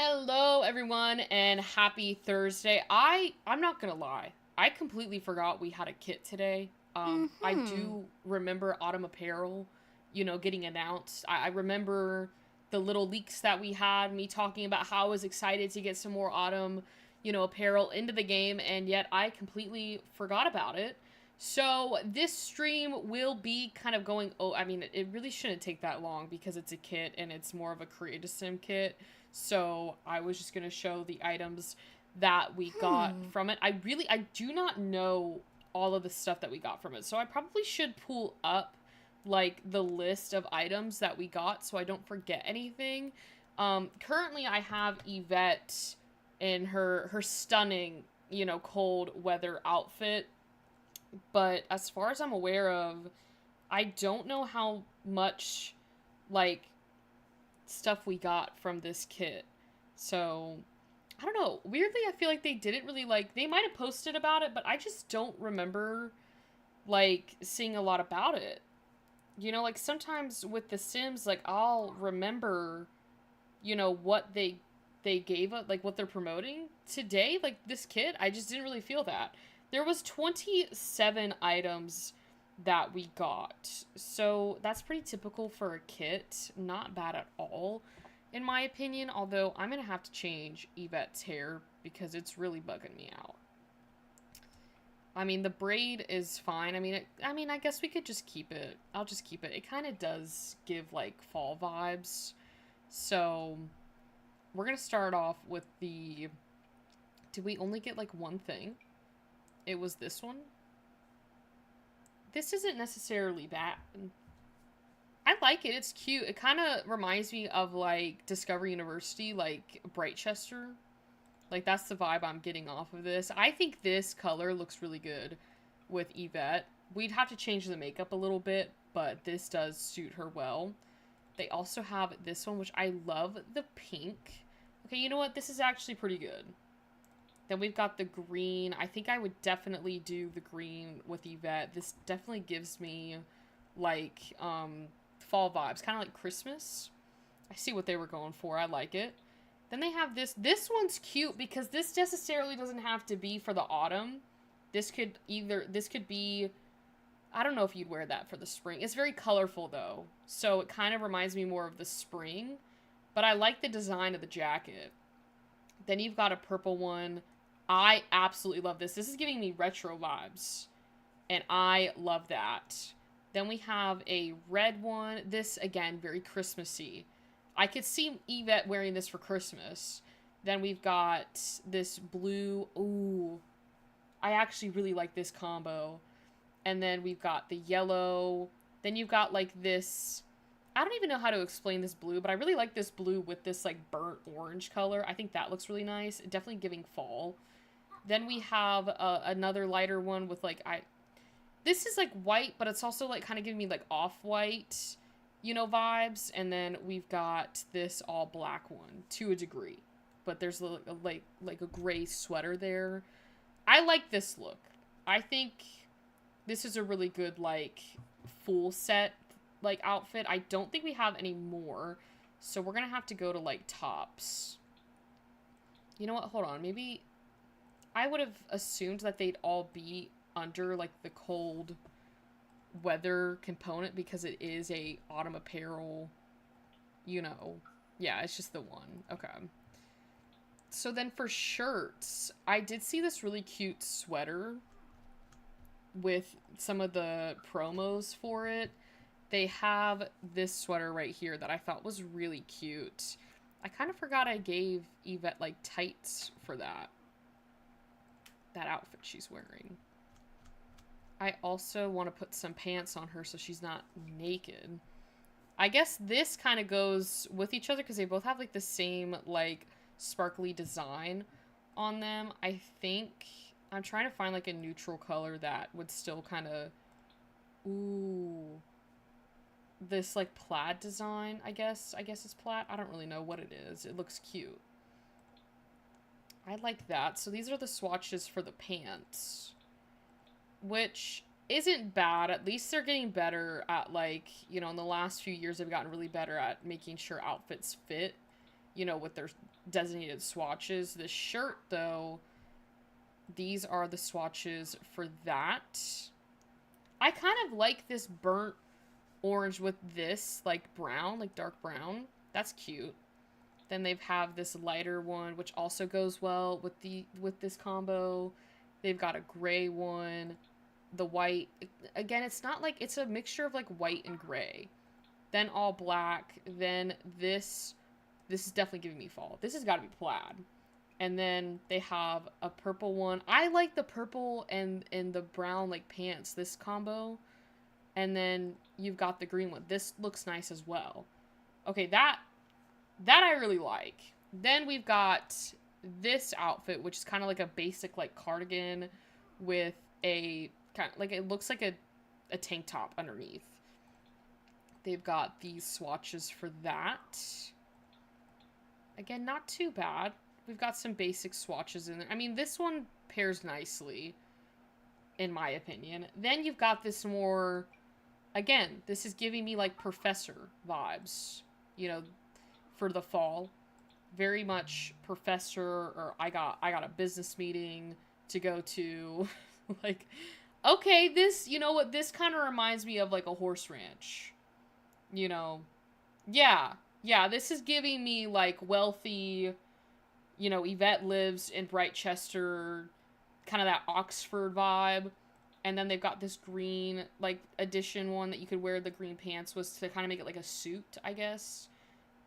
Hello everyone and happy Thursday. I'm not gonna lie. I completely forgot we had a kit today. I Mm-hmm. do remember Autumn Apparel, getting announced. I remember the little leaks that we had, me talking about how I was excited to get some more Autumn, apparel into the game, and yet I completely forgot about it. So this stream will be kind of going. Oh, I mean, it really shouldn't take that long because it's a kit and it's more of a create a sim kit. So I was just gonna show the items that we got Hmm. from it. I do not know all of the stuff that we got from it. So I probably should pull up like the list of items that we got so I don't forget anything. Currently I have Yvette in her stunning, cold weather outfit, but as far as I'm aware of, I don't know how much like stuff we got from this kit. So, I don't know. Weirdly, I feel like they didn't really they might have posted about it, but I just don't remember seeing a lot about it. Like sometimes with The Sims, like I'll remember, what they gave us, like what they're promoting. Today, like this kit, I just didn't really feel that. There was 27 items that we got. So, that's pretty typical for a kit. Not bad at all in my opinion, although I'm going to have to change Yvette's hair because it's really bugging me out. I mean, the braid is fine. I guess we could just keep it. I'll just keep it. It kind of does give like fall vibes. So, we're going to start off with the did we only get like one thing? It was this one. This isn't necessarily bad. I like it. It's cute. It kind of reminds me of like Discovery University, like Brightchester. Like that's the vibe I'm getting off of this. I think this color looks really good with Yvette. We'd have to change the makeup a little bit, but this does suit her well. They also have this one, which I love the pink. Okay, you know what? This is actually pretty good. Then we've got the green. I think I would definitely do the green with Yvette. This definitely gives me like fall vibes, kind of like Christmas. I see what they were going for. I like it. Then they have this. This one's cute because this necessarily doesn't have to be for the autumn. This could be I don't know if you'd wear that for the spring. It's very colorful though. So it kind of reminds me more of the spring, but I like the design of the jacket. Then you've got a purple one. I absolutely love this. This is giving me retro vibes, and I love that. Then we have a red one. This again very Christmassy. I could see Yvette wearing this for Christmas. Then we've got this blue. Ooh, I actually really like this combo. And then we've got the yellow. Then you've got like this. I don't even know how to explain this blue, but I really like this blue with this like burnt orange color. I think that looks really nice. Definitely giving fall. Then we have another lighter one with like I. This is like white, but it's also like kind of giving me like off white, vibes. And then we've got this all black one to a degree, but there's like a gray sweater there. I like this look. I think this is a really good like full set like outfit. I don't think we have any more, so we're gonna have to go to like tops. You know what? Hold on. Maybe I would have assumed that they'd all be under like the cold weather component because it is a autumn apparel. You know, yeah, it's just the one. Okay. So then for shirts, I did see this really cute sweater with some of the promos for it. They have this sweater right here that I thought was really cute. I kind of forgot I gave Yvette like tights for that outfit she's wearing. I also want to put some pants on her so she's not naked. I guess this kind of goes with each other because they both have like the same like sparkly design on them. I think I'm trying to find like a neutral color that would still kind of ooh this like plaid design, I guess. I guess it's plaid. I don't really know what it is. It looks cute. I like that. So these are the swatches for the pants, which isn't bad. At least they're getting better at like, in the last few years they've gotten really better at making sure outfits fit, with designated swatches. This shirt, though, these are the swatches for that. I kind of like this burnt orange with this, like, brown, like, dark brown. That's cute. Then they have this lighter one, which also goes well with this combo. They've got a gray one. The white, again, it's not like, it's a mixture of, like, white and gray. Then all black. Then this is definitely giving me fall. This has got to be plaid. And then they have a purple one. I like the purple and the brown, like, pants, this combo. And then you've got the green one. This looks nice as well. Okay, that I really like. Then we've got this outfit, which is kind of like a basic, like, cardigan with a kind of, like, it looks like a tank top underneath. They've got these swatches for that. Again, not too bad. We've got some basic swatches in there. I mean, this one pairs nicely, in my opinion. Then you've got this more, again, this is giving me, like, professor vibes, you know, for the fall. Very much professor, or I got a business meeting to go to. Like, okay, this, you know what, this kind of reminds me of, like, a horse ranch. You know, yeah, this is giving me, like, wealthy, you know, Yvette lives in Brightchester, kind of that Oxford vibe. And then they've got this green, like, edition one that you could wear the green pants was to kind of make it like a suit, I guess.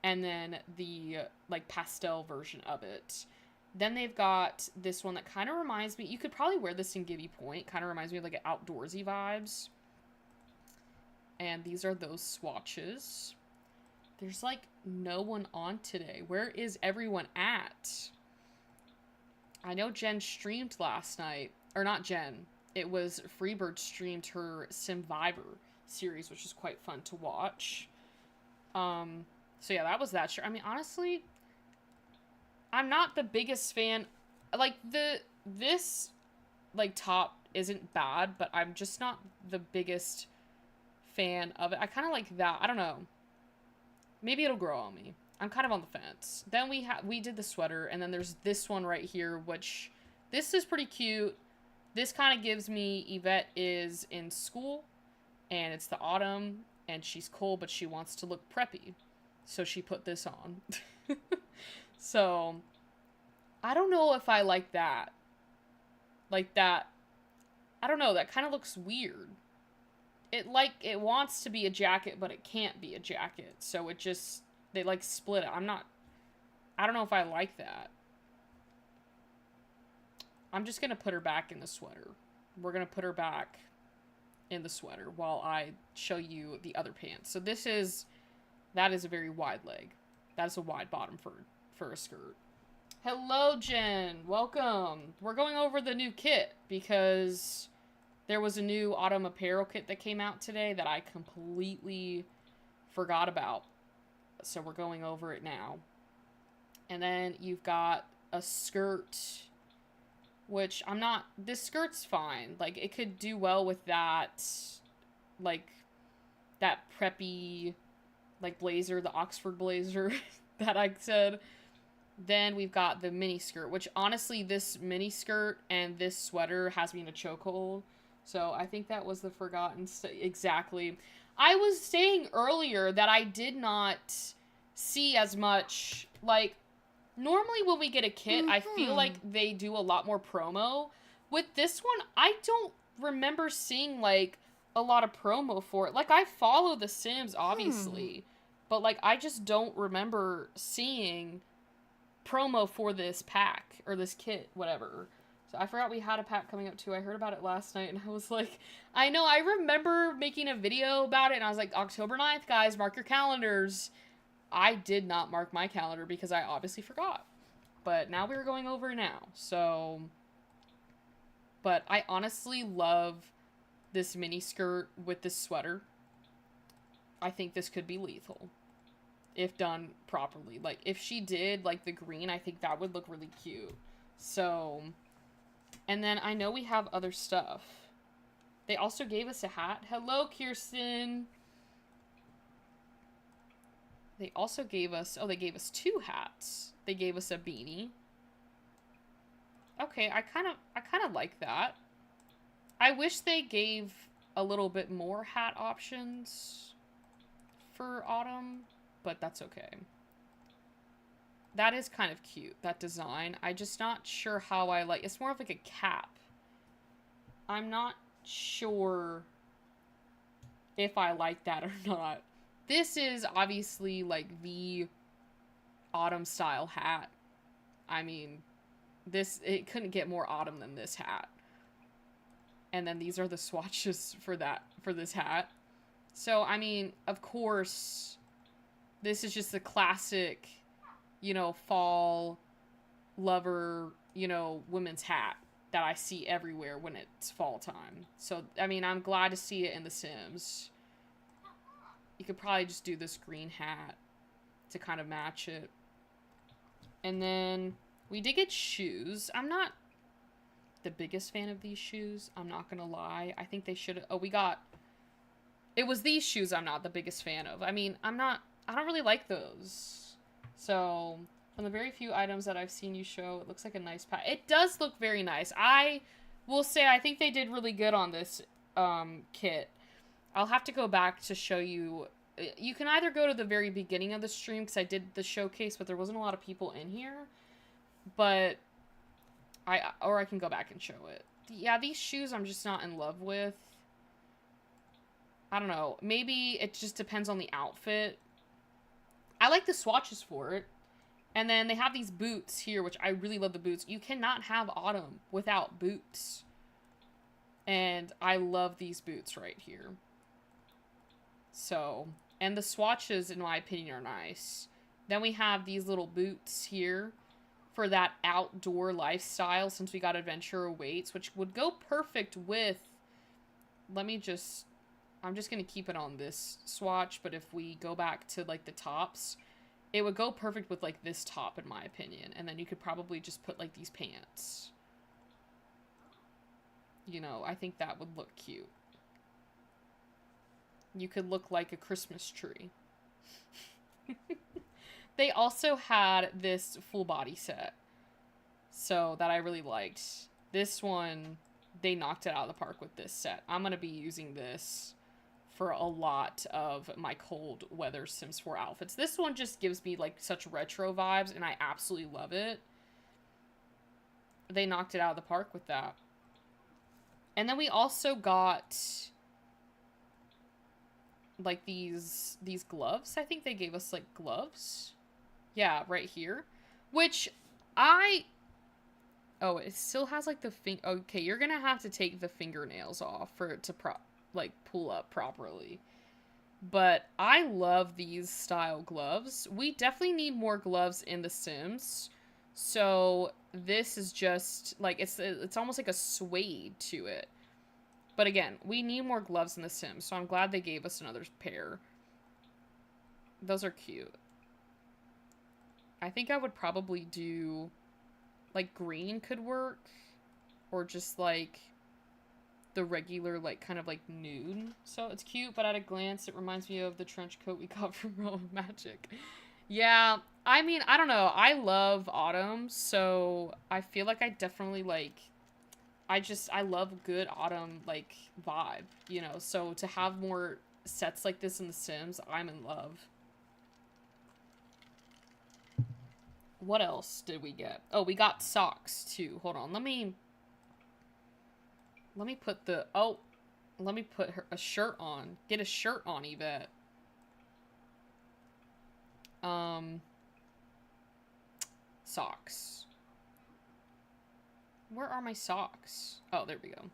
And then the, like, pastel version of it. Then they've got this one that kind of reminds me, you could probably wear this in Gibby Point, kind of reminds me of, like, outdoorsy vibes. And these are those swatches. There's, like, no one on today. Where is everyone at? I know Jen streamed last night. Or not Jen. It was Freebird streamed her Simvivor series, which is quite fun to watch. So yeah, that was that shirt. I mean, honestly, I'm not the biggest fan. Like, this, like, top isn't bad, but I'm just not the biggest fan of it. I kind of like that. I don't know. Maybe it'll grow on me. I'm kind of on the fence. Then we did the sweater, and then there's this one right here, which, this is pretty cute. This kind of gives me Yvette is in school, and it's the autumn, and she's cold, but she wants to look preppy. So she put this on. So, I don't know if I like that. Like that, I don't know, that kind of looks weird. It wants to be a jacket, but it can't be a jacket. So it just, they, like, split it. I don't know if I like that. I'm just gonna put her back in the sweater. We're gonna put her back in the sweater while I show you the other pants. So that is a very wide leg. That is a wide bottom for a skirt. Hello, Jen. Welcome. We're going over the new kit because there was a new autumn apparel kit that came out today that I completely forgot about. So we're going over it now. And then you've got a skirt, which this skirt's fine. Like, it could do well with that, like, that preppy, like, blazer, the Oxford blazer that I said. Then we've got the mini skirt, which honestly, this mini skirt and this sweater has me in a chokehold. So I think that was the forgotten exactly. I was saying earlier that I did not see as much, like, normally when we get a kit, I feel like they do a lot more promo. With this one, I don't remember seeing, like, a lot of promo for it. Like, I follow The Sims, obviously, but, like, I just don't remember seeing promo for this pack, or this kit, whatever. So I forgot we had a pack coming up too. I heard about it last night, and I was like, I know, I remember making a video about it, and I was like, October 9th, guys, mark your calendars. I did not mark my calendar because I obviously forgot. But now we're going over now, so... But I honestly love this mini skirt with this sweater. I think this could be lethal. If done properly. Like, if she did, like, the green, I think that would look really cute. So... And then I know we have other stuff. They also gave us a hat. Hello, Kirsten! They also gave us, oh, they gave us 2 hats. They gave us a beanie. Okay, I kind of like that. I wish they gave a little bit more hat options for autumn, but that's okay. That is kind of cute, that design. I'm just not sure how I like, it's more of like a cap. I'm not sure if I like that or not. This is obviously like the autumn style hat. I mean, it couldn't get more autumn than this hat. And then these are the swatches for this hat. So, I mean, of course, this is just the classic, you know, fall lover, you know, women's hat that I see everywhere when it's fall time. So, I mean, I'm glad to see it in The Sims. You could probably just do this green hat to kind of match it. And then we did get shoes. I'm not the biggest fan of these shoes. I'm not gonna lie. I think they should. Oh, it was these shoes I'm not the biggest fan of. I mean, I don't really like those. So, from the very few items that I've seen you show, it looks like a nice pack. It does look very nice. I will say I think they did really good on this kit. I'll have to go back to show you. You can either go to the very beginning of the stream, because I did the showcase, but there wasn't a lot of people in here. But or I can go back and show it. Yeah, these shoes I'm just not in love with. I don't know. Maybe it just depends on the outfit. I like the swatches for it. And then they have these boots here, which I really love the boots. You cannot have autumn without boots. And I love these boots right here. So, and the swatches, in my opinion, are nice. Then we have these little boots here for that outdoor lifestyle, since we got Adventure Awaits, which would go perfect with, I'm just going to keep it on this swatch, but if we go back to, like, the tops, it would go perfect with, like, this top, in my opinion. And then you could probably just put, like, these pants. You know, I think that would look cute. You could look like a Christmas tree. They also had this full body set, so that I really liked. This one, they knocked it out of the park with this set. I'm going to be using this for a lot of my cold weather Sims 4 outfits. This one just gives me like such retro vibes, and I absolutely love it. They knocked it out of the park with that. And then we also got like these gloves. I think they gave us like gloves. Yeah, right here. Which oh, it still has like the okay, you're gonna have to take the fingernails off for it to pull up properly. But I love these style gloves. We definitely need more gloves in The Sims. So this is just like, it's almost like a suede to it. But again, we need more gloves in The Sims, so I'm glad they gave us another pair. Those are cute. I think I would probably do, like, green could work. Or just, like, the regular, like, kind of, like, nude. So it's cute, but at a glance, it reminds me of the trench coat we got from Realm of Magic. Yeah, I mean, I don't know. I love autumn, so I feel like I definitely, like, I love good autumn, like, vibe, you know? So to have more sets like this in The Sims, I'm in love. What else did we get? Oh, we got socks, too. Hold on, let me put let me put a shirt on. Get a shirt on, Yvette. Socks. Where are my socks? Oh, there we go.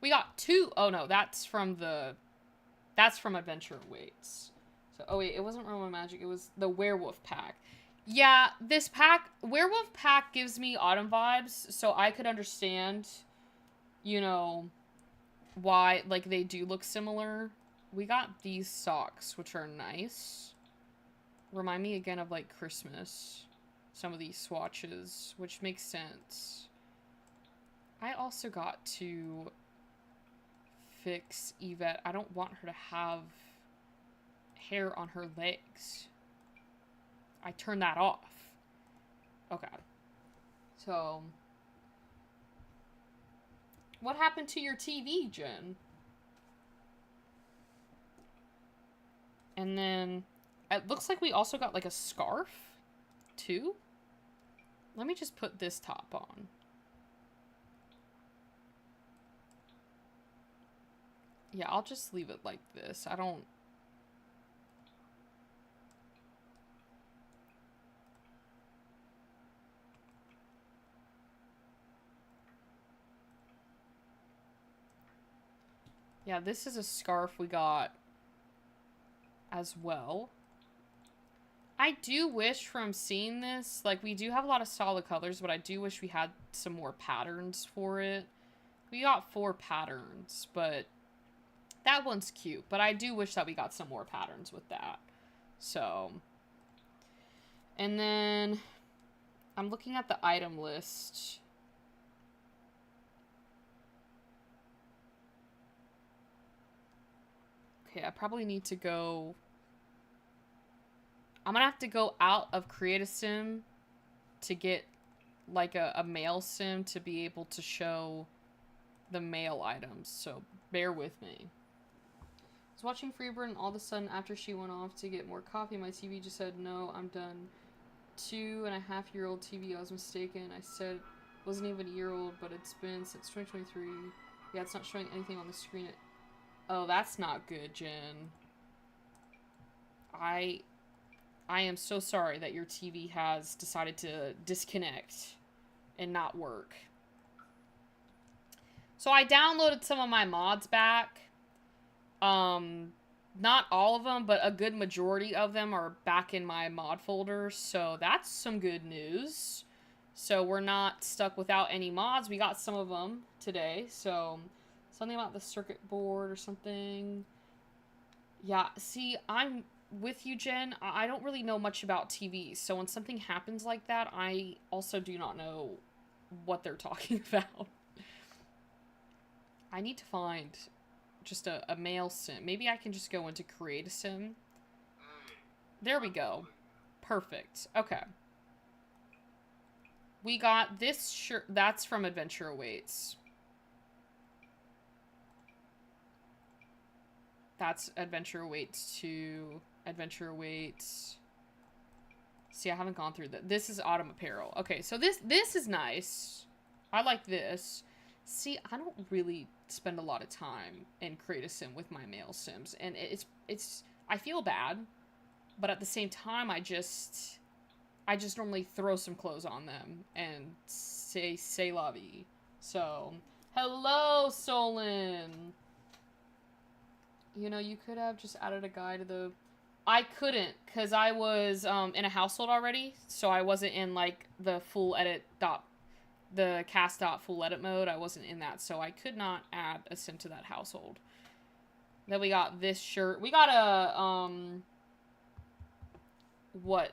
We got 2. Oh, no, that's from Adventure Awaits. So, oh wait, it wasn't Realm of Magic. It was the Werewolf Pack. Yeah, this Werewolf Pack gives me autumn vibes, so I could understand, you know, why, like, they do look similar. We got these socks, which are nice. Remind me again of, like, Christmas. Some of these swatches, which makes sense. I also got to fix Yvette. I don't want her to have hair on her legs. I turned that off. Okay. So, what happened to your TV, Jen? And then, it looks like we also got like a scarf, too. Let me just put this top on. Yeah, I'll just leave it like this. I don't... Yeah, this is a scarf we got as well. I do wish from seeing this, like, we do have a lot of solid colors, but I do wish we had some more patterns for it. We got 4 patterns, but that one's cute. But I do wish that we got some more patterns with that. So, and then I'm looking at the item list. Okay, I probably need to go... I'm gonna have to go out of Create a Sim to get like a male sim to be able to show the male items, so bear with me. I was watching Freebird and all of a sudden after she went off to get more coffee, my TV just said, no, I'm done. 2.5-year-old TV, I was mistaken. I said it wasn't even a year old, but it's been since 2023. Yeah, it's not showing anything on the screen. Oh, that's not good, Jen. I am so sorry that your TV has decided to disconnect and not work. So I downloaded some of my mods back. Not all of them, but a good majority of them are back in my mod folder. So that's some good news. So we're not stuck without any mods. We got some of them today. So something about the circuit board or something. Yeah, see, I'm with you, Jen. I don't really know much about TVs. So when something happens like that, I also do not know what they're talking about. I need to find just a male sim. Maybe I can just go into Create a Sim. There we go. Perfect. Okay. We got this shirt. That's from Adventure Awaits. That's Adventure Awaits to Adventure Awaits. See, I haven't gone through that. This is Autumn Apparel. Okay, so this is nice. I like this. See, I don't really spend a lot of time in Create a Sim with my male sims, and it's I feel bad, but at the same time I just normally throw some clothes on them and say c'est la vie. So, hello Solon. You know, you could have just added a guy to the... I couldn't, because I was in a household already, so I wasn't in like the full edit the cast.full edit mode. I wasn't in that, so I could not add a sim to that household. Then we got this shirt. We got a, what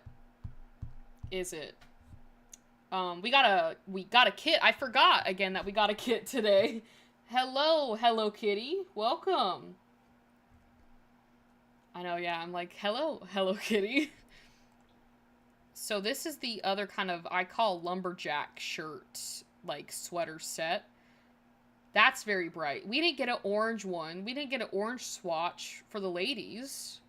is it? We got a kit. I forgot again that we got a kit today. Hello, Hello Kitty. Welcome. I know, yeah, I'm like, hello, Hello Kitty. So this is the other kind of, I call lumberjack shirt, like, sweater set. That's very bright. We didn't get an orange one. We didn't get an orange swatch for the ladies.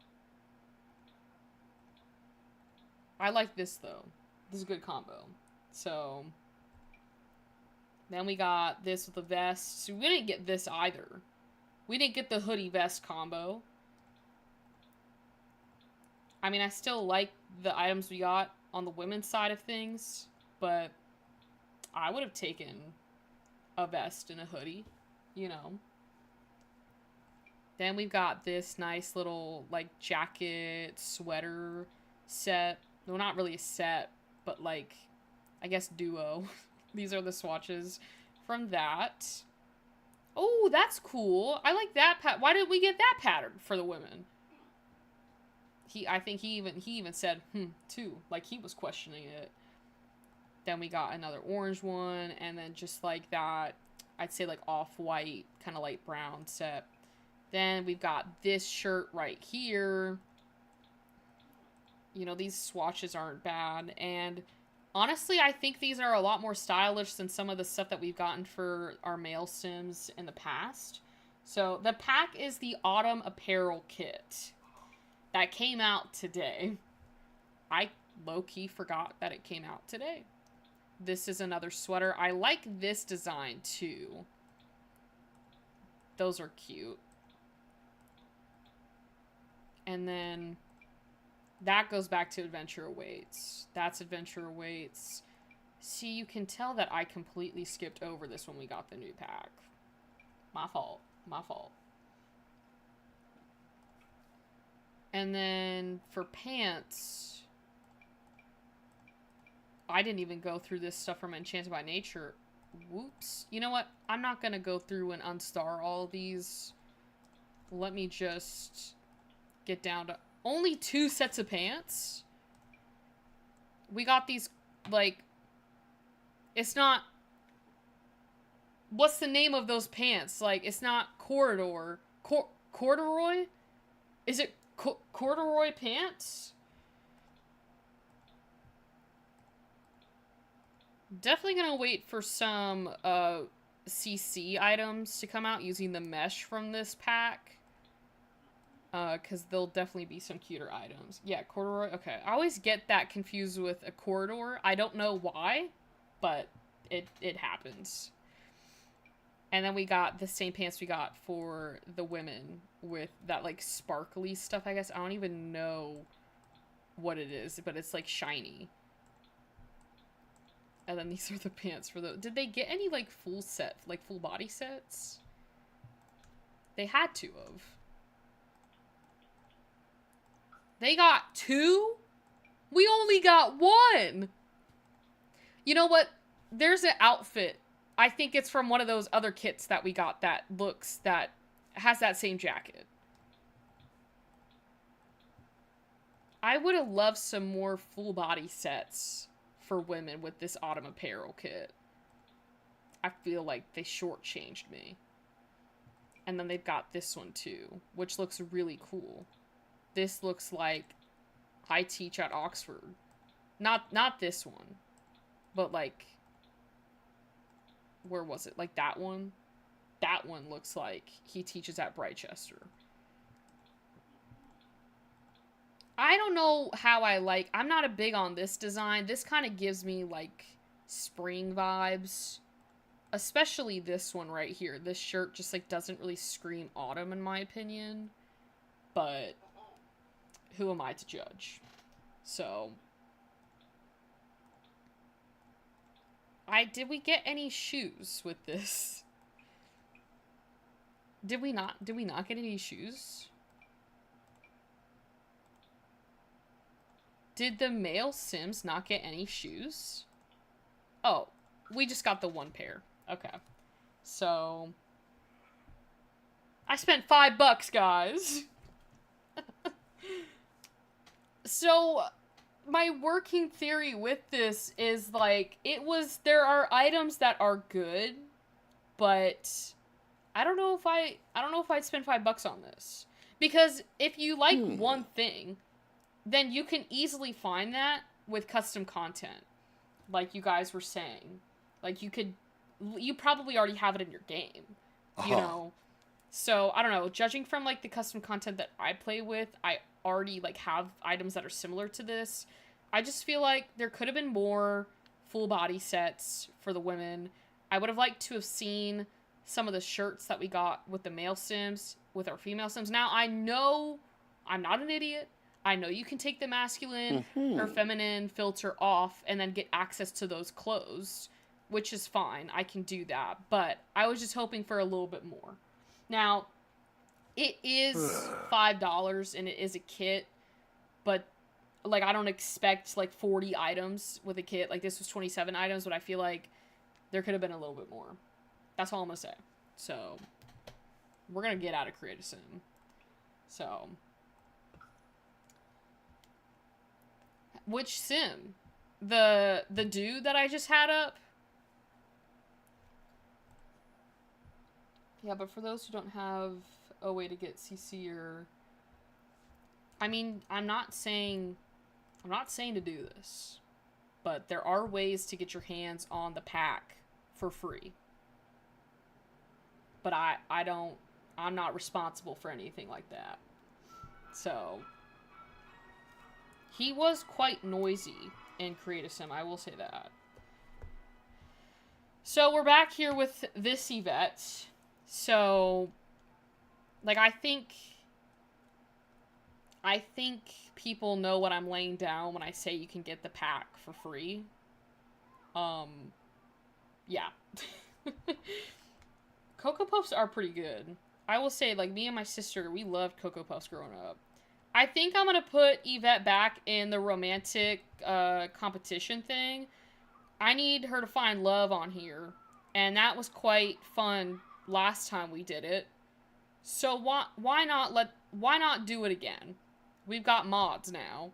I like this, though. This is a good combo. So, then we got this with the vest. So we didn't get this either. We didn't get the hoodie vest combo. I mean, I still like the items we got on the women's side of things, but I would have taken a vest and a hoodie, you know. Then we've got this nice little, like, jacket, sweater set. Well, not really a set, but, like, I guess duo. These are the swatches from that. Oh, that's cool. I like that why did we get that pattern for the women? I think he even said, too. Like, he was questioning it. Then we got another orange one, and then just like that, I'd say like off-white, kind of light brown set. Then we've got this shirt right here. You know, these swatches aren't bad, and honestly, I think these are a lot more stylish than some of the stuff that we've gotten for our male Sims in the past. So, the pack is the Autumn Apparel Kit that came out today. I low-key forgot that it came out today. This is another sweater. I like this design, too. Those are cute. And then that goes back to Adventure Awaits. That's Adventure Awaits. See, you can tell that I completely skipped over this when we got the new pack. My fault. My fault. And then for pants, I didn't even go through this stuff from Enchanted by Nature. Whoops. You know what? I'm not going to go through and unstar all of these. Let me just get down to only 2 sets of pants. We got these, like, it's not, what's the name of those pants? Like, it's not corduroy. Is it corduroy pants? Definitely gonna wait for some CC items to come out using the mesh from this pack. Because there'll definitely be some cuter items. Yeah, corduroy. Okay, I always get that confused with a corridor. I don't know why, but it happens. And then we got the same pants we got for the women with that, like, sparkly stuff, I guess. I don't even know what it is, but it's, like, shiny. And then these are the pants for the... Did they get any, like, full body sets? They had to have. They got 2? We only got 1! You know what? There's an outfit. I think it's from one of those other kits that we got that has that same jacket. I would have loved some more full body sets for women with this Autumn Apparel kit. I feel like they shortchanged me. And then they've got this one too, which looks really cool. This looks like I teach at Oxford. Not this one, but like, where was it? Like that one? That one looks like he teaches at Brightchester. I don't know how I'm not a big on this design. This kind of gives me like spring vibes. Especially this one right here. This shirt just like doesn't really scream autumn in my opinion. But who am I to judge? So did we get any shoes with this? Did we not get any shoes? Did the male Sims not get any shoes? Oh, we just got the 1 pair. Okay. So I spent $5, guys. So my working theory with this is like there are items that are good, but I don't know if I'd spend $5 on this. Because if you like one thing, then you can easily find that with custom content. Like you guys were saying. Like you probably already have it in your game. You know? So, I don't know. Judging from like the custom content that I play with, I already like have items that are similar to this. I just feel like there could have been more full body sets for the women. I would have liked to have seen some of the shirts that we got with the male Sims, with our female Sims. Now, I know I'm not an idiot. I know you can take the masculine or feminine filter off and then get access to those clothes, which is fine. I can do that. But I was just hoping for a little bit more. Now, it is $5 and it is a kit, but like I don't expect like 40 items with a kit. Like this was 27 items, but I feel like there could have been a little bit more. That's all I'm gonna say. So we're gonna get out of Create a Sim. So which Sim? The dude that I just had up? Yeah, but for those who don't have a way to get CC or... I mean, I'm not saying I'm not saying to do this, but there are ways to get your hands on the pack for free. But I'm not responsible for anything like that. So, he was quite noisy in Create a Sim, I will say that. So, we're back here with this Yvette. So, like, I think people know what I'm laying down when I say you can get the pack for free. Yeah. Cocoa Puffs are pretty good. I will say, like, me and my sister, we loved Cocoa Puffs growing up. I think I'm gonna put Yvette back in the romantic competition thing. I need her to find love on here. And that was quite fun last time we did it. So why not do it again? We've got mods now.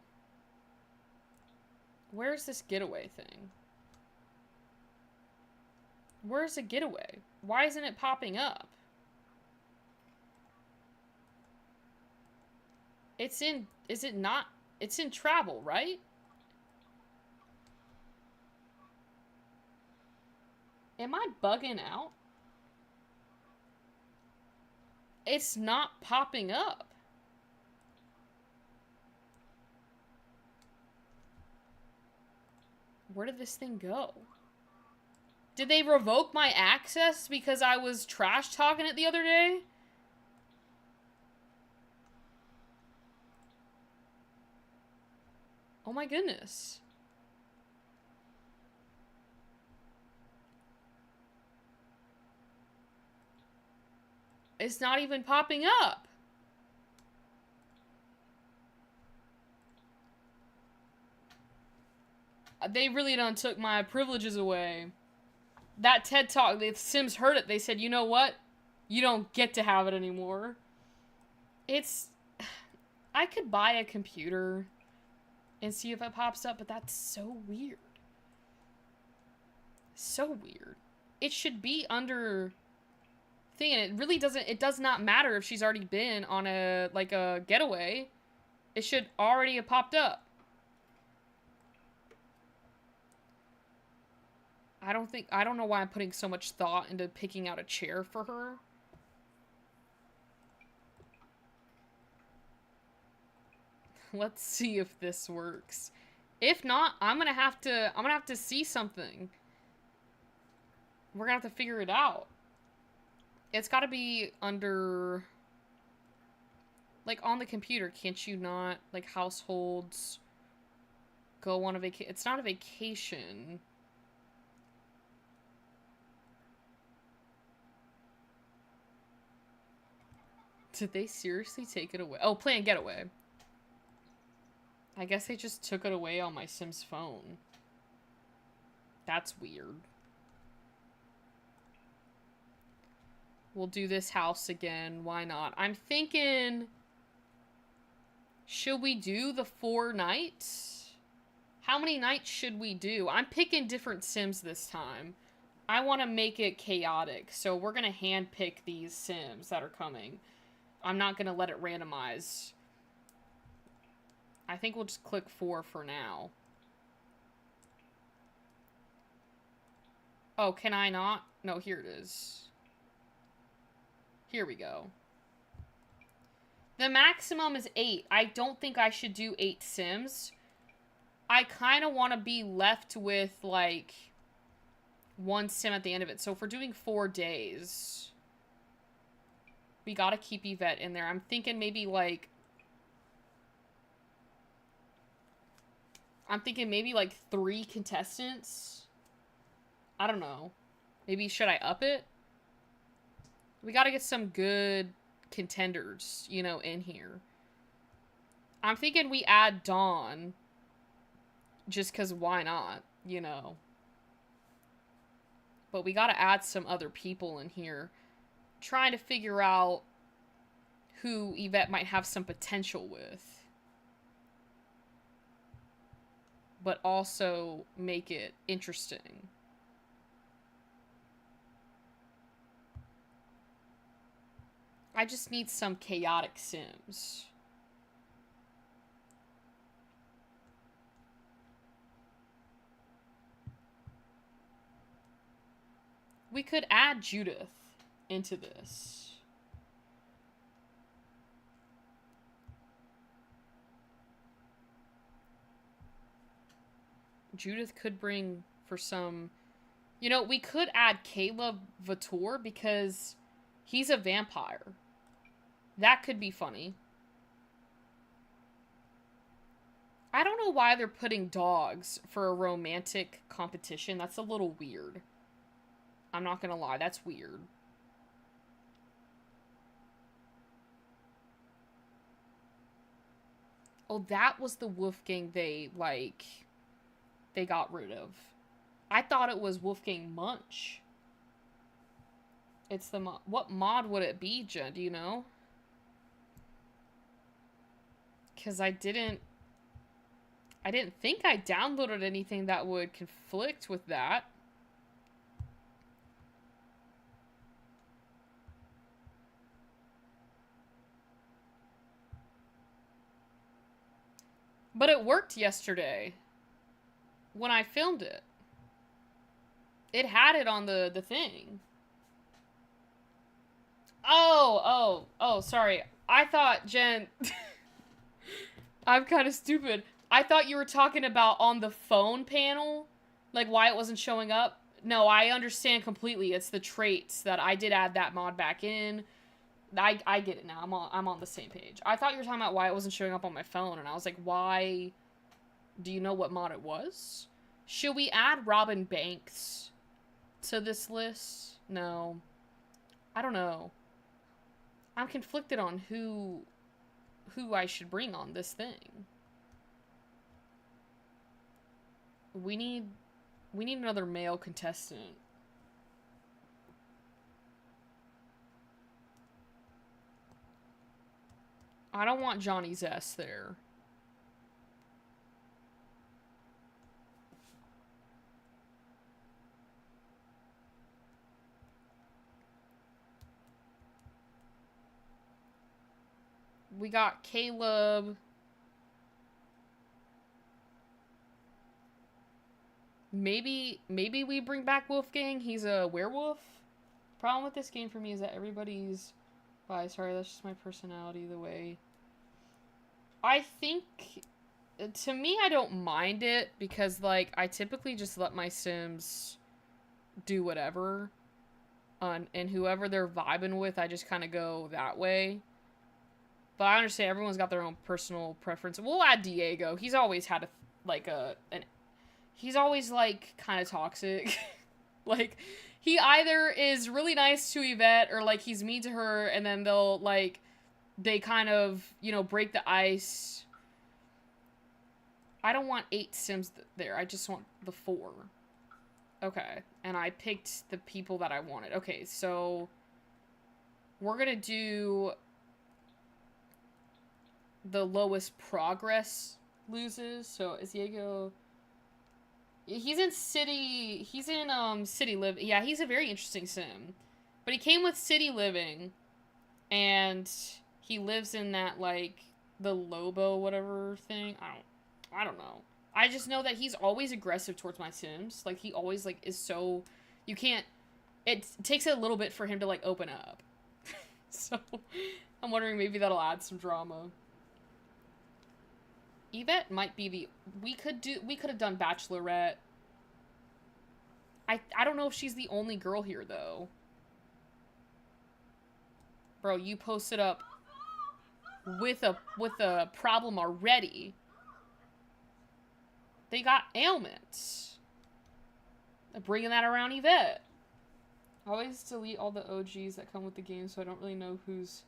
Where's this getaway thing? Where's the getaway? Why isn't it popping up? It's in, is it not? It's in travel, right? Am I bugging out? It's not popping up. Where did this thing go? Did they revoke my access because I was trash talking it the other day? Oh my goodness. It's not even popping up. They really done took my privileges away. That TED Talk, the Sims heard it. They said, you know what? You don't get to have it anymore. It's... I could buy a computer and see if it pops up, but that's so weird. So weird. It should be under... thing, and it really doesn't... It does not matter if she's already been on a, like, a getaway. It should already have popped up. I don't know why I'm putting so much thought into picking out a chair for her. Let's see if this works. If not, I'm gonna have to see something. We're gonna have to figure it out. It's gotta be under, like, on the computer. Can't you not, like, households, go on a vacation? It's not a vacation. Did they seriously take it away? Oh, Plan Getaway. I guess they just took it away on my Sims phone. That's weird. We'll do this house again. Why not? I'm thinking... should we do the 4 nights? How many nights should we do? I'm picking different Sims this time. I want to make it chaotic. So we're going to handpick these Sims that are coming. I'm not going to let it randomize. I think we'll just click 4 for now. Oh, can I not? No, here it is. Here we go. The maximum is 8. I don't think I should do 8 Sims. I kind of want to be left with, like, 1 Sim at the end of it. So if we're doing 4 days, we gotta keep Yvette in there. I'm thinking maybe, like... I'm thinking maybe, like, 3 contestants. I don't know. Maybe should I up it? We gotta get some good contenders, you know, in here. I'm thinking we add Dawn. Just because why not, you know. But we gotta add some other people in here. Trying to figure out who Yvette might have some potential with. But also make it interesting. I just need some chaotic Sims. We could add Judith into this. Judith could bring for some... You know, we could add Caleb Vitor because he's a vampire. That could be funny. I don't know why they're putting dogs for a romantic competition. That's a little weird. I'm not gonna lie, that's weird. Oh, that was the Wolfgang they got rid of. I thought it was Wolfgang Munch. It's the mod. What mod would it be, Jen? Do you know? Because I didn't think I downloaded anything that would conflict with that. But it worked yesterday. When I filmed it. It had it on the thing. Oh, sorry. I thought, Jen... I'm kind of stupid. I thought you were talking about on the phone panel, like why it wasn't showing up. No, I understand completely. It's the traits that I did add that mod back in. I get it now. I'm on the same page. I thought you were talking about why it wasn't showing up on my phone, and I was like, why? Do you know what mod it was? Should we add Robin Banks to this list? No. I don't know. I'm conflicted on who I should bring on this thing. We need another male contestant. I don't want Johnny Zest there. We got Caleb. Maybe we bring back Wolfgang. He's a werewolf. Problem with this game for me is that everybody's... Sorry, that's just my personality the way. I think... To me, I don't mind it because, like, I typically just let my Sims do whatever. And whoever they're vibing with, I just kind of go that way. But I understand everyone's got their own personal preference. We'll add Diego. He's always had he's always like kind of toxic. Like he either is really nice to Yvette or like he's mean to her, and then they kind of, you know, break the ice. I don't want 8 Sims there. I just want the 4. Okay, and I picked the people that I wanted. Okay, so we're gonna do the lowest progress loses. So is Diego... He's in City Living. Yeah, he's a very interesting sim. But he came with City Living, and he lives in that, like, the Lobo whatever thing. I don't know. I just know that he's always aggressive towards my Sims. Like, he always, like, is so... You can't... It takes a little bit for him to, like, open up. So, I'm wondering maybe that'll add some drama. Yvette might be the... We could have done Bachelorette. I don't know if she's the only girl here, though. Bro, you posted up with a problem already. They got ailments. I'm bringing that around Yvette. I always delete all the OGs that come with the game, so I don't really know who's...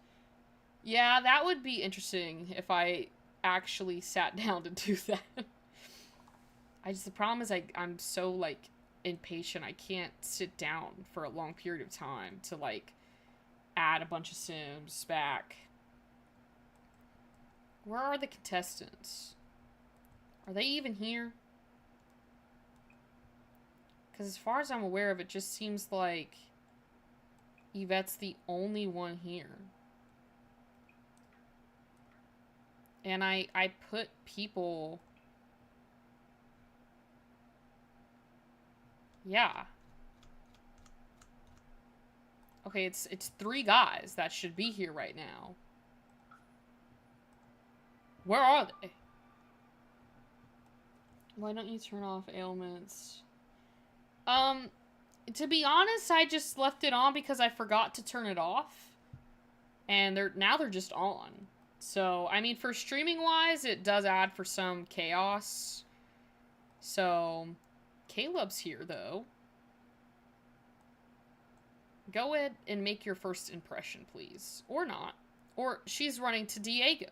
Yeah, that would be interesting if I actually sat down to do that. The problem is I'm so, like, impatient. I can't sit down for a long period of time to, like, add a bunch of Sims back. Where are the contestants? Are they even here? Because as far as I'm aware of, it just seems like Yvette's the only one here. And I put people... Yeah. Okay, it's 3 guys that should be here right now. Where are they? Why don't you turn off ailments? To be honest, I just left it on because I forgot to turn it off. And now they're just on. So, I mean, for streaming wise, it does add for some chaos. So, Caleb's here though. Go ahead and make your first impression, please. Or not. Or she's running to Diego.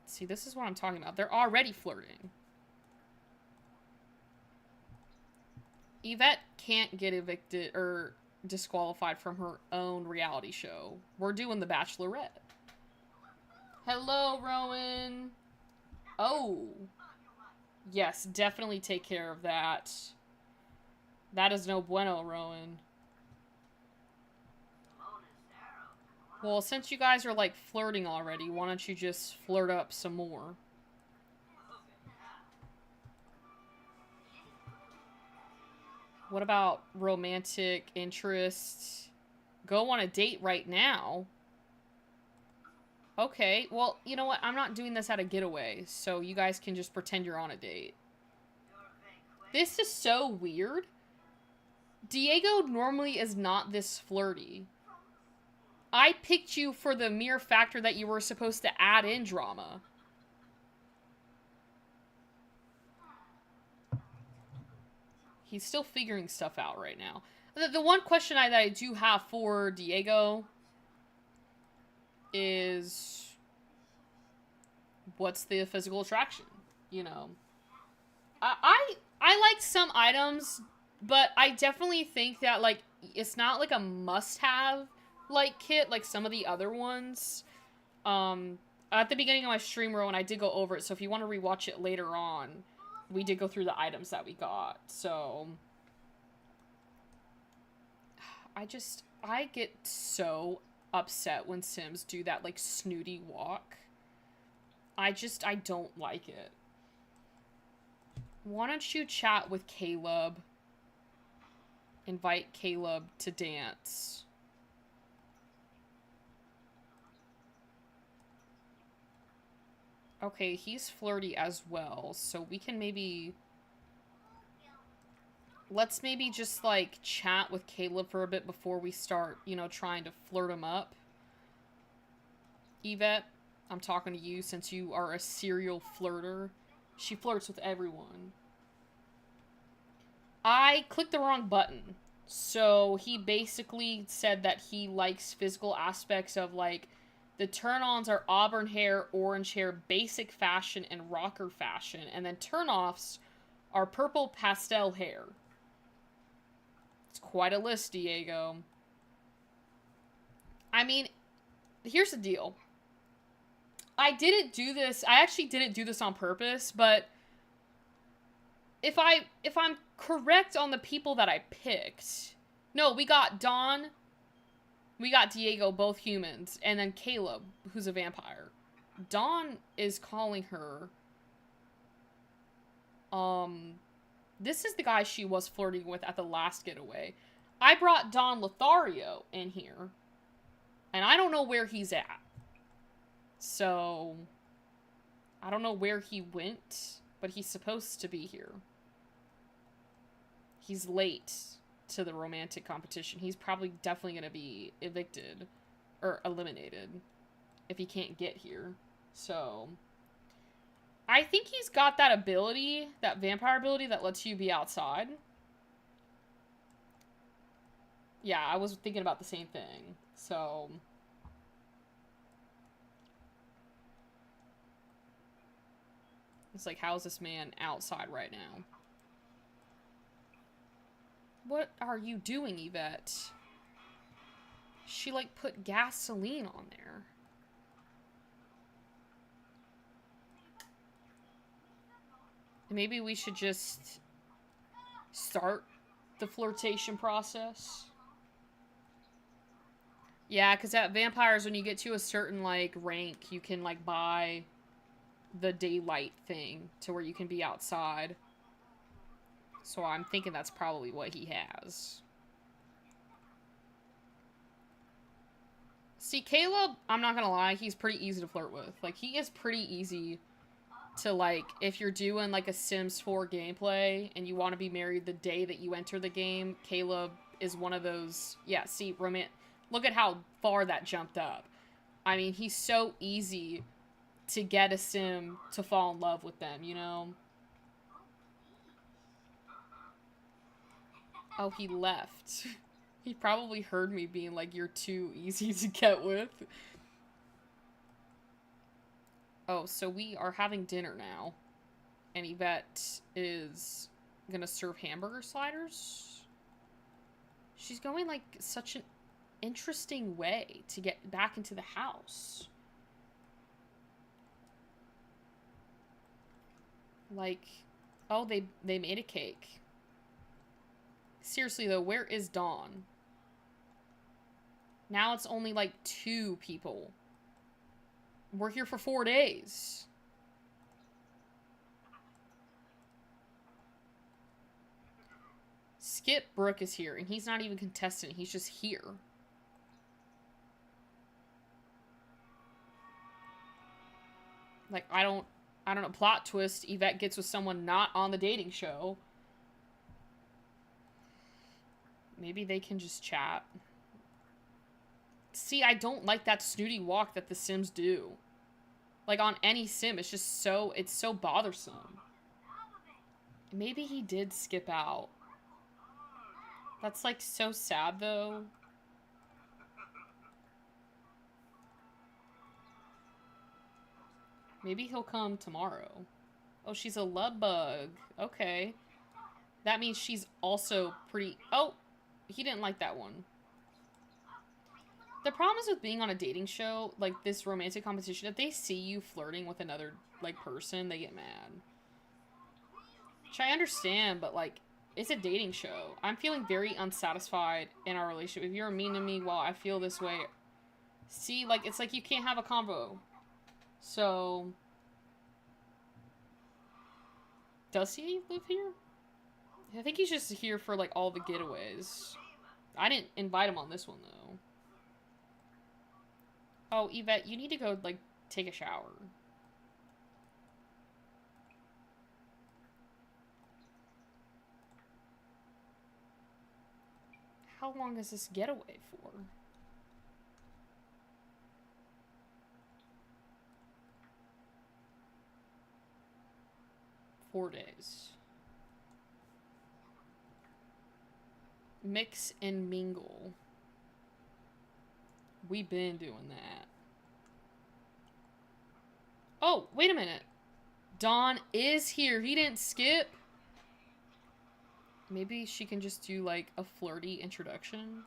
See, this is what I'm talking about. They're already flirting. Yvette can't get evicted or disqualified from her own reality show. We're doing The Bachelorette. Hello, Rowan. Oh. Yes, definitely take care of that. That is no bueno, Rowan. Well, since you guys are, like, flirting already, why don't you just flirt up some more? What about romantic interests? Go on a date right now? Okay, well, you know what? I'm not doing this at a getaway, so you guys can just pretend you're on a date. This is so weird. Diego normally is not this flirty. I picked you for the mere factor that you were supposed to add in drama. He's still figuring stuff out right now. The one question that I do have for Diego is, what's the physical attraction? You know, I like some items, but I definitely think that, like, it's not like a must-have, like, kit like some of the other ones. At the beginning of my stream, Rowan, I did go over it, so if you want to rewatch it later on, we did go through the items that we got, so... I get so upset when Sims do that, like, snooty walk. I don't like it. Why don't you chat with Caleb? Invite Caleb to dance. Okay, he's flirty as well, so we can maybe... Let's maybe just, like, chat with Caleb for a bit before we start, you know, trying to flirt him up. Yvette, I'm talking to you since you are a serial flirter. She flirts with everyone. I clicked the wrong button. So he basically said that he likes physical aspects of, like, the turn-ons are auburn hair, orange hair, basic fashion, and rocker fashion. And then turn-offs are purple pastel hair. It's quite a list, Diego. I mean, here's the deal. I actually didn't do this on purpose, but if I'm correct on the people that I picked... No, we got Dawn, we got Diego, both humans, and then Caleb, who's a vampire. Dawn is calling her... This is the guy she was flirting with at the last getaway. I brought Don Lothario in here, and I don't know where he's at. So, I don't know where he went, but he's supposed to be here. He's late to the romantic competition. He's probably definitely going to be evicted or eliminated if he can't get here. So, I think he's got that ability, that vampire ability that lets you be outside. Yeah, I was thinking about the same thing. So, it's like, how is this man outside right now? What are you doing, Yvette? She, like, put gasoline on there. Maybe we should just start the flirtation process. Yeah, because at Vampires, when you get to a certain, like, rank, you can, like, buy the daylight thing to where you can be outside. So I'm thinking that's probably what he has. See, Caleb, I'm not gonna lie, he's pretty easy to flirt with. Like, he is pretty easy to, like, if you're doing, like, a Sims 4 gameplay and you want to be married the day that you enter the game, Caleb is one of those, yeah, see, look at how far that jumped up. I mean, he's so easy to get a Sim to fall in love with them, you know? Oh, he left. He probably heard me being like, you're too easy to get with. Oh, so we are having dinner now. And Yvette is gonna serve hamburger sliders. She's going, like, such an interesting way to get back into the house. Like, oh, they made a cake. Seriously, though, where is Dawn? Now it's only, like, 2 people. We're here for 4 days. Skip Brooke is here, and he's not even contestant. He's just here. Like, I don't know. Plot twist, Yvette gets with someone not on the dating show. Maybe they can just chat. See, I don't like that snooty walk that the Sims do. Like, on any Sim, it's just so, it's so bothersome. Maybe he did skip out. That's, like, so sad, though. Maybe he'll come tomorrow. Oh, she's a love bug. Okay. That means she's also pretty... Oh! He didn't like that one. The problem is with being on a dating show, like this romantic competition, if they see you flirting with another, like, person, they get mad. Which I understand, but, like, it's a dating show. I'm feeling very unsatisfied in our relationship. If you're mean to me while I feel this way... See, like, it's like you can't have a convo. So... Does he live here? I think he's just here for, like, all the getaways. I didn't invite him on this one, though. Oh, Yvette, you need to go, like, take a shower. How long is this getaway for? Four days. Mix and mingle. We been doing that. Oh, wait a minute. Dawn is here. He didn't skip. Maybe she can just do, like, a flirty introduction.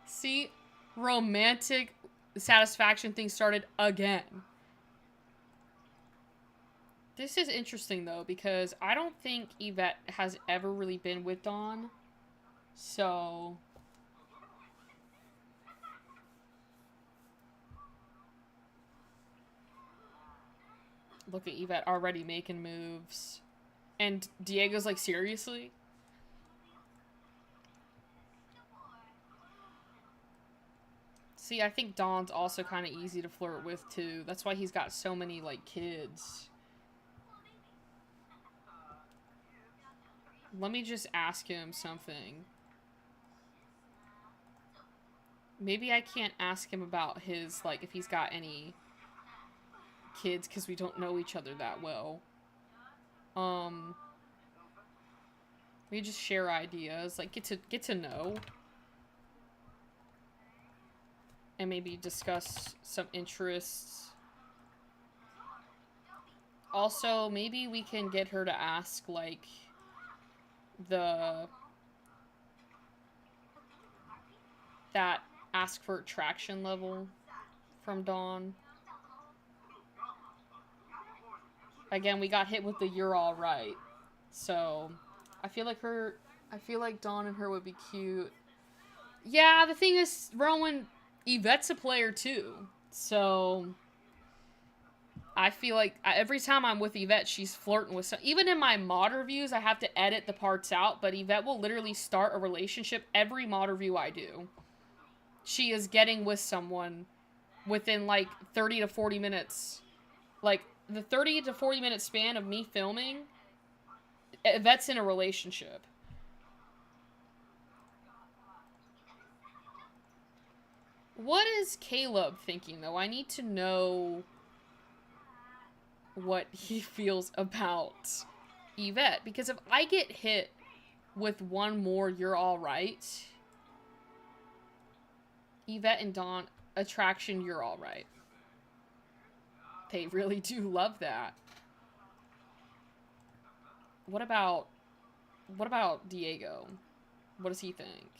See? Romantic satisfaction thing started again. This is interesting, though, because I don't think Yvette has ever really been with Dawn. So... Look at Yvette already making moves. And Diego's like, seriously? See, I think Dawn's also kind of easy to flirt with, too. That's why he's got so many, like, kids. Let me just ask him something. Maybe I can't ask him about his, like, if he's got any kids, because we don't know each other that well. We just share ideas, like, get to know. And maybe discuss some interests. Also, maybe we can get her to ask, like, that ask for attraction level from Dawn. Again, we got hit with the you're all right. So, I feel like Dawn and her would be cute. Yeah, the thing is, Rowan, Yvette's a player too. So, I feel like every time I'm with Yvette, she's flirting with some. Even in my mod reviews, I have to edit the parts out, but Yvette will literally start a relationship every mod review I do. She is getting with someone within like 30 to 40 minutes. Like the 30 to 40 minute span of me filming, Yvette's in a relationship. What is Caleb thinking, though? I need to know what he feels about Yvette. Because if I get hit with one more You're Alright, Yvette and Dawn, attraction, You're Alright. They really do love that. What about Diego? What does he think?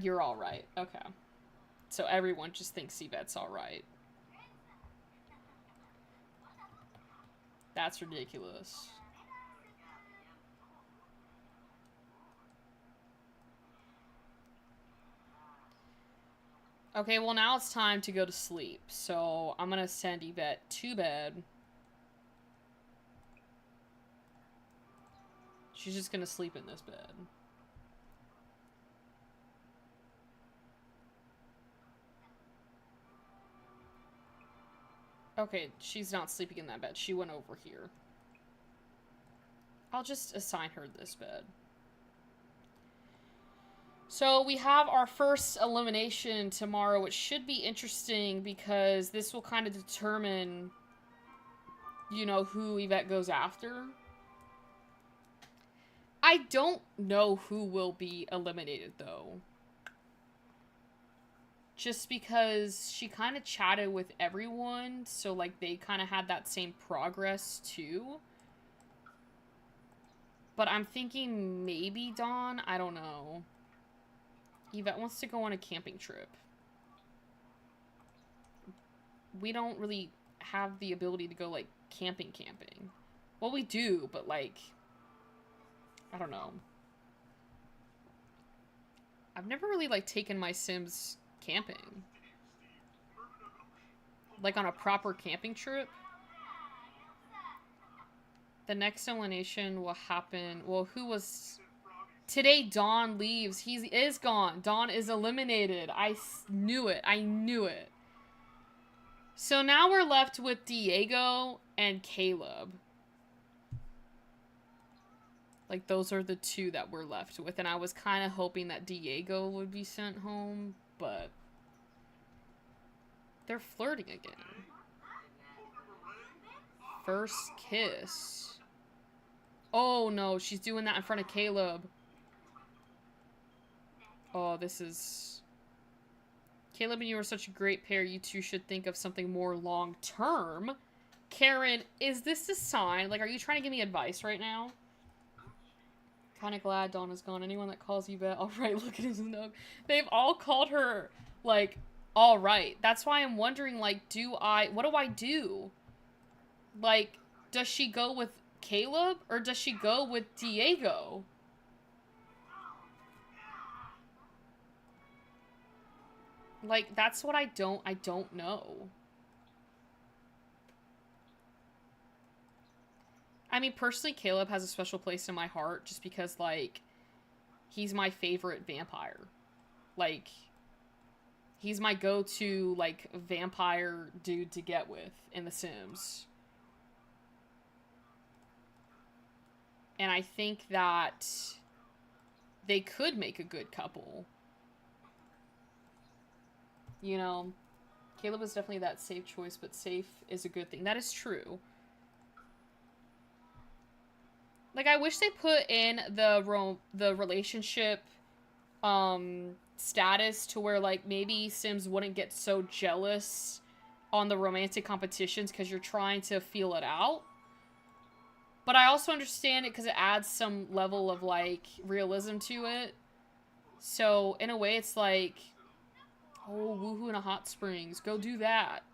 You're Alright. Okay. So everyone just thinks Yvette's alright. That's ridiculous. Okay, well now it's time to go to sleep. So I'm gonna send Yvette to bed. She's just gonna sleep in this bed. Okay, she's not sleeping in that bed. She went over here. I'll just assign her this bed. So we have our first elimination tomorrow, which should be interesting because this will kind of determine, you know, who Yvette goes after. I don't know who will be eliminated, though. Just because she kind of chatted with everyone, so, like, they kind of had that same progress, too. But I'm thinking maybe Dawn? I don't know. Yvette wants to go on a camping trip. We don't really have the ability to go, like, camping. Well, we do, but, like, I don't know. I've never really, like, taken my Sims camping. Like, on a proper camping trip. The next elimination will happen... Well, who was... Today, Dawn leaves. He is gone. Dawn is eliminated. I knew it. I knew it. So now we're left with Diego and Caleb. Like, those are the two that we're left with. And I was kind of hoping that Diego would be sent home, but... They're flirting again. First kiss. Oh, no. She's doing that in front of Caleb. Oh, this is... Caleb and you are such a great pair. You two should think of something more long-term. Karen, is this a sign? Like, are you trying to give me advice right now? Kinda glad Dawn is gone. Anyone that calls Yvette alright, look at his note. They've all called her, like, alright. That's why I'm wondering, like, what do I do? Like, does she go with Caleb? Or does she go with Diego? Like, that's what I don't know. I mean, personally, Caleb has a special place in my heart just because, like, he's my favorite vampire. Like, he's my go-to, like, vampire dude to get with in The Sims. And I think that they could make a good couple. You know, Caleb is definitely that safe choice, but safe is a good thing. That is true. Like, I wish they put in the relationship status to where, like, maybe Sims wouldn't get so jealous on the romantic competitions because you're trying to feel it out. But I also understand it because it adds some level of, like, realism to it. So, in a way, it's like, oh, woohoo in a hot springs. Go do that.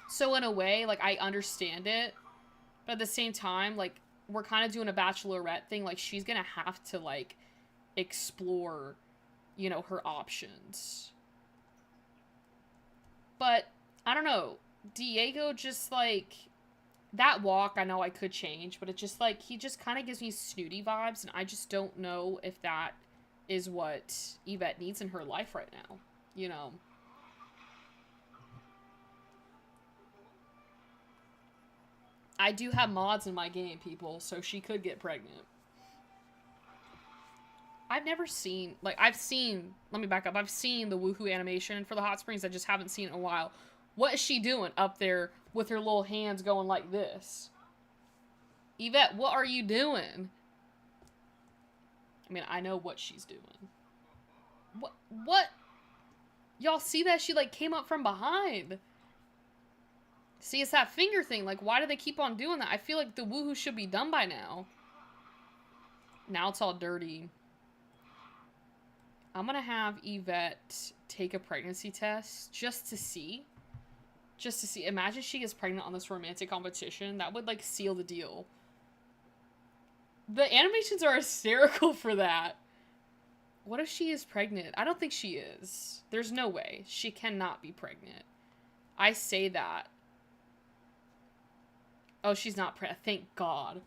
So, in a way, like, I understand it. But at the same time, like, we're kind of doing a bachelorette thing. Like, she's gonna have to, like, explore, you know, her options. But, I don't know. Diego just, like... That walk, I know I could change, but it just, like... He just kind of gives me snooty vibes, and I just don't know if that is what Yvette needs in her life right now. You know? I do have mods in my game, people, so she could get pregnant. I've never seen, like, I've seen, let me back up, I've seen the woohoo animation for the hot springs, I just haven't seen it in a while. What is she doing up there with her little hands going like this? Yvette, what are you doing? I mean, I know what she's doing. What? Y'all see that? She, like, came up from behind. See, it's that finger thing. Like, why do they keep on doing that? I feel like the woohoo should be done by now. Now it's all dirty. I'm gonna have Yvette take a pregnancy test just to see. Just to see. Imagine she gets pregnant on this romantic competition. That would, like, seal the deal. The animations are hysterical for that. What if she is pregnant? I don't think she is. There's no way. She cannot be pregnant. I say that. Oh, she's not pregnant. Thank God.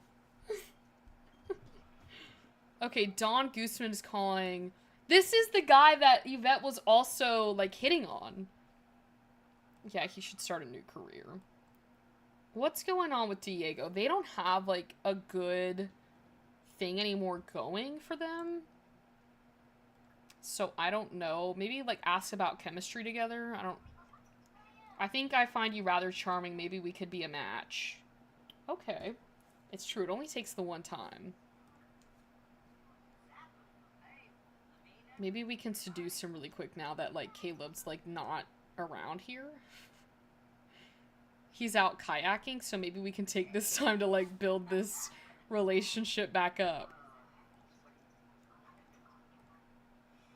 Okay, Don Gooseman is calling... This is the guy that Yvette was also, like, hitting on. Yeah, he should start a new career. What's going on with Diego? They don't have, like, a good thing anymore going for them. So, I don't know. Maybe, like, ask about chemistry together? I think I find you rather charming. Maybe we could be a match. Okay. It's true. It only takes the one time. Maybe we can seduce him really quick now that, like, Caleb's, like, not around here. He's out kayaking, so maybe we can take this time to, like, build this relationship back up.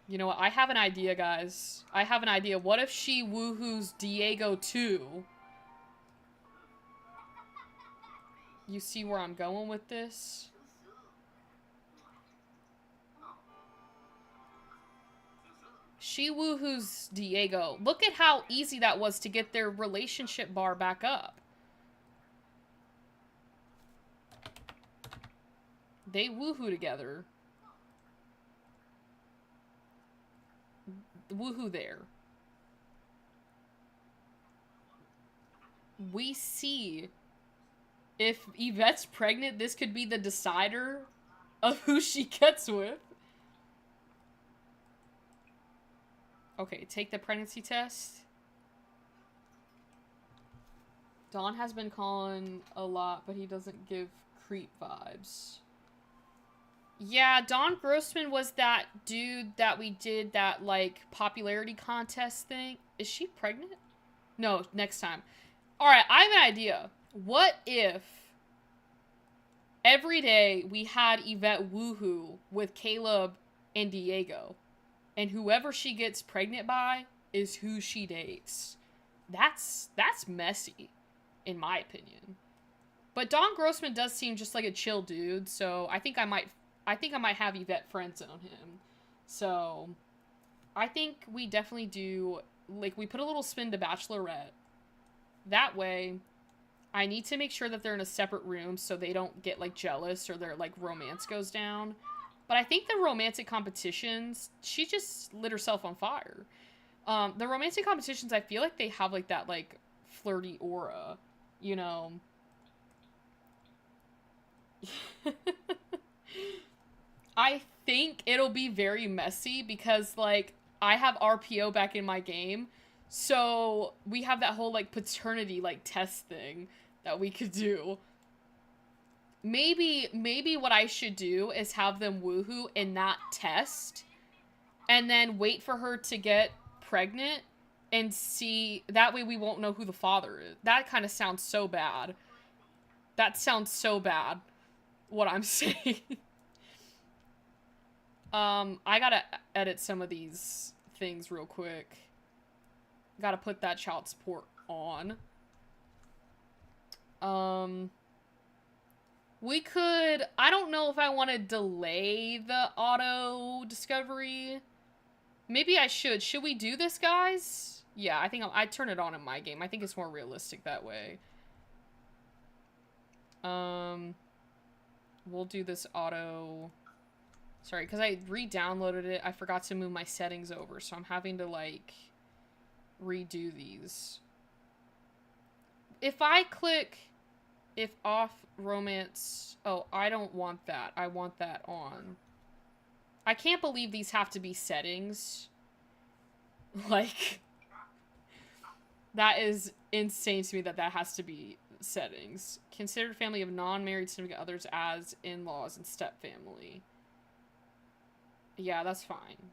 You know what? I have an idea, guys. I have an idea. What if she woohoos Diego too? You see where I'm going with this? She woohoos Diego. Look at how easy that was to get their relationship bar back up. They woohoo together. Woohoo there. We see if Yvette's pregnant, this could be the decider of who she gets with. Okay, take the pregnancy test. Don has been calling a lot, but he doesn't give creep vibes. Yeah, Don Grossman was that dude that we did that, like, popularity contest thing. Is she pregnant? No, next time. Alright, I have an idea. What if every day we had Yvette woohoo with Caleb and Diego? And whoever she gets pregnant by is who she dates. That's messy, in my opinion. But Don Grossman does seem just like a chill dude, so I think I might have Yvette friendzone him. So I think we definitely do, like, we put a little spin to Bachelorette. That way, I need to make sure that they're in a separate room so they don't get, like, jealous or their, like, romance goes down. But I think the romantic competitions, she just lit herself on fire. The romantic competitions, I feel like they have, like, that, like, flirty aura, you know? I think it'll be very messy because, like, I have RPO back in my game, so we have that whole, like, paternity, like, test thing that we could do. Maybe what I should do is have them woohoo in that test, and then wait for her to get pregnant, and see, that way we won't know who the father is. That kind of sounds so bad. That sounds so bad, what I'm saying. I gotta edit some of these things real quick. Gotta put that child support on. We could... I don't know if I want to delay the auto discovery. Maybe I should. Should we do this, guys? Yeah, I think I'd turn it on in my game. I think it's more realistic that way. We'll do this auto... Sorry, because I re-downloaded it. I forgot to move my settings over, so I'm having to, like, redo these. If I click... If off romance... Oh, I don't want that. I want that on. I can't believe these have to be settings. Like... That is insane to me that that has to be settings. Considered family of non-married significant others as in-laws and step-family. Yeah, that's fine.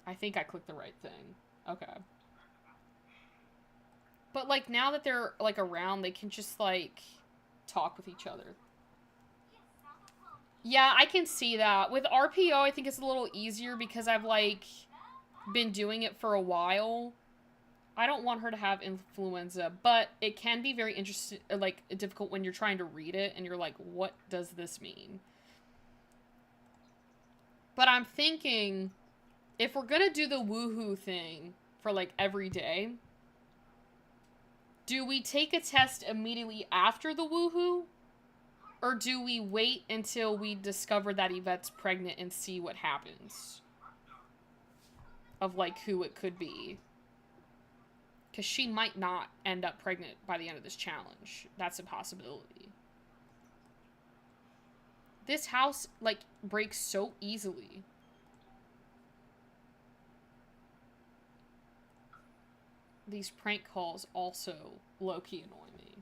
I think I clicked the right thing. Okay. But, like, now that they're, like, around, they can just, like, talk with each other. Yeah, I can see that. With RPO, I think it's a little easier because I've, like, been doing it for a while. I don't want her to have influenza, but it can be very interesting, like, difficult when you're trying to read it and you're like, what does this mean? But I'm thinking, if we're gonna do the woohoo thing for, like, every day, do we take a test immediately after the woohoo? Or do we wait until we discover that Yvette's pregnant and see what happens? Of, like, who it could be. Because she might not end up pregnant by the end of this challenge. That's a possibility. This house, like, breaks so easily. These prank calls also low-key annoy me.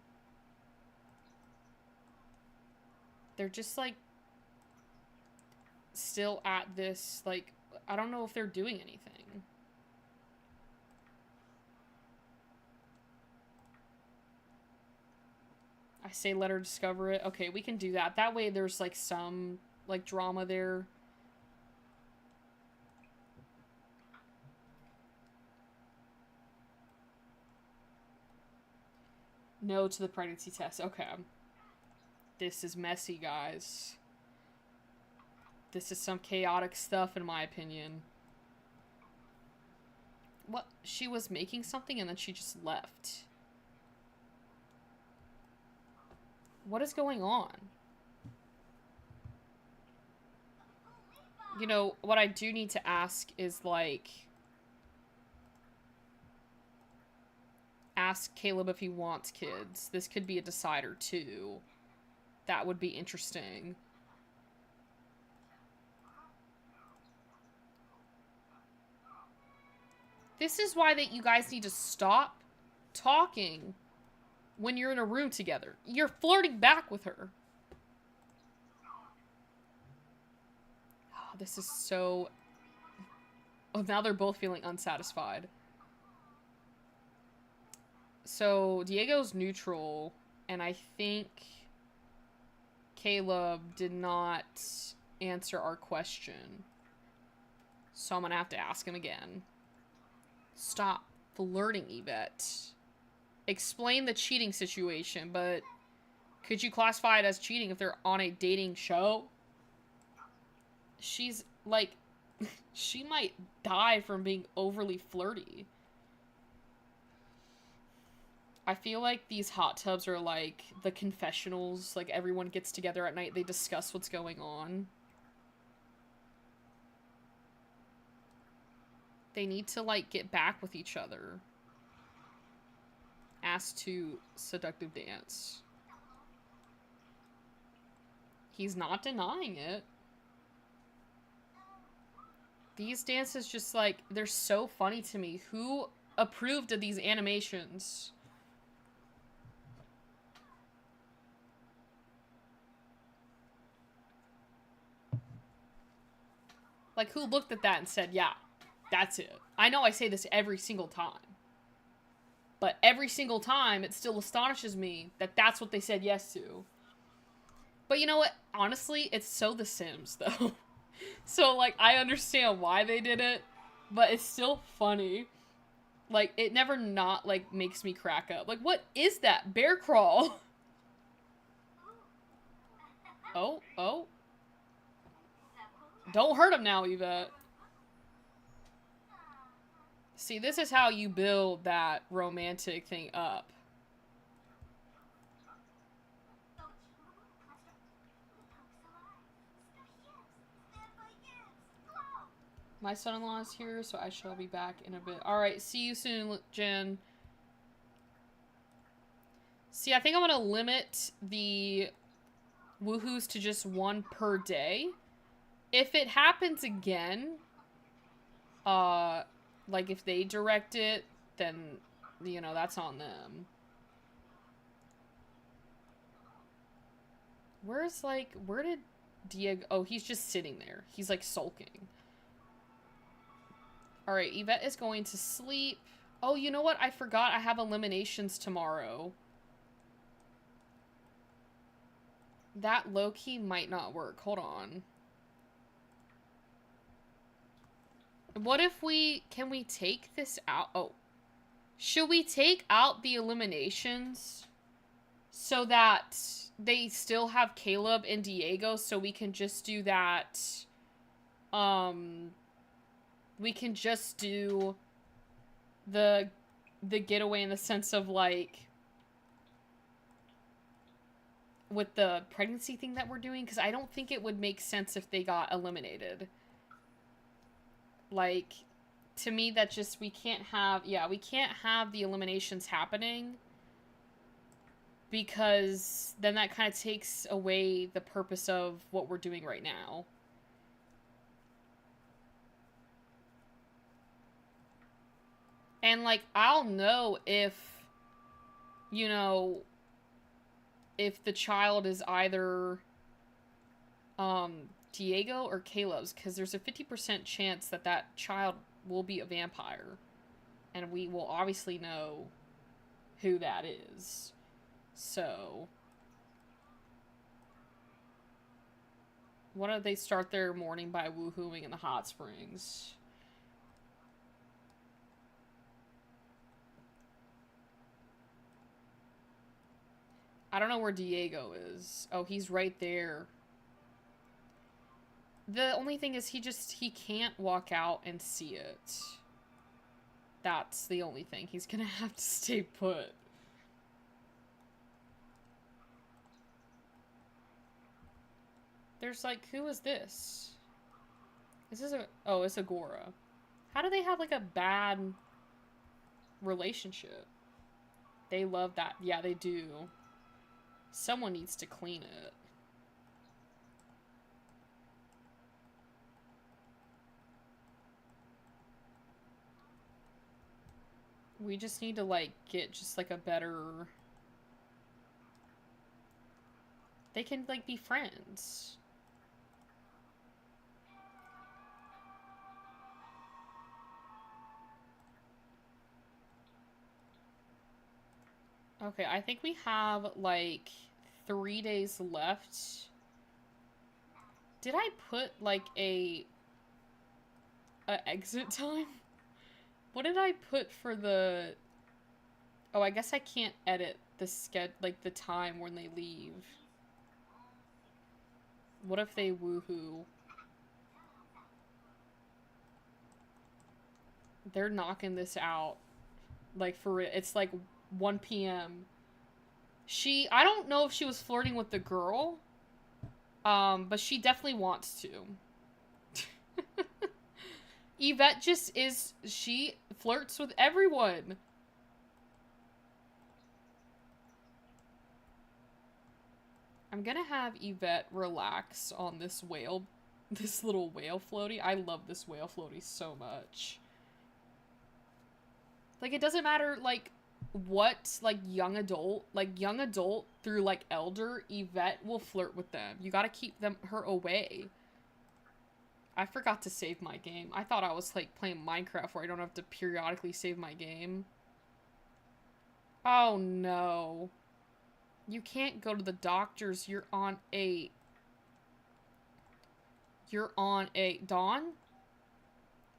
They're just, like, still at this, like, I don't know if they're doing anything. I say let her discover it. Okay, we can do that. That way there's, like, some, like, drama there. No to the pregnancy test. Okay. This is messy, guys. This is some chaotic stuff, in my opinion. What? She was making something and then she just left. What is going on? You know, what I do need to ask is, like... Ask Caleb if he wants kids. This could be a decider, too. That would be interesting. This is why that you guys need to stop talking when you're in a room together. You're flirting back with her. Oh, this is so... Oh, now they're both feeling unsatisfied. So, Diego's neutral, and I think Caleb did not answer our question. So I'm gonna have to ask him again. Stop flirting, Yvette. Explain the cheating situation, but could you classify it as cheating if they're on a dating show? She's, like, she might die from being overly flirty. I feel like these hot tubs are like the confessionals. Like, everyone gets together at night, they discuss what's going on. They need to, like, get back with each other. Asked to seductive dance. He's not denying it. These dances just, like, they're so funny to me. Who approved of these animations? Like, who looked at that and said, yeah, that's it. I know I say this every single time. But every single time, it still astonishes me that that's what they said yes to. But you know what? Honestly, it's so The Sims, though. So, like, I understand why they did it, but it's still funny. Like, it never not, like, makes me crack up. Like, what is that? Bear crawl? Oh, oh. Don't hurt him now, Yvette. See, this is how you build that romantic thing up. My son-in-law is here, so I shall be back in a bit. Alright, see you soon, Jen. See, I think I'm gonna limit the woohoos to just one per day. If it happens again, like if they direct it, then, you know, that's on them. Where did Diego... Oh, he's just sitting there. He's, like, sulking. Alright, Yvette is going to sleep. Oh, you know what? I forgot I have eliminations tomorrow. That low-key might not work. Hold on. What if we... Can we take this out? Oh. Should we take out the eliminations so that they still have Caleb and Diego, so we can just do that? We can just do the getaway in the sense of, like, with the pregnancy thing that we're doing, because I don't think it would make sense if they got eliminated. Like, to me, that just, we can't have the eliminations happening, because then that kind of takes away the purpose of what we're doing right now. And, like, I'll know if, you know, if the child is either, Diego or Caleb's, because there's a 50% chance that that child will be a vampire. And we will obviously know who that is. So, why don't they start their morning by woohooing in the hot springs? I don't know where Diego is. Oh, he's right there. The only thing is he can't walk out and see it. That's the only thing. He's gonna have to stay put. There's like, who is this? Is this oh, it's Agora. How do they have like a bad relationship? They love that. Yeah, they do. Someone needs to clean it. We just need to, like, get just, like, a better... They can, like, be friends. Okay, I think we have, like, 3 days left. Did I put, like, a exit time? What did I put for the... Oh, I guess I can't edit the like, the time when they leave. What if they woohoo? They're knocking this out. Like, for it. It's like 1 p.m. I don't know if she was flirting with the girl. But she definitely wants to. Yvette just is... She flirts with everyone. I'm gonna have Yvette relax on this whale... This little whale floaty. I love this whale floaty so much. Like, it doesn't matter, like, what, like, young adult through, like, elder, Yvette will flirt with them. You gotta keep her away. I forgot to save my game. I thought I was, like, playing Minecraft where I don't have to periodically save my game. Oh, no. You can't go to the doctors. You're on a... Dawn?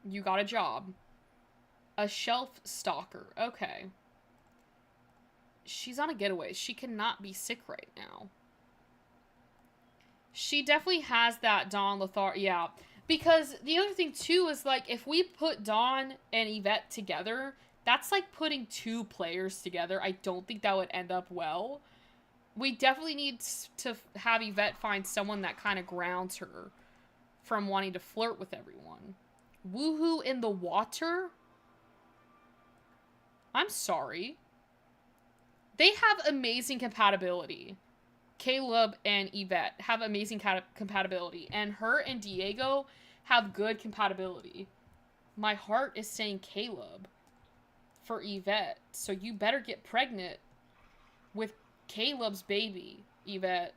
You got a job. A shelf stalker. Okay. She's on a getaway. She cannot be sick right now. She definitely has that Dawn Lothar. Yeah. Because the other thing too is like if we put Dawn and Yvette together, that's like putting two players together. I don't think that would end up well. We definitely need to have Yvette find someone that kind of grounds her from wanting to flirt with everyone. Woohoo in the water? I'm sorry. They have amazing compatibility. Caleb and Yvette have amazing compatibility. And her and Diego have good compatibility. My heart is saying Caleb for Yvette. So you better get pregnant with Caleb's baby, Yvette.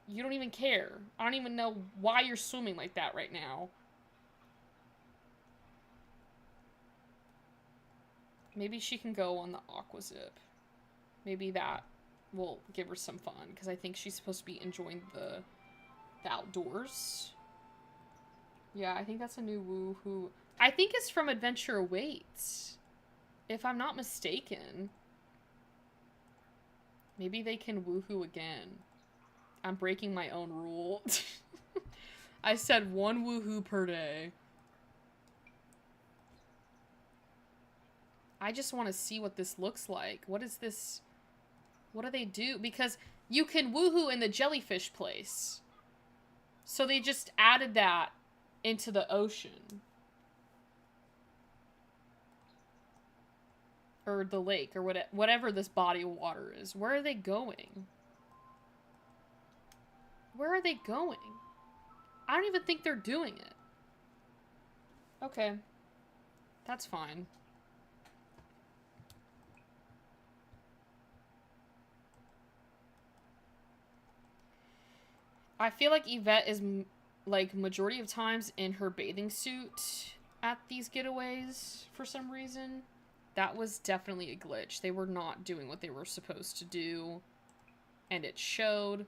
You don't even care. I don't even know why you're swimming like that right now. Maybe she can go on the aqua zip. Maybe that will give her some fun. Because I think she's supposed to be enjoying the outdoors. Yeah, I think that's a new woohoo. I think it's from Adventure Awaits. If I'm not mistaken. Maybe they can woohoo again. I'm breaking my own rule. I said one woohoo per day. I just want to see what this looks like. What is this? What do they do? Because you can woohoo in the jellyfish place. So they just added that into the ocean. Or the lake, or whatever this body of water is. Where are they going? Where are they going? I don't even think they're doing it. Okay. That's fine. I feel like Yvette is, like, majority of times in her bathing suit at these getaways for some reason. That was definitely a glitch. They were not doing what they were supposed to do. And it showed.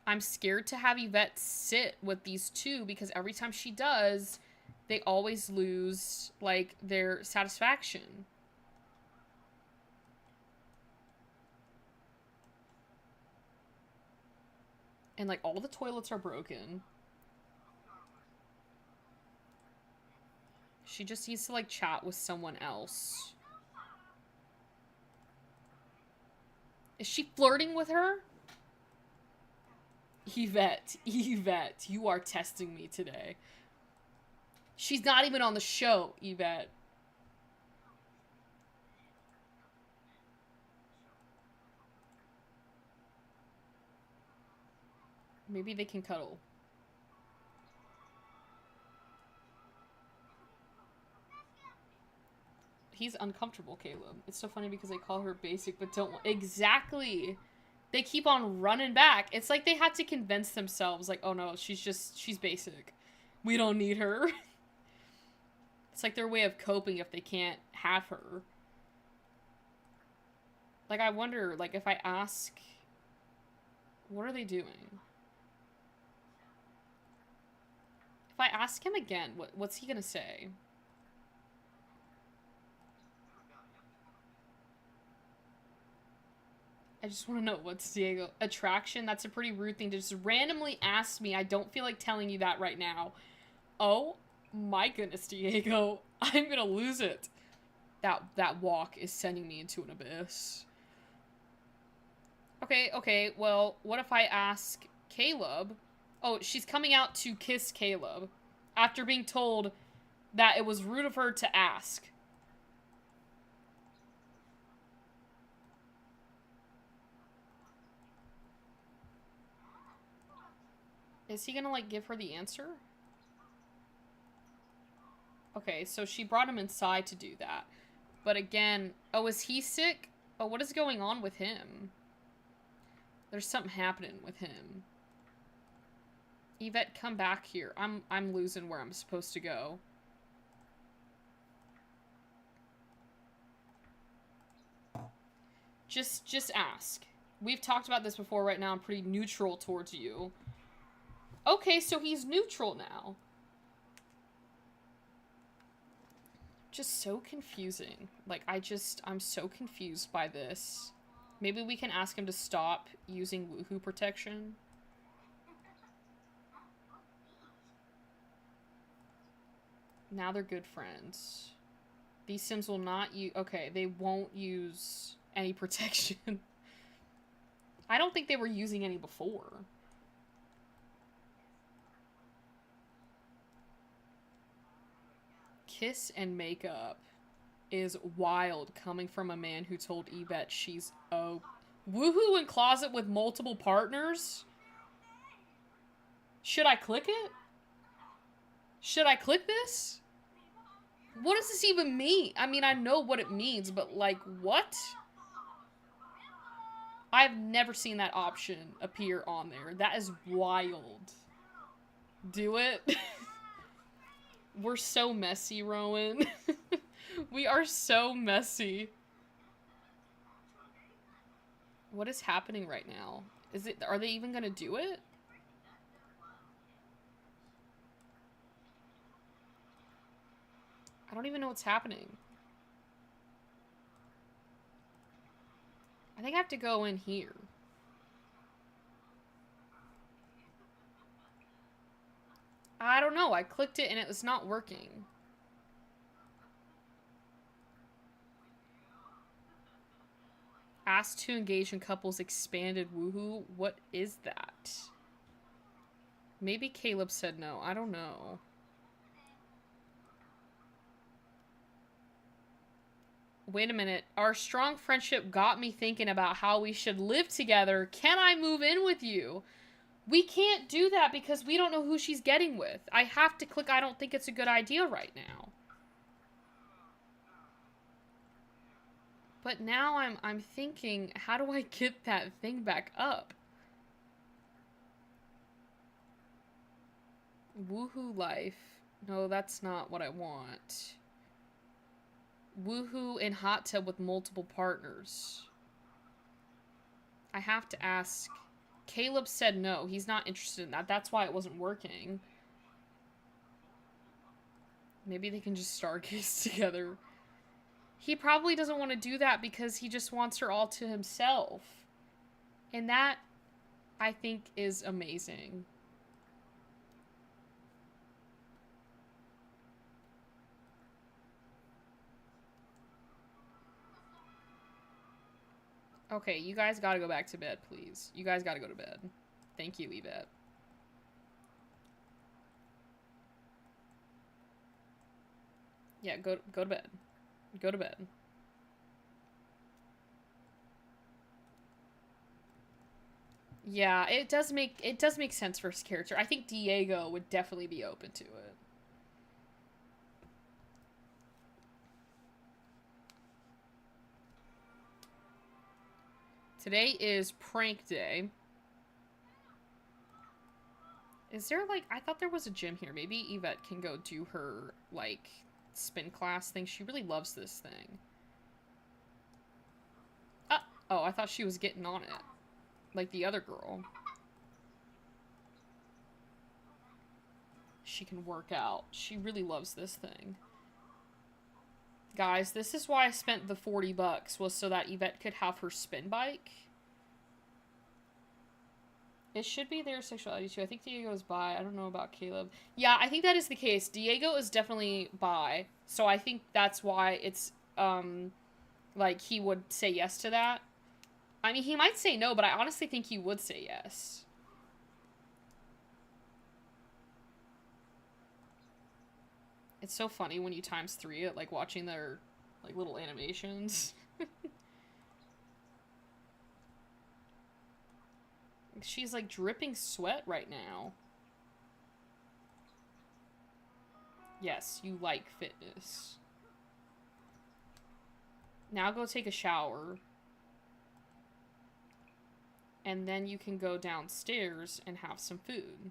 I'm scared to have Yvette sit with these two because every time she does, they always lose, like, their satisfaction. And, like, all the toilets are broken. She just needs to, like, chat with someone else. Is she flirting with her? Yvette, you are testing me today. She's not even on the show, Yvette. Maybe they can cuddle. He's uncomfortable, Caleb. It's so funny because they call her basic, but don't... Exactly! They keep on running back. It's like they had to convince themselves, like, oh no, she's basic. We don't need her. It's like their way of coping if they can't have her. Like, I wonder, like, if I ask... What are they doing? If I ask him again, what's he gonna say? I just want to know what's Diego. Attraction? That's a pretty rude thing to just randomly ask me. I don't feel like telling you that right now. Oh my goodness, Diego. I'm gonna lose it. That walk is sending me into an abyss. Okay, well, what if I ask Caleb? Oh, she's coming out to kiss Caleb after being told that it was rude of her to ask. Is he gonna, like, give her the answer? Okay, so she brought him inside to do that. But again... Oh, is he sick? Oh, what is going on with him? There's something happening with him. Yvette, come back here. I'm losing where I'm supposed to go. Just ask. We've talked about this before. Right now I'm pretty neutral towards you. Okay, so he's neutral now. Just so confusing. Like, I'm so confused by this. Maybe we can ask him to stop using woohoo protection. Now they're good friends. These Sims will not use... Okay, they won't use any protection. I don't think they were using any before. Kiss and makeup is wild coming from a man who told Yvette she's... Oh... Woohoo in closet with multiple partners? Should I click it? Should I click this? What does this even mean? I mean, I know what it means, but like, what? I've never seen that option appear on there. That is wild. Do it. We're so messy, Rowan. We are so messy. What is happening right now? Are they even gonna do it? I don't even know what's happening. I think I have to go in here. I don't know. I clicked it and it was not working. Asked to engage in couples expanded woohoo. What is that? Maybe Caleb said no. I don't know. Wait a minute. Our strong friendship got me thinking about how we should live together. Can I move in with you? We can't do that because we don't know who she's getting with. I have to click I don't think it's a good idea right now. But now I'm thinking, how do I get that thing back up? Woohoo life. No, that's not what I want. Woohoo in hot tub with multiple partners. I have to ask. Caleb said no. He's not interested in that. That's why it wasn't working. Maybe they can just stargaze together. He probably doesn't want to do that because he just wants her all to himself. And that, I think, is amazing. Okay, you guys gotta go back to bed, please. You guys gotta go to bed. Thank you, Yvette. Yeah, go to bed. Go to bed. Yeah, it does make sense for his character. I think Diego would definitely be open to it. Today is prank day. Is there, like, I thought there was a gym here. Maybe Yvette can go do her, like, spin class thing. She really loves this thing. Oh, I thought she was getting on it. Like the other girl. She can work out. She really loves this thing. Guys, this is why I spent the $40, was so that Yvette could have her spin bike. It should be their sexuality too. I think Diego is bi. I don't know about Caleb. Yeah, I think that is the case. Diego is definitely bi. So I think that's why it's, like, he would say yes to that. I mean, he might say no, but I honestly think he would say yes. It's so funny when you times 3 it, like, watching their, like, little animations. She's, like, dripping sweat right now. Yes, you like fitness. Now go take a shower. And then you can go downstairs and have some food.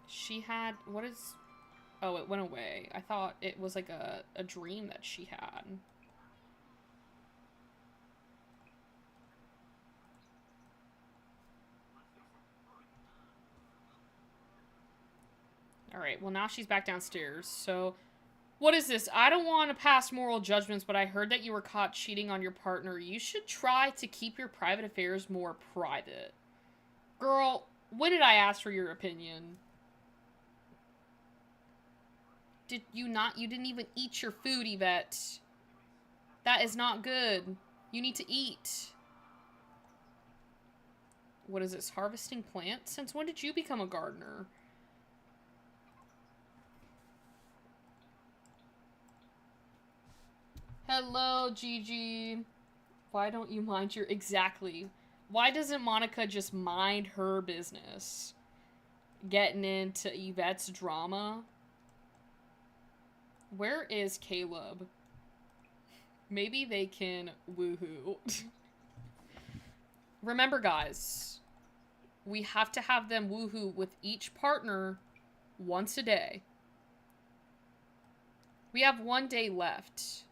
She had... What is... Oh, it went away. I thought it was like a dream that she had. Alright, well now she's back downstairs, so... What is this? I don't want to pass moral judgments, but I heard that you were caught cheating on your partner. You should try to keep your private affairs more private. Girl, when did I ask for your opinion? Did you not? You didn't even eat your food, Yvette. That is not good. You need to eat. What is this? Harvesting plants? Since when did you become a gardener? Hello, Gigi. Why don't you mind your... Exactly. Why doesn't Monica just mind her business? Getting into Yvette's drama? Where is Caleb? Maybe they can woohoo. Remember, guys, we have to have them woohoo with each partner once a day. We have 1 day left.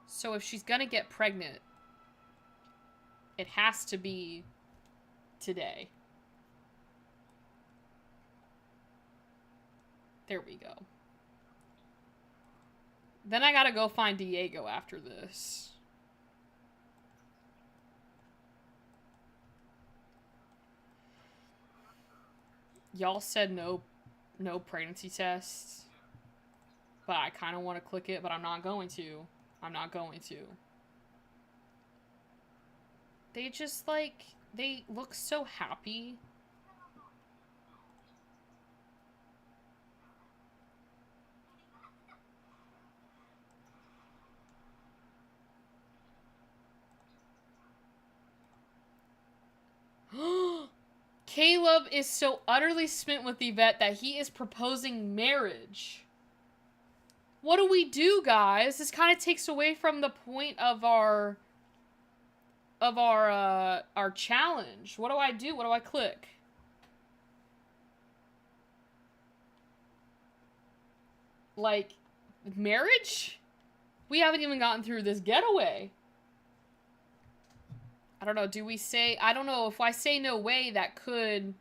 So if she's gonna get pregnant, it has to be today. There we go. Then I gotta go find Diego after this. Y'all said no pregnancy tests. But I kind of want to click it, but I'm not going to. I'm not going to. They just, like, they look so happy. Caleb is so utterly smitten with Yvette that he is proposing marriage. What do we do, guys? This kind of takes away from the point of our challenge. What do I do? What do I click? Like, marriage? We haven't even gotten through this getaway. I don't know, do we say... I don't know, if I say no way, that could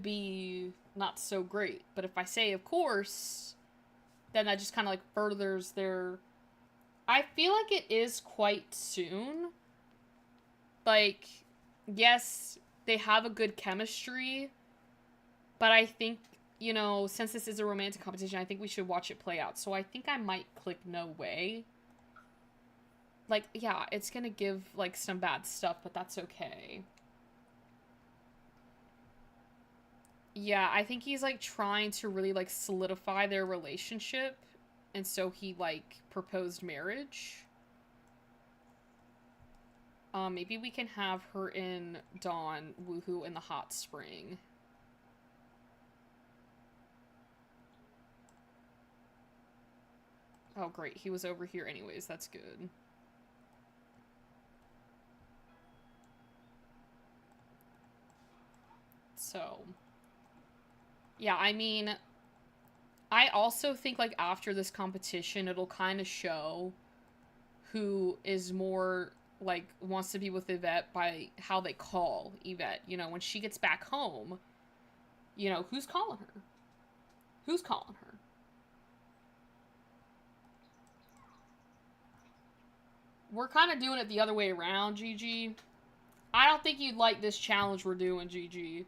be not so great. But if I say of course, then that just kind of, like, furthers their... I feel like it is quite soon. Like, yes, they have a good chemistry, but I think, you know, since this is a romantic competition, I think we should watch it play out. So I think I might click no way. Like, yeah, it's gonna give, like, some bad stuff, but that's okay. Yeah, I think he's, like, trying to really, like, solidify their relationship. And so he, like, proposed marriage. Maybe we can have her and Dawn woohoo in the hot spring. Oh, great. He was over here anyways. That's good. So, yeah, I mean, I also think, like, after this competition, it'll kind of show who is more, like, wants to be with Yvette by how they call Yvette. You know, when she gets back home, you know, who's calling her? Who's calling her? We're kind of doing it the other way around, Gigi. I don't think you'd like this challenge we're doing, Gigi.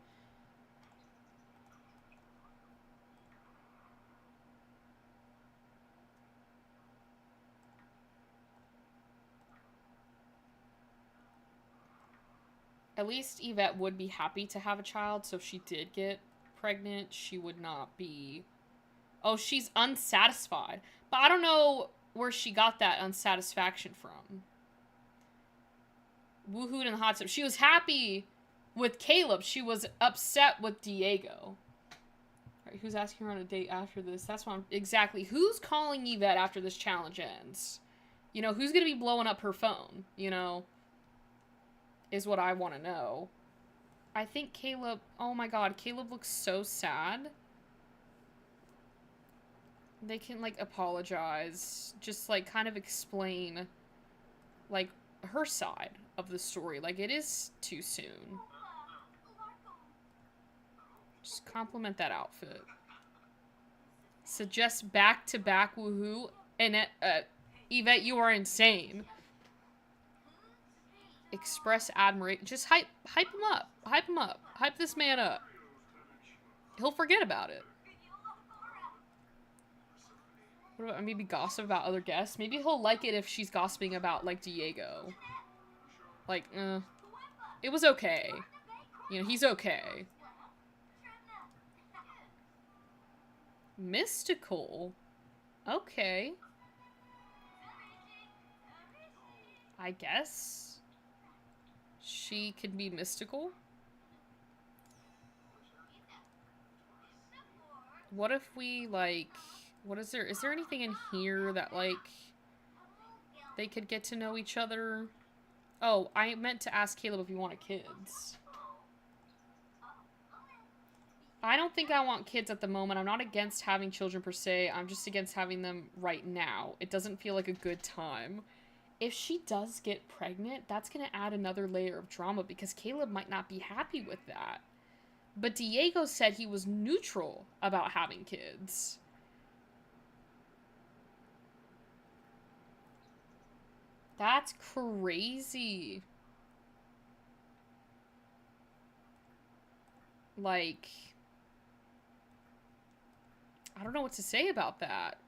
At least Yvette would be happy to have a child, so if she did get pregnant, she would not be... Oh, she's unsatisfied. But I don't know where she got that unsatisfaction from. Woohooed in the hot tub. She was happy with Caleb. She was upset with Diego. Alright, who's asking her on a date after this? That's what I'm... Exactly. Who's calling Yvette after this challenge ends? You know, who's gonna be blowing up her phone? You know? Is what I want to know. I think Caleb... Oh my god, Caleb looks so sad. They can, like, apologize. Just, like, kind of explain, like, her side of the story. Like, it is too soon. Just compliment that outfit. Suggest back-to-back woohoo. And, Yvette, you are insane. Express admiration. Just hype him up. Hype him up. Hype this man up. He'll forget about it. What about maybe gossip about other guests? Maybe he'll like it if she's gossiping about, like, Diego. Like, it was okay. You know, he's okay. Mystical? Okay. I guess she could be mystical. What if we, like, what is there anything in here that, like, they could get to know each other? Oh, I meant to ask Caleb if he wanted kids. I don't think I want kids at the moment. I'm not against having children per se. I'm just against having them right now. It doesn't feel like a good time. If she does get pregnant, that's going to add another layer of drama because Caleb might not be happy with that. But Diego said he was neutral about having kids. That's crazy. Like, I don't know what to say about that.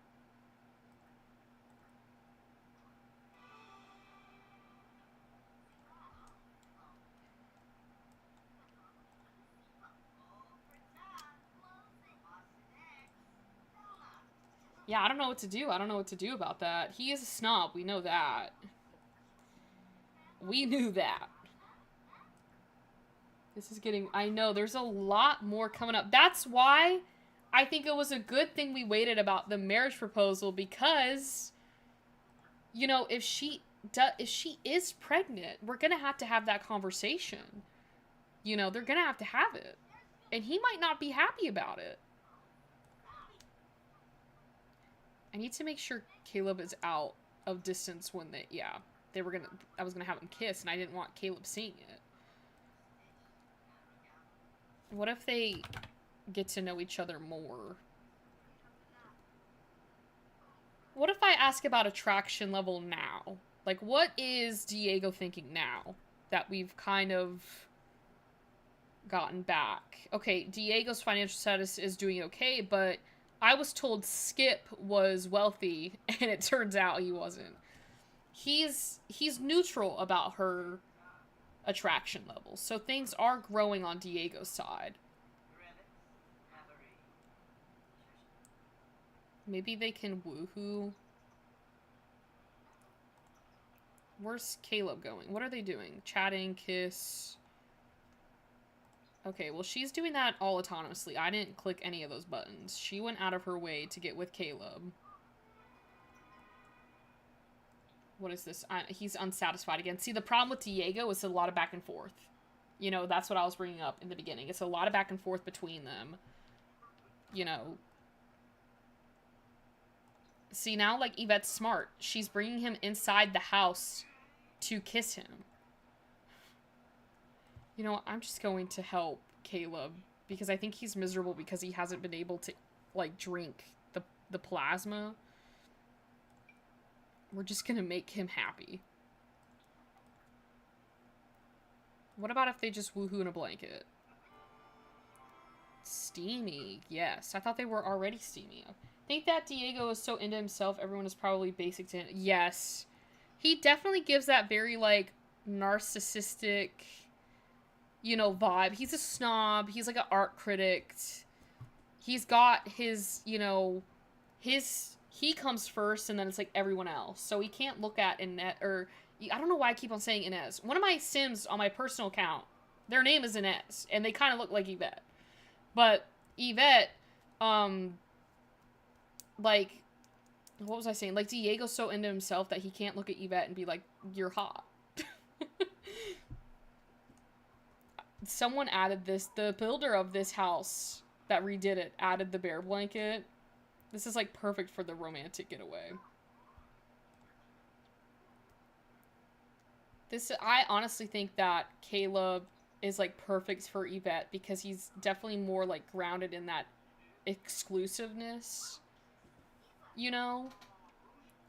Yeah, I don't know what to do. I don't know what to do about that. He is a snob. We know that. We knew that. This is getting... I know, there's a lot more coming up. That's why I think it was a good thing we waited about the marriage proposal because, you know, if she is pregnant, we're going to have that conversation. You know, they're going to have it. And he might not be happy about it. I need to make sure Caleb is out of distance when they, I was gonna have them kiss, and I didn't want Caleb seeing it. What if they get to know each other more? What if I ask about attraction level now? Like, what is Diego thinking now that we've kind of gotten back? Okay, Diego's financial status is doing okay, but I was told Skip was wealthy, and it turns out he wasn't. He's neutral about her attraction levels, so things are growing on Diego's side. Maybe they can woohoo. Where's Caleb going? What are they doing? Chatting, kiss. Okay, well, she's doing that all autonomously. I didn't click any of those buttons. She went out of her way to get with Caleb. What is this? He's unsatisfied again. See, the problem with Diego is a lot of back and forth. You know, that's what I was bringing up in the beginning. It's a lot of back and forth between them. You know. See, now, like, Yvette's smart. She's bringing him inside the house to kiss him. You know, I'm just going to help Caleb because I think he's miserable because he hasn't been able to, like, drink the plasma. We're just gonna make him happy. What about if they just woohoo in a blanket? Steamy. Yes. I thought they were already steamy. I think that Diego is so into himself, everyone is probably basic to him. Yes. He definitely gives that very, like, narcissistic, you know, vibe. He's a snob. He's like an art critic. He's got his, you know, he comes first and then it's like everyone else. So he can't look at Inez, or I don't know why I keep on saying Inez. One of my Sims on my personal account, their name is Inez, and they kind of look like Yvette. But Yvette, like, what was I saying? Like, Diego's so into himself that he can't look at Yvette and be like, you're hot. Someone added this, the builder of this house that redid it added the bear blanket. This is, like, perfect for the romantic getaway. I honestly think that Caleb is, like, perfect for Yvette because he's definitely more, like, grounded in that exclusiveness. You know?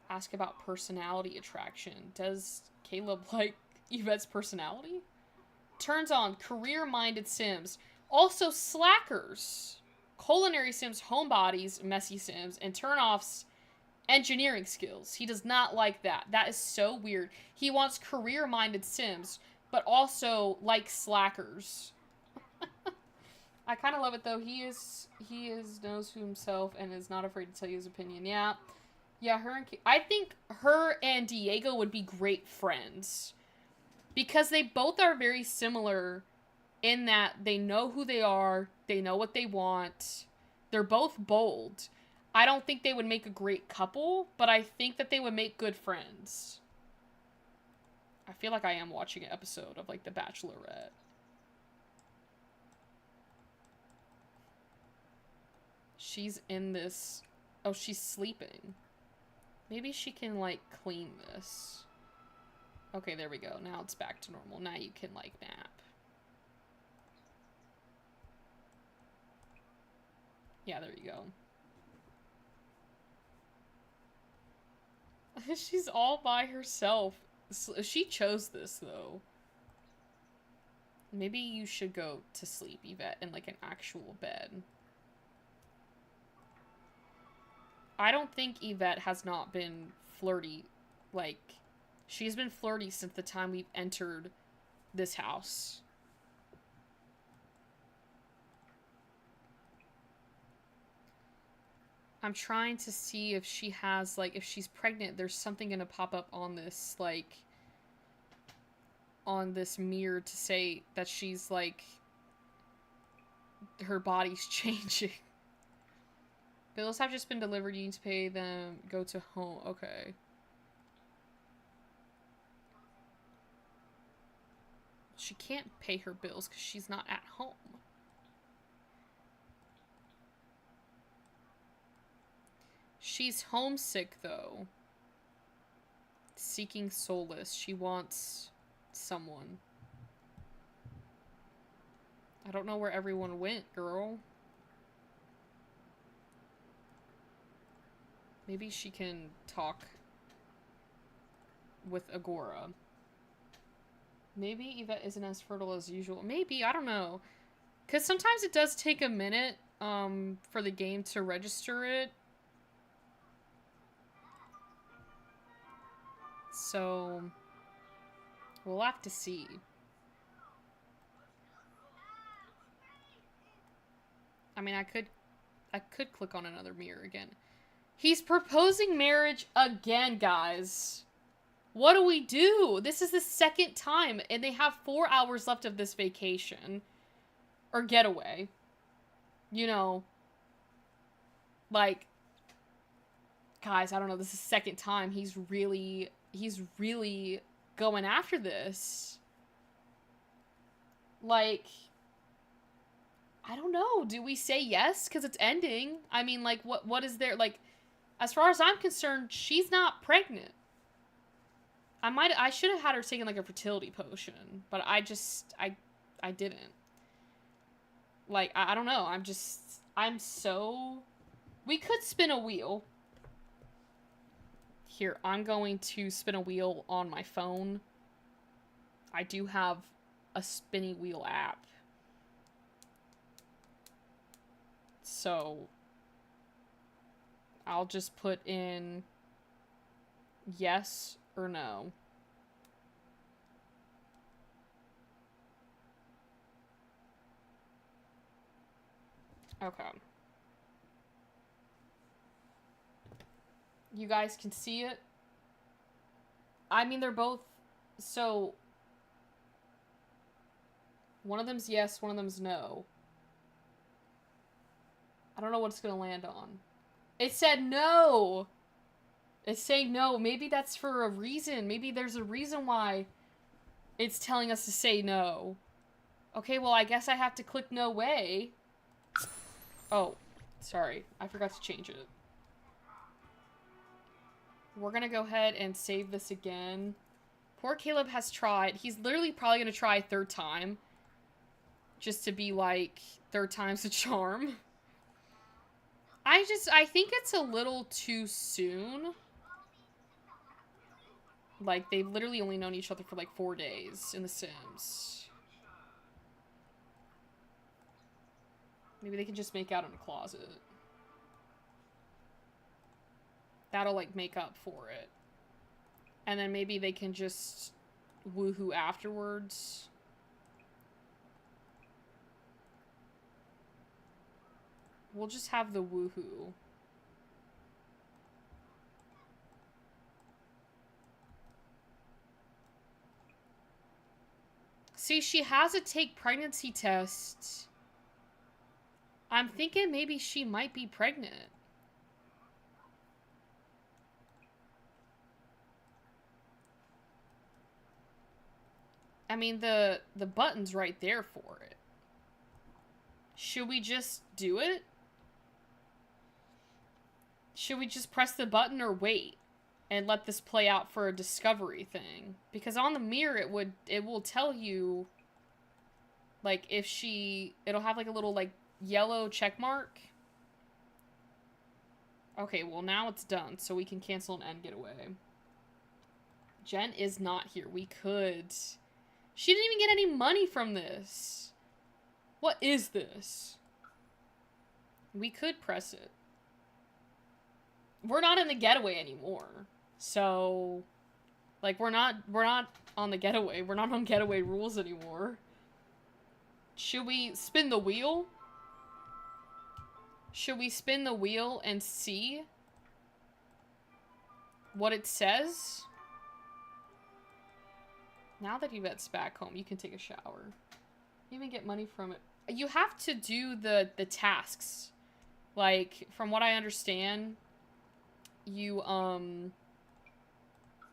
Ask about personality attraction. Does Caleb like Yvette's personality. Turns on career-minded Sims. Also slackers. Culinary Sims, homebodies, messy Sims, and turn-offs, engineering skills. He does not like that. That is so weird. He wants career-minded Sims, but also like slackers. I kind of love it though. He knows who himself and is not afraid to tell you his opinion. Yeah. I think her and Diego would be great friends. Because they both are very similar in that they know who they are, they know what they want. They're both bold. I don't think they would make a great couple, but I think that they would make good friends. I feel like I am watching an episode of, like, The Bachelorette. She's in this... Oh, she's sleeping. Maybe she can, like, clean this. Okay, there we go. Now it's back to normal. Now you can, like, nap. Yeah, there you go. She's all by herself. She chose this, though. Maybe you should go to sleep, Yvette, in, like, an actual bed. I don't think Yvette has not been flirty. Like, she's been flirty since the time we've entered this house. I'm trying to see if she has, like, if she's pregnant, there's something gonna pop up on this, like, on this mirror to say that she's, like, her body's changing. Bills have just been delivered. You need to pay them. Go to home. Okay. She can't pay her bills because she's not at home. She's homesick, though. Seeking solace. She wants someone. I don't know where everyone went, girl. Maybe she can talk with Agora. Maybe Yvette isn't as fertile as usual. Maybe, I don't know. Because sometimes it does take a minute for the game to register it. So, we'll have to see. I mean, I could click on another mirror again. He's proposing marriage again, guys. What do we do? This is the second time, and they have 4 hours left of this vacation. Or getaway. You know. Like, guys, I don't know, this is the second time he's really going after this. Like, I don't know. Do we say yes? Because it's ending. I mean, like, what is there? Like, as far as I'm concerned, she's not pregnant. I should have had her taking, like, a fertility potion. But I didn't. Like, I don't know. We could spin a wheel. Here, I'm going to spin a wheel on my phone. I do have a spinny wheel app. So, I'll just put in yes or no. Okay. You guys can see it. I mean, they're both... So, one of them's yes, one of them's no. I don't know what it's going to land on. It said no! It's saying no. Maybe that's for a reason. Maybe there's a reason why it's telling us to say no. Okay, well, I guess I have to click no way. Oh, sorry. I forgot to change it. We're gonna go ahead and save this again. Poor Caleb has tried. He's literally probably gonna try a third time. Just to be like, third time's a charm. I think it's a little too soon. Like, they've literally only known each other for, like, 4 days in The Sims. Maybe they can just make out in a closet. That'll, like, make up for it. And then maybe they can just woohoo afterwards. We'll just have the woohoo. See, she has a take pregnancy test. I'm thinking maybe she might be pregnant. I mean, the button's right there for it. Should we just do it? Should we just press the button or wait and let this play out for a discovery thing? Because on the mirror it will tell you, like, if it'll have like a little like yellow check mark. Okay, well now it's done, so we can cancel and end getaway. Jen is not here. We could. She didn't even get any money from this. What is this? We could press it. We're not in the getaway anymore. So, like, we're not on the getaway. We're not on getaway rules anymore. Should we spin the wheel? Should we spin the wheel and see what it says? Now that Yvette's back home, you can take a shower. You even get money from it. You have to do the tasks. Like, from what I understand, you,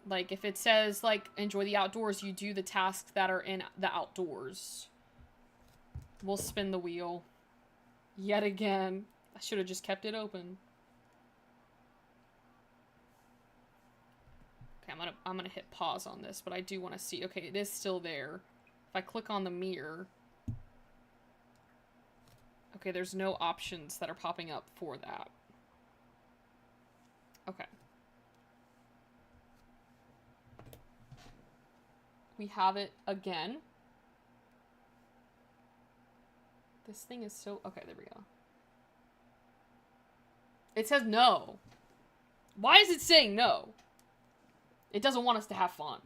like, if it says, like, enjoy the outdoors, you do the tasks that are in the outdoors. We'll spin the wheel. Yet again. I should have just kept it open. Okay, I'm gonna hit pause on this, but I do want to see. Okay, it is still there. If I click on the mirror... Okay, there's no options that are popping up for that. Okay. We have it again. This thing is so... Okay, there we go. It says no. Why is it saying no? It doesn't want us to have fun.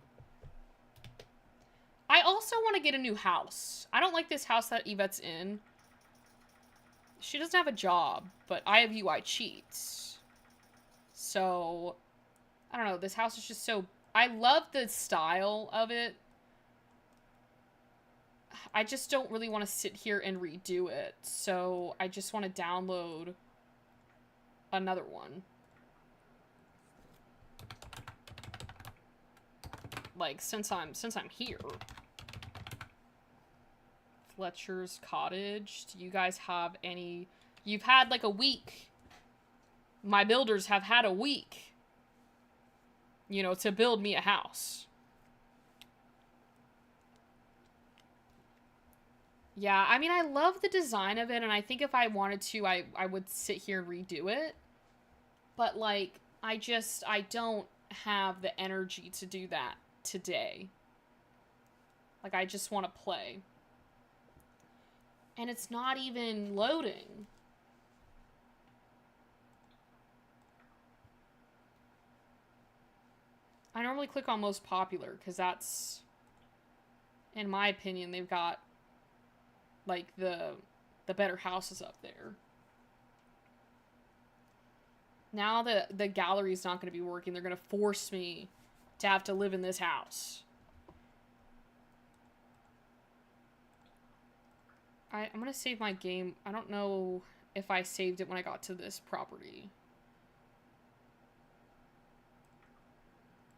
I also want to get a new house. I don't like this house that Yvette's in. She doesn't have a job, but IOUI cheats. So, I don't know. This house is just so... I love the style of it. I just don't really want to sit here and redo it. So, I just want to download another one. Like, since I'm here. Fletcher's Cottage. Do you guys have any... You've had like a week. My builders have had a week, you know, to build me a house. Yeah, I mean, I love the design of it, and I think if I wanted to, I would sit here and redo it. But, like, I don't have the energy to do that today. Like, I just want to play. And it's not even loading. I normally click on most popular, because that's, in my opinion, they've got, like, the better houses up there. Now the gallery's not going to be working. They're going to force me to have to live in this house. I'm going to save my game. I don't know if I saved it when I got to this property.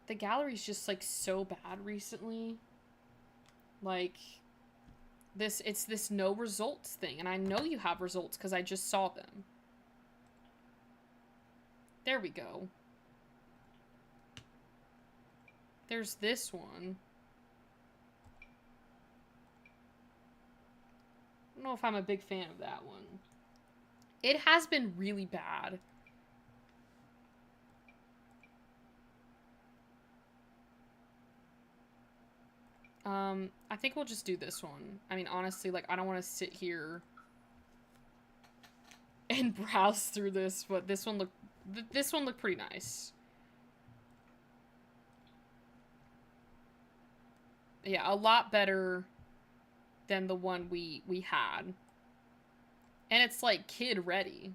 The gallery's just, like, so bad recently. Like, it's this no results thing. And I know you have results because I just saw them. There we go. There's this one. I don't know if I'm a big fan of that one. It has been really bad. I think we'll just do this one. I mean, honestly, like, I don't want to sit here and browse through this, but this one looked pretty nice. Yeah, a lot better than the one we had. And it's, like, kid ready.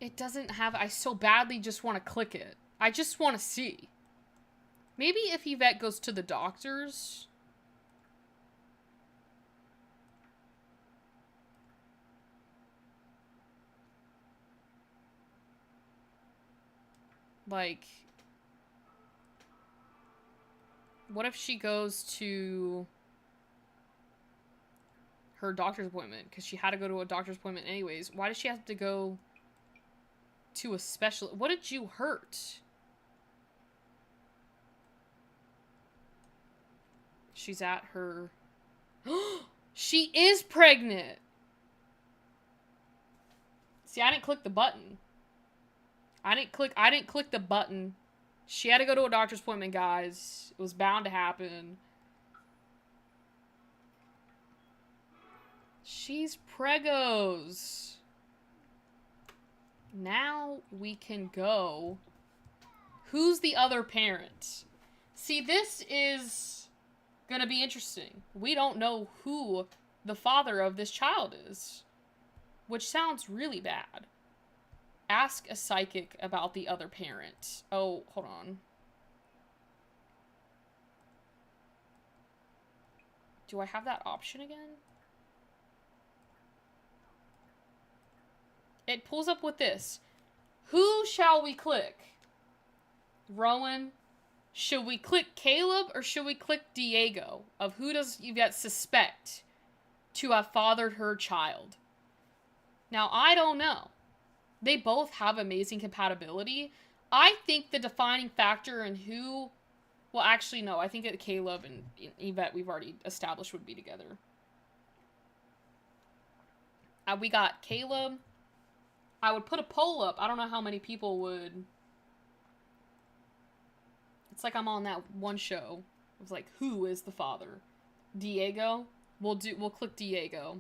It doesn't have... I so badly just want to click it. I just want to see. Maybe if Yvette goes to the doctors... Like... What if she goes to her doctor's appointment? Because she had to go to a doctor's appointment anyways. Why does she have to go to a specialist? What did you hurt? She's at her... She is pregnant! See, I didn't click the button. I didn't click the button. She had to go to a doctor's appointment, guys. It was bound to happen. She's pregos. Now we can go. Who's the other parent? See, this is gonna be interesting. We don't know who the father of this child is, which sounds really bad. Ask a psychic about the other parent. Oh, hold on. Do I have that option again? It pulls up with this. Who shall we click? Rowan? Should we click Caleb or should we click Diego? Of who does Yvette suspect to have fathered her child? Now, I don't know. They both have amazing compatibility. I think the defining factor in who... Well, actually, no. I think that Caleb and Yvette, we've already established, would be together. We got Caleb. I would put a poll up. I don't know how many people would... It's like I'm on that one show. It was like, who is the father? Diego? We'll click Diego.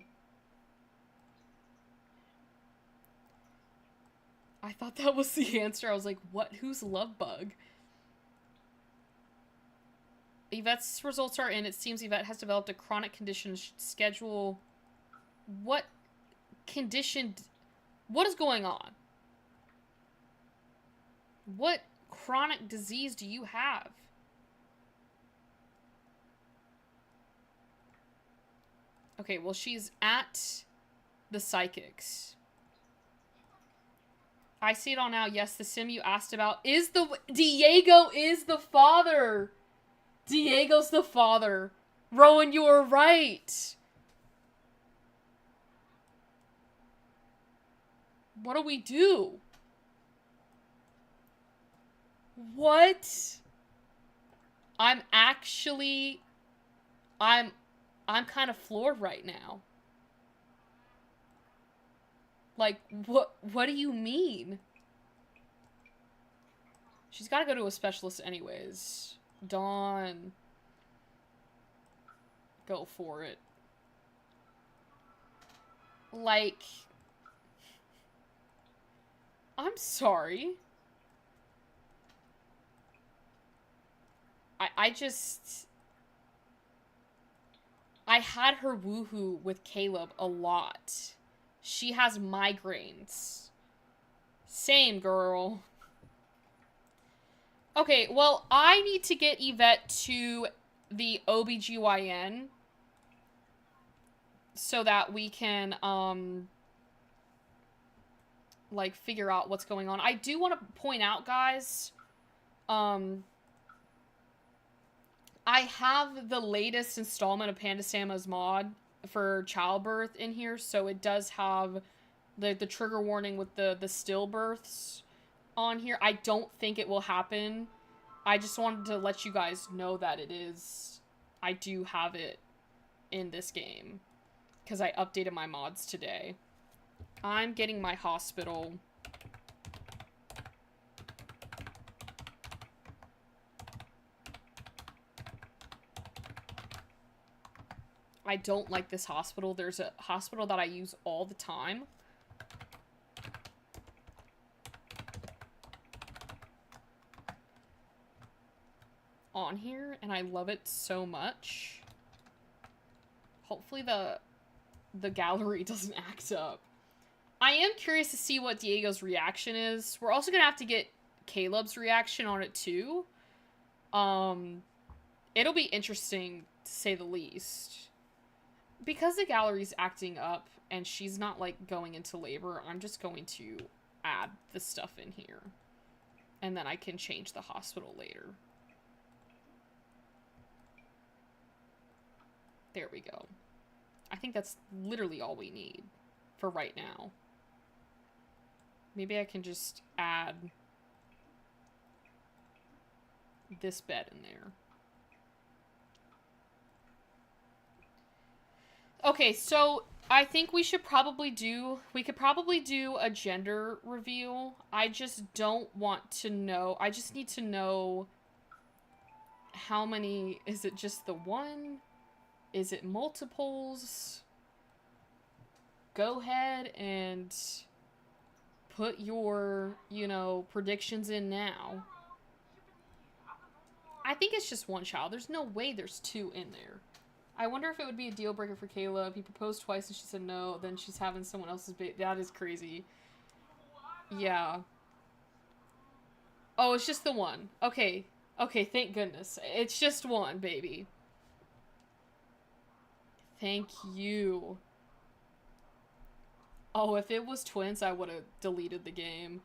I thought that was the answer. I was like, what? Who's love bug? Yvette's results are in. It seems Yvette has developed a chronic condition. Schedule. What condition? What is going on? What chronic disease do you have? Okay, well, she's at the psychics. I see it all now. Yes, the sim you asked about is the... Diego is the father! Diego's the father. Rowan, you were right. What do we do? What? I'm actually... I'm kind of floored right now. Like, what do you mean? She's got to go to a specialist anyways. Dawn. Go for it. Like... I'm sorry. I just... I had her woohoo with Caleb a lot. She has migraines. Same, girl. Okay, well, I need to get Yvette to the OBGYN so that we can, like, figure out what's going on. I do want to point out, guys, I have the latest installment of Pandasama's mod for childbirth in here, so it does have the trigger warning with the stillbirths on here. I don't think it will happen. I just wanted to let you guys know that it is. I do have it in this game because I updated my mods today. I'm getting my hospital. I don't like this hospital. There's a hospital that I use all the time. On here, and I love it so much. Hopefully the gallery doesn't act up. I am curious to see what Diego's reaction is. We're also gonna have to get Caleb's reaction on it too. It'll be interesting to say the least. Because the gallery's acting up and she's not like going into labor, I'm just going to add the stuff in here. And then I can change the hospital later. There we go. I think that's literally all we need for right now. Maybe I can just add this bed in there. Okay, so I think we could probably do a gender reveal. I just don't want to know. I just need to know how many. Is it just the one? Is it multiples? Go ahead and put your, you know, predictions in now. I think it's just one child. There's no way there's two in there. I wonder if it would be a deal breaker for Caleb. He proposed twice and she said no. Then she's having someone else's baby. That is crazy. Yeah. Oh, it's just the one. Okay. Okay, thank goodness. It's just one, baby. Thank you. Oh, if it was twins, I would have deleted the game.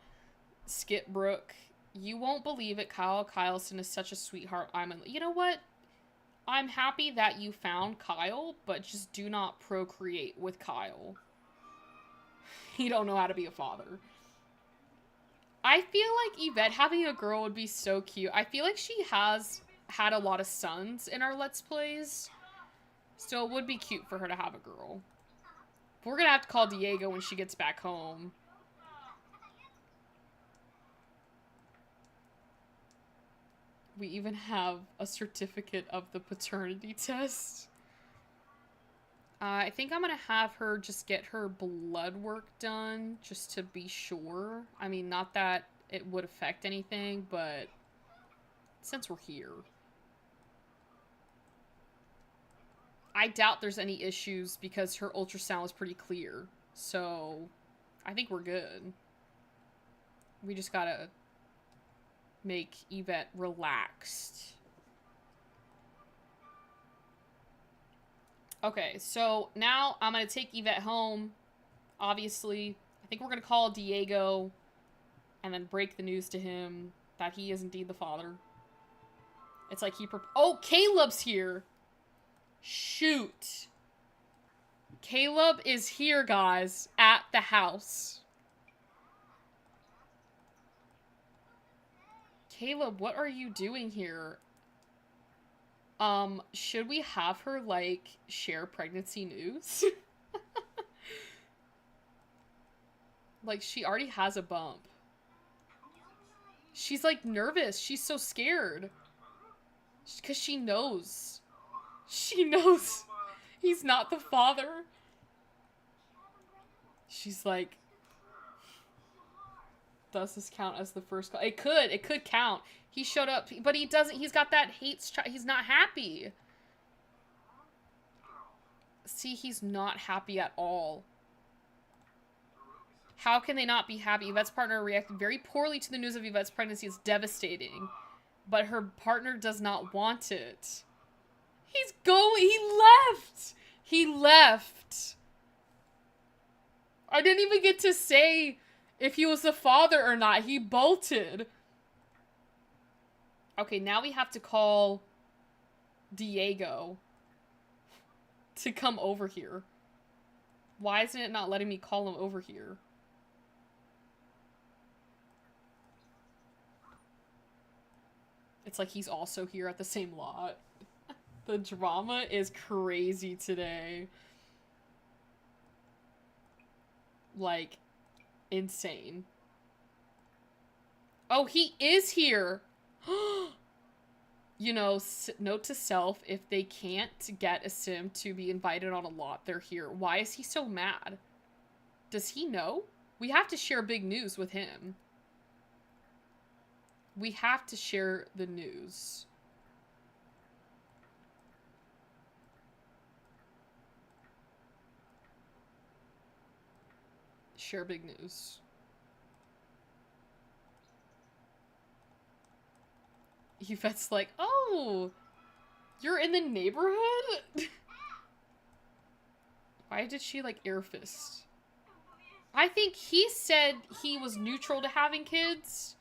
Skip Brooke. You won't believe it, Kyle Kylson is such a sweetheart. You know what? I'm happy that you found Kyle, but just do not procreate with Kyle. You don't know how to be a father. I feel like Yvette having a girl would be so cute. I feel like she has had a lot of sons in our Let's Plays. So it would be cute for her to have a girl. We're gonna have to call Diego when she gets back home. We even have a certificate of the paternity test. I think I'm gonna have her just get her blood work done, just to be sure. I mean, not that it would affect anything, but since we're here. I doubt there's any issues because her ultrasound was pretty clear. So, I think we're good. We just gotta make Yvette relaxed. Okay, so now I'm gonna take Yvette home. Obviously, I think we're gonna call Diego and then break the news to him that he is indeed the father. It's like oh, Caleb's here! Shoot. Caleb is here, guys, at the house. Caleb, what are you doing here? Should we have her, like, share pregnancy news? Like, she already has a bump. She's, like, nervous. She's so scared. Because she knows. She knows he's not the father. She's like, does this count as the first call? It could count. He showed up, but he doesn't. He's got that he's not happy. See, he's not happy at all. How can they not be happy? Yvette's partner reacted very poorly to the news of Yvette's pregnancy. It's devastating. But her partner does not want it. He's going. He left. He left. I didn't even get to say if he was the father or not. He bolted. Okay, now we have to call Diego to come over here. Why isn't it not letting me call him over here? It's like he's also here at the same lot. The drama is crazy today. Like, insane. Oh, he is here! you know, note to self, if they can't get a sim to be invited on a lot, they're here. Why is he so mad? Does he know? We have to share big news with him. We have to share the news. Share big news. Yvette's like, oh, you're in the neighborhood? Why did she, like, air fist? I think he said he was neutral to having kids.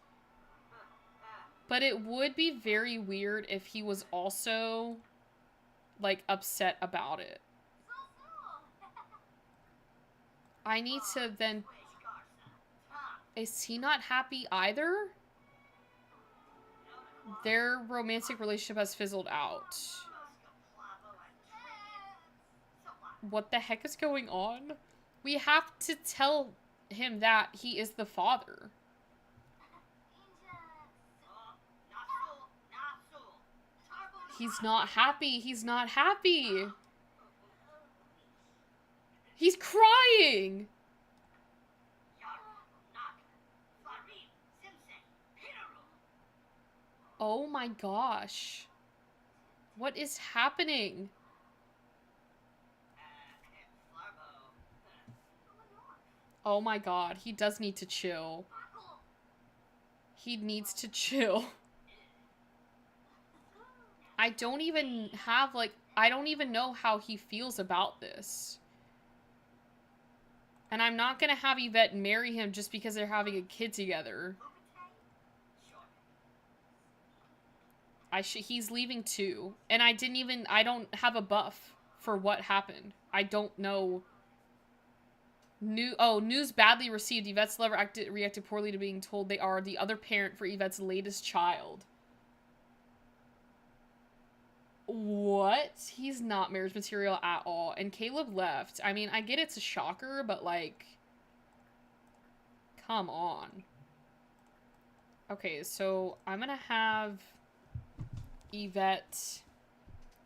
But it would be very weird if he was also, like, upset about it. I need to then... Is he not happy either? Their romantic relationship has fizzled out. What the heck is going on? We have to tell him that he is the father. He's not happy. He's not happy. He's crying. Oh my gosh. What is happening? Oh my god. He does need to chill. He needs to chill. I don't even have, like, I don't even know how he feels about this. And I'm not gonna have Yvette marry him just because they're having a kid together. He's leaving too. And I don't have a buff for what happened. I don't know. News badly received. Yvette's lover reacted poorly to being told they are the other parent for Yvette's latest child. What? He's not marriage material at all. And Caleb left. I mean, I get it's a shocker, but like... Come on. Okay, so I'm gonna have Yvette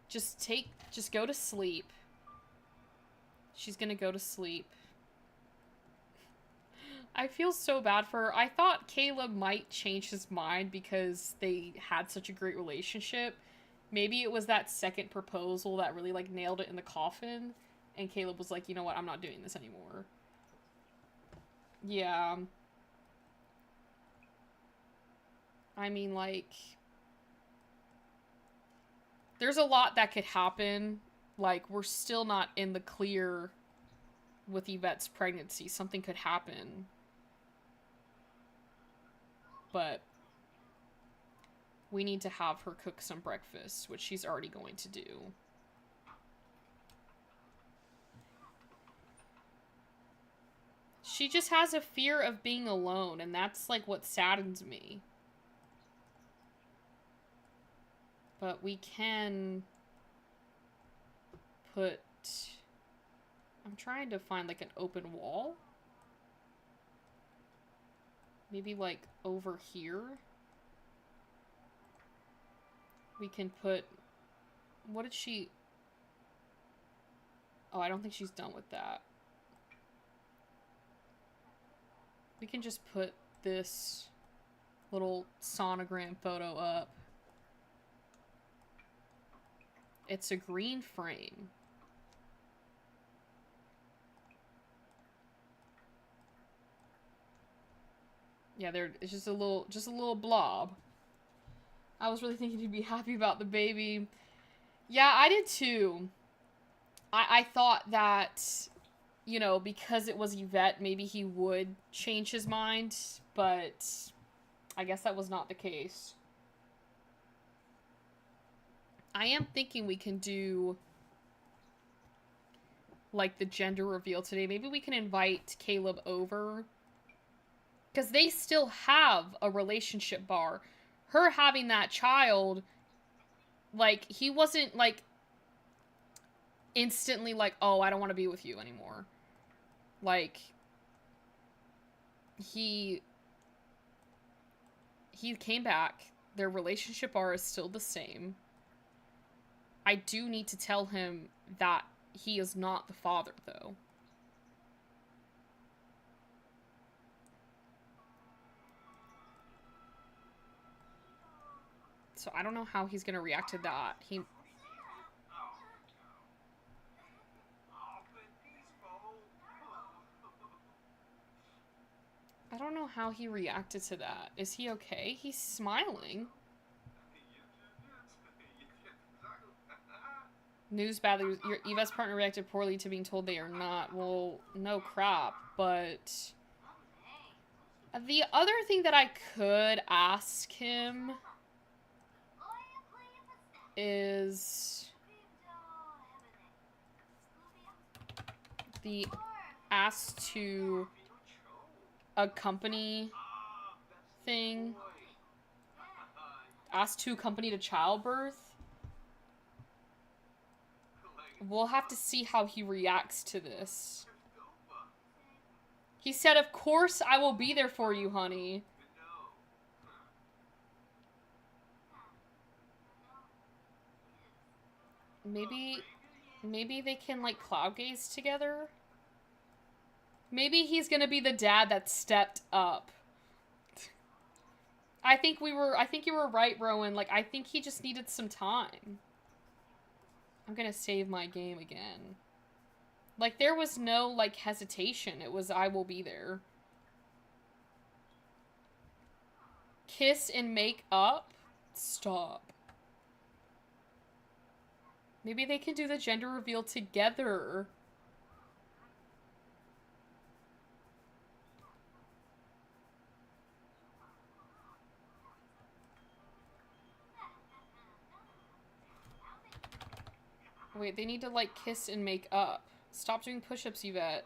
just go to sleep. She's gonna go to sleep. I feel so bad for her. I thought Caleb might change his mind because they had such a great relationship. Maybe it was that second proposal that really, like, nailed it in the coffin. And Caleb was like, you know what, I'm not doing this anymore. Yeah. I mean, like... There's a lot that could happen. Like, we're still not in the clear with Yvette's pregnancy. Something could happen. But... we need to have her cook some breakfast, which she's already going to do. She just has a fear of being alone, and that's, like, what saddens me. But we can put... I'm trying to find, like, an open wall. Maybe, like, over here. We can put... What did she... Oh, I don't think she's done with that. We can just put this little sonogram photo up. It's a green frame. Yeah, it's just a little blob. I was really thinking he'd be happy about the baby. Yeah, I did too. I thought that, you know, because it was Yvette, maybe he would change his mind, but I guess that was not the case. I am thinking we can do, like, the gender reveal today. Maybe we can invite Caleb over. Because they still have a relationship bar. Her having that child, like, he wasn't, like, instantly like, oh, I don't want to be with you anymore. Like, he came back. Their relationship are still the same. I do need to tell him that he is not the father, though. So I don't know how he's gonna react to that. I don't know how he reacted to that. Is he okay? He's smiling. News badly. Your Eva's partner reacted poorly to being told they are not. Well, no crap, but... The other thing that I could ask him is the ask to accompany thing. Ask to accompany to childbirth. We'll have to see how he reacts to this. He said, of course I will be there for you, honey. Maybe they can, like, cloud gaze together? Maybe he's gonna be the dad that stepped up. I think you were right, Rowan. Like, I think he just needed some time. I'm gonna save my game again. Like, there was no, like, hesitation. It was, I will be there. Kiss and make up? Stop. Maybe they can do the gender reveal together. Wait, they need to, like, kiss and make up. Stop doing push-ups, Yvette.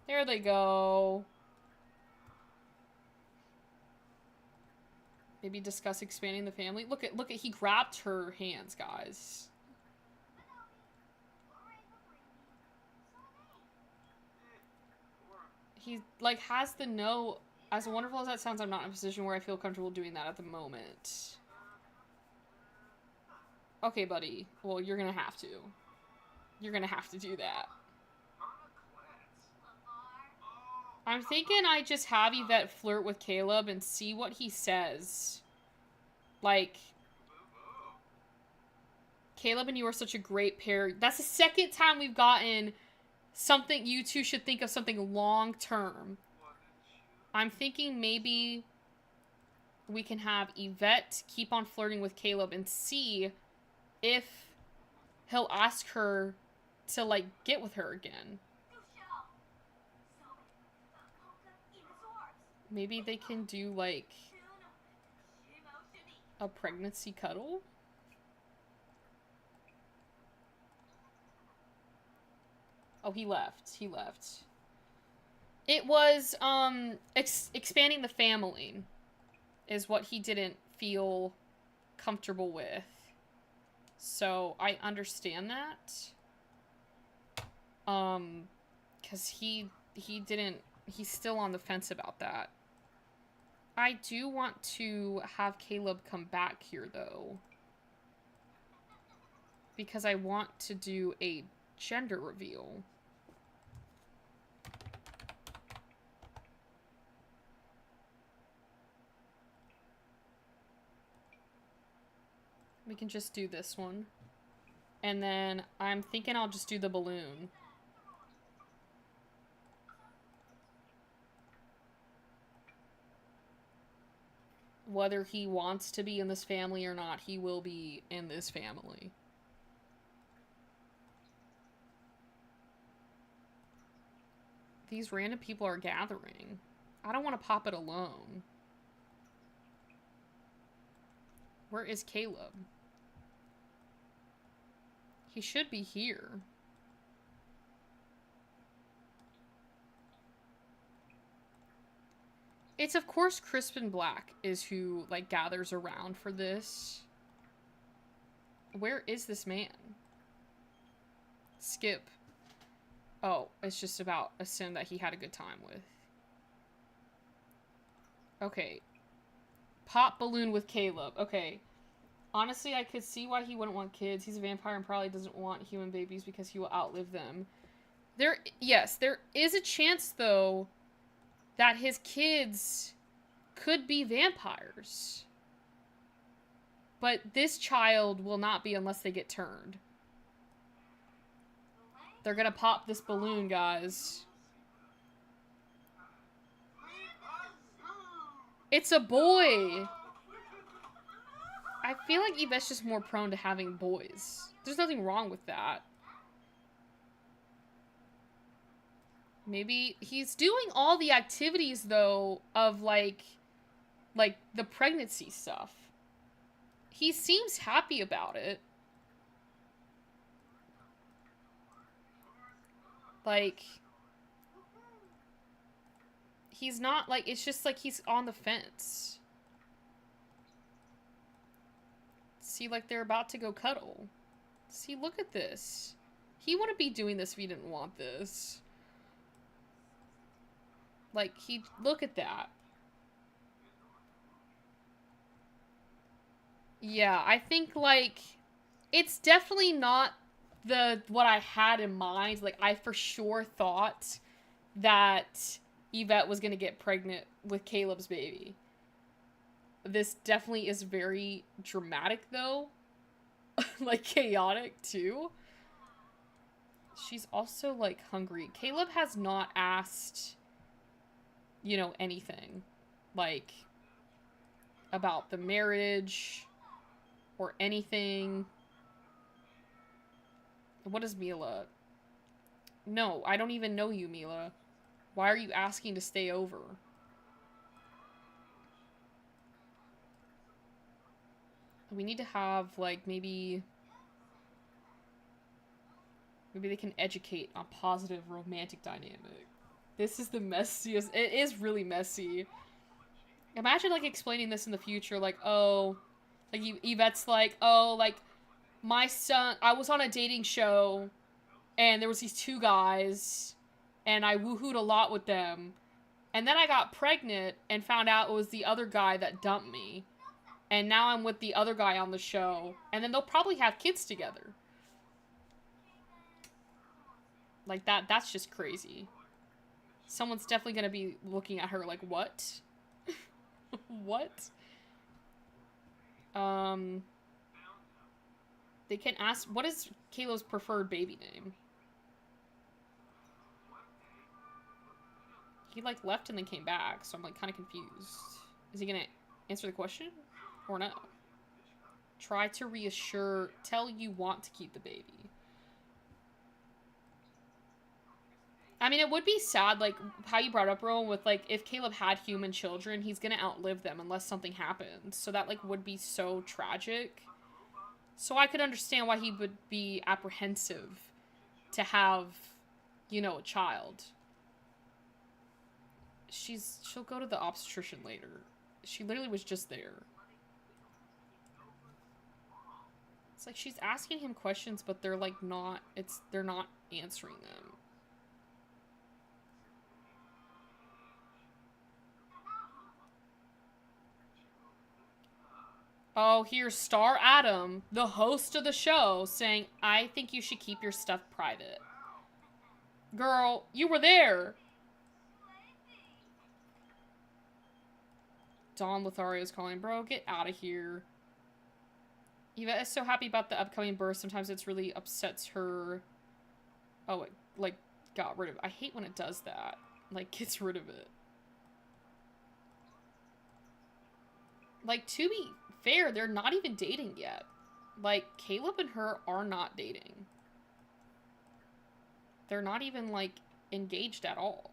There they go. Maybe discuss expanding the family. Look at, he grabbed her hands, guys. He, like, has the no... As wonderful as that sounds, I'm not in a position where I feel comfortable doing that at the moment. Okay, buddy. Well, you're gonna have to. You're gonna have to do that. I'm thinking I just have Yvette flirt with Caleb and see what he says. Like, Caleb and you are such a great pair. That's the second time we've gotten something, you two should think of something long term. I'm thinking maybe we can have Yvette keep on flirting with Caleb and see if he'll ask her to, like, get with her again. Maybe they can do, like, a pregnancy cuddle? Oh, he left. He left. It was, expanding the family is what he didn't feel comfortable with. So, I understand that. 'Cause he's still on the fence about that. I do want to have Caleb come back here, though. Because I want to do a gender reveal. We can just do this one. And then I'm thinking I'll just do the balloon. Whether he wants to be in this family or not, he will be in this family. These random people are gathering. I don't want to pop it alone. Where is Caleb? He should be here. It's, of course, Crispin Black is who, like, gathers around for this. Where is this man? Skip. Oh, it's just about a sim that he had a good time with. Okay. Pop balloon with Caleb. Okay. Honestly, I could see why he wouldn't want kids. He's a vampire and probably doesn't want human babies because he will outlive them. Yes, there is a chance, though, that his kids could be vampires. But this child will not be unless they get turned. They're gonna pop this balloon, guys. It's a boy! I feel like Yvette's just more prone to having boys. There's nothing wrong with that. Maybe he's doing all the activities, though, of, like the pregnancy stuff. He seems happy about it. Like, he's not, like, it's just like he's on the fence. See, like, they're about to go cuddle. See, look at this. He wouldn't be doing this if he didn't want this. Like, look at that. Yeah, I think, like, it's definitely not what I had in mind. Like, I for sure thought that Yvette was gonna get pregnant with Caleb's baby. This definitely is very dramatic, though. Like, chaotic, too. She's also, like, hungry. Caleb has not asked, you know, anything. Like, about the marriage or anything. What is Mila? No, I don't even know you, Mila. Why are you asking to stay over? We need to have, like, maybe they can educate on positive romantic dynamic. This is the messiest. It is really messy. Imagine, like, explaining this in the future, like, oh, like, Yvette's like, oh, like, my son, I was on a dating show, and there was these two guys, and I woohooed a lot with them, and then I got pregnant and found out it was the other guy that dumped me, and now I'm with the other guy on the show, and then they'll probably have kids together. Like, that's just crazy. Someone's definitely gonna be looking at her like, what? What? They can ask, what is Caleb's preferred baby name? He, like, left and then came back, so I'm, like, kind of confused. Is he gonna answer the question? Or no? Try to reassure, tell you want to keep the baby. I mean, it would be sad, like, how you brought up, Rowan, with, like, if Caleb had human children, he's gonna outlive them unless something happens. So that, like, would be so tragic. So I could understand why he would be apprehensive to have, you know, a child. She'll go to the obstetrician later. She literally was just there. It's like she's asking him questions, but they're, like, they're not answering them. Oh, here's Star Adam, the host of the show, saying, I think you should keep your stuff private. Girl, you were there. Don Lothario's calling, bro, get out of here. Eva is so happy about the upcoming birth. Sometimes it's really upsets her. Oh, it, like, got rid of it. I hate when it does that. Like, gets rid of it. Like, to be fair, they're not even dating yet. Like, Caleb and her are not dating. They're not even, like, engaged at all.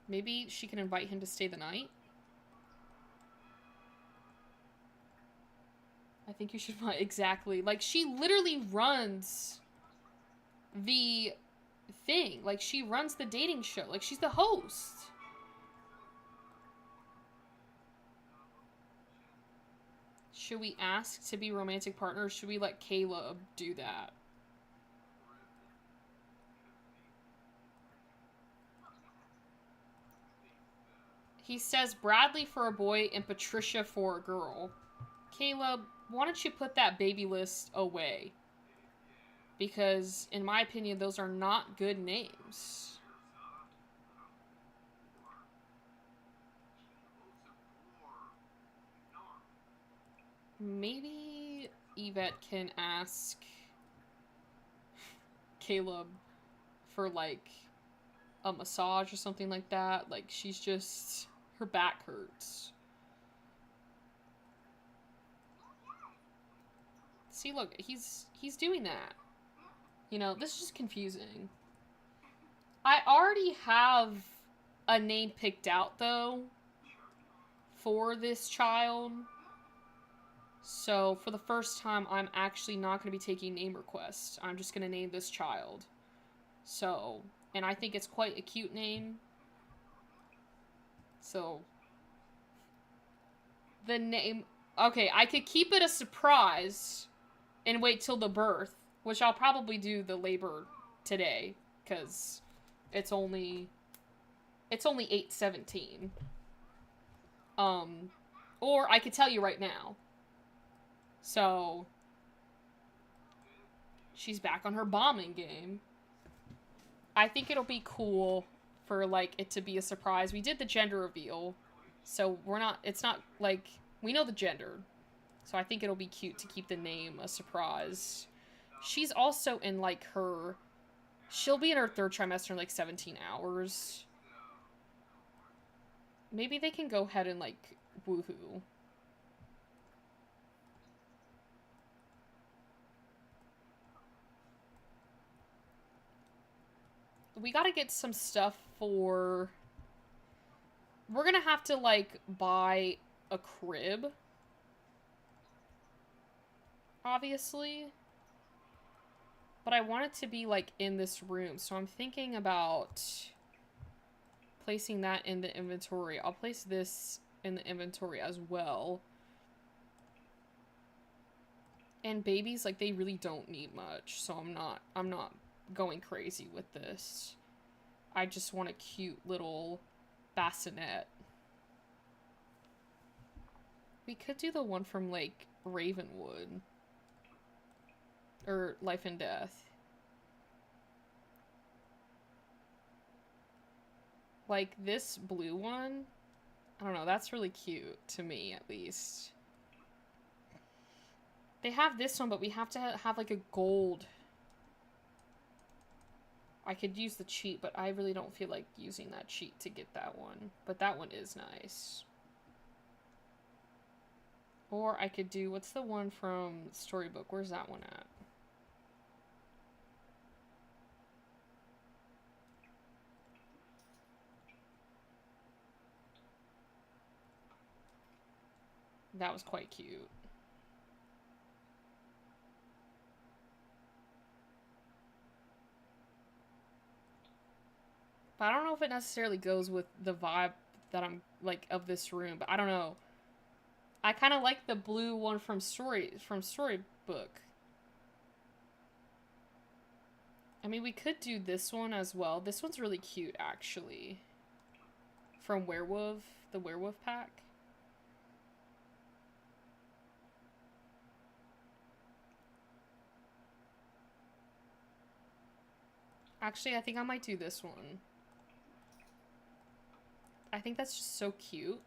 Maybe she can invite him to stay the night? I think you should... Exactly. Like, she literally runs the thing. Like, she runs the dating show. Like, she's the host. Should we ask to be romantic partners? Should we let Caleb do that? He says Bradley for a boy and Patricia for a girl. Caleb, why don't you put that baby list away? Because, in my opinion, those are not good names. Maybe Yvette can ask Caleb for, like, a massage or something like that. Like, she's just... her back hurts. See, look, he's doing that. You know, this is just confusing. I already have a name picked out, though, for this child. So, for the first time, I'm actually not going to be taking name requests. I'm just going to name this child. So, and I think it's quite a cute name. So, the name... Okay, I could keep it a surprise and wait till the birth, which I'll probably do the labor today, because it's only 8:17. Or I could tell you right now. So, she's back on her bombing game. I think it'll be cool for, like, it to be a surprise. We did the gender reveal, so it's not, like, we know the gender. So I think it'll be cute to keep the name a surprise. She's also in, like, she'll be in her 3rd trimester in, like, 17 hours. Maybe they can go ahead and, like, woohoo. We gotta get some stuff for... We're gonna have to, like, buy a crib. Obviously. But I want it to be, like, in this room. So I'm thinking about placing that in the inventory. I'll place this in the inventory as well. And babies, like, they really don't need much. So I'm not going crazy with this. I just want a cute little bassinet. We could do the one from, like, Ravenwood. Or Life and Death. Like, this blue one, I don't know, that's really cute to me, at least. They have this one, but we have to have, like, a gold. I could use the cheat, but I really don't feel like using that cheat to get that one. But that one is nice. Or I could do, what's the one from Storybook? Where's that one at? That was quite cute. But I don't know if it necessarily goes with the vibe that I'm, like, of this room. But I don't know. I kind of like the blue one from Storybook. I mean, we could do this one as well. This one's really cute, actually. From Werewolf, the Werewolf pack. Actually, I think I might do this one. I think that's just so cute.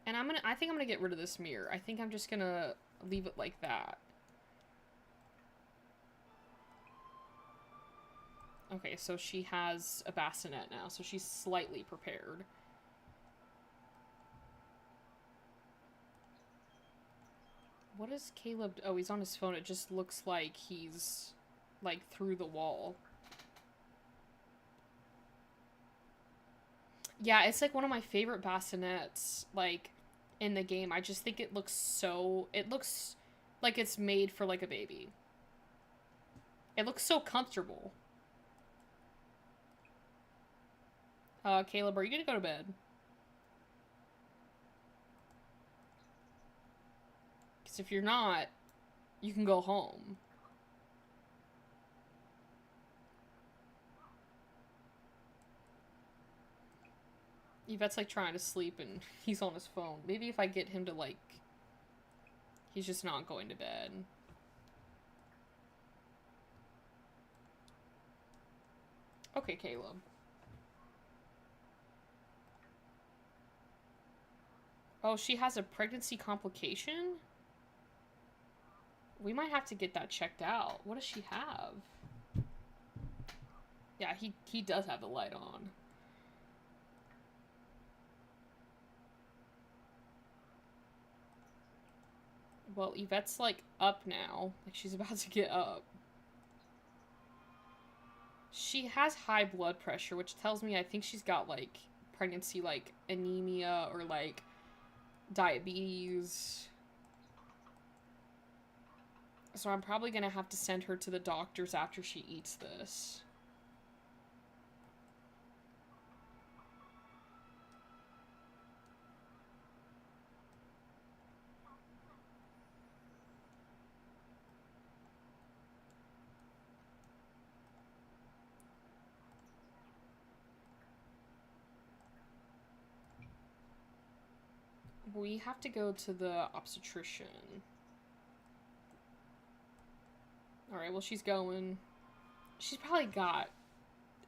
And I think I'm gonna get rid of this mirror. I think I'm just gonna leave it like that. Okay, so she has a bassinet now, so she's slightly prepared. What is Caleb? Oh, he's on his phone. It just looks like he's, like, through the wall. Yeah, it's, like, one of my favorite bassinets, like, in the game. I just think it looks like it's made for, like, a baby. It looks so comfortable. Caleb, are you gonna go to bed? Because if you're not, you can go home. Yvette's like trying to sleep and he's on his phone. Maybe if I get him to like... He's just not going to bed. Okay, Caleb. Oh, she has a pregnancy complication? We might have to get that checked out. What does she have? Yeah, he does have the light on. Well, Yvette's like up now. Like she's about to get up. She has high blood pressure, which tells me I think she's got like pregnancy like anemia or like diabetes. So I'm probably gonna have to send her to the doctors after she eats this. We have to go to the obstetrician. Alright, well she's going. She's probably got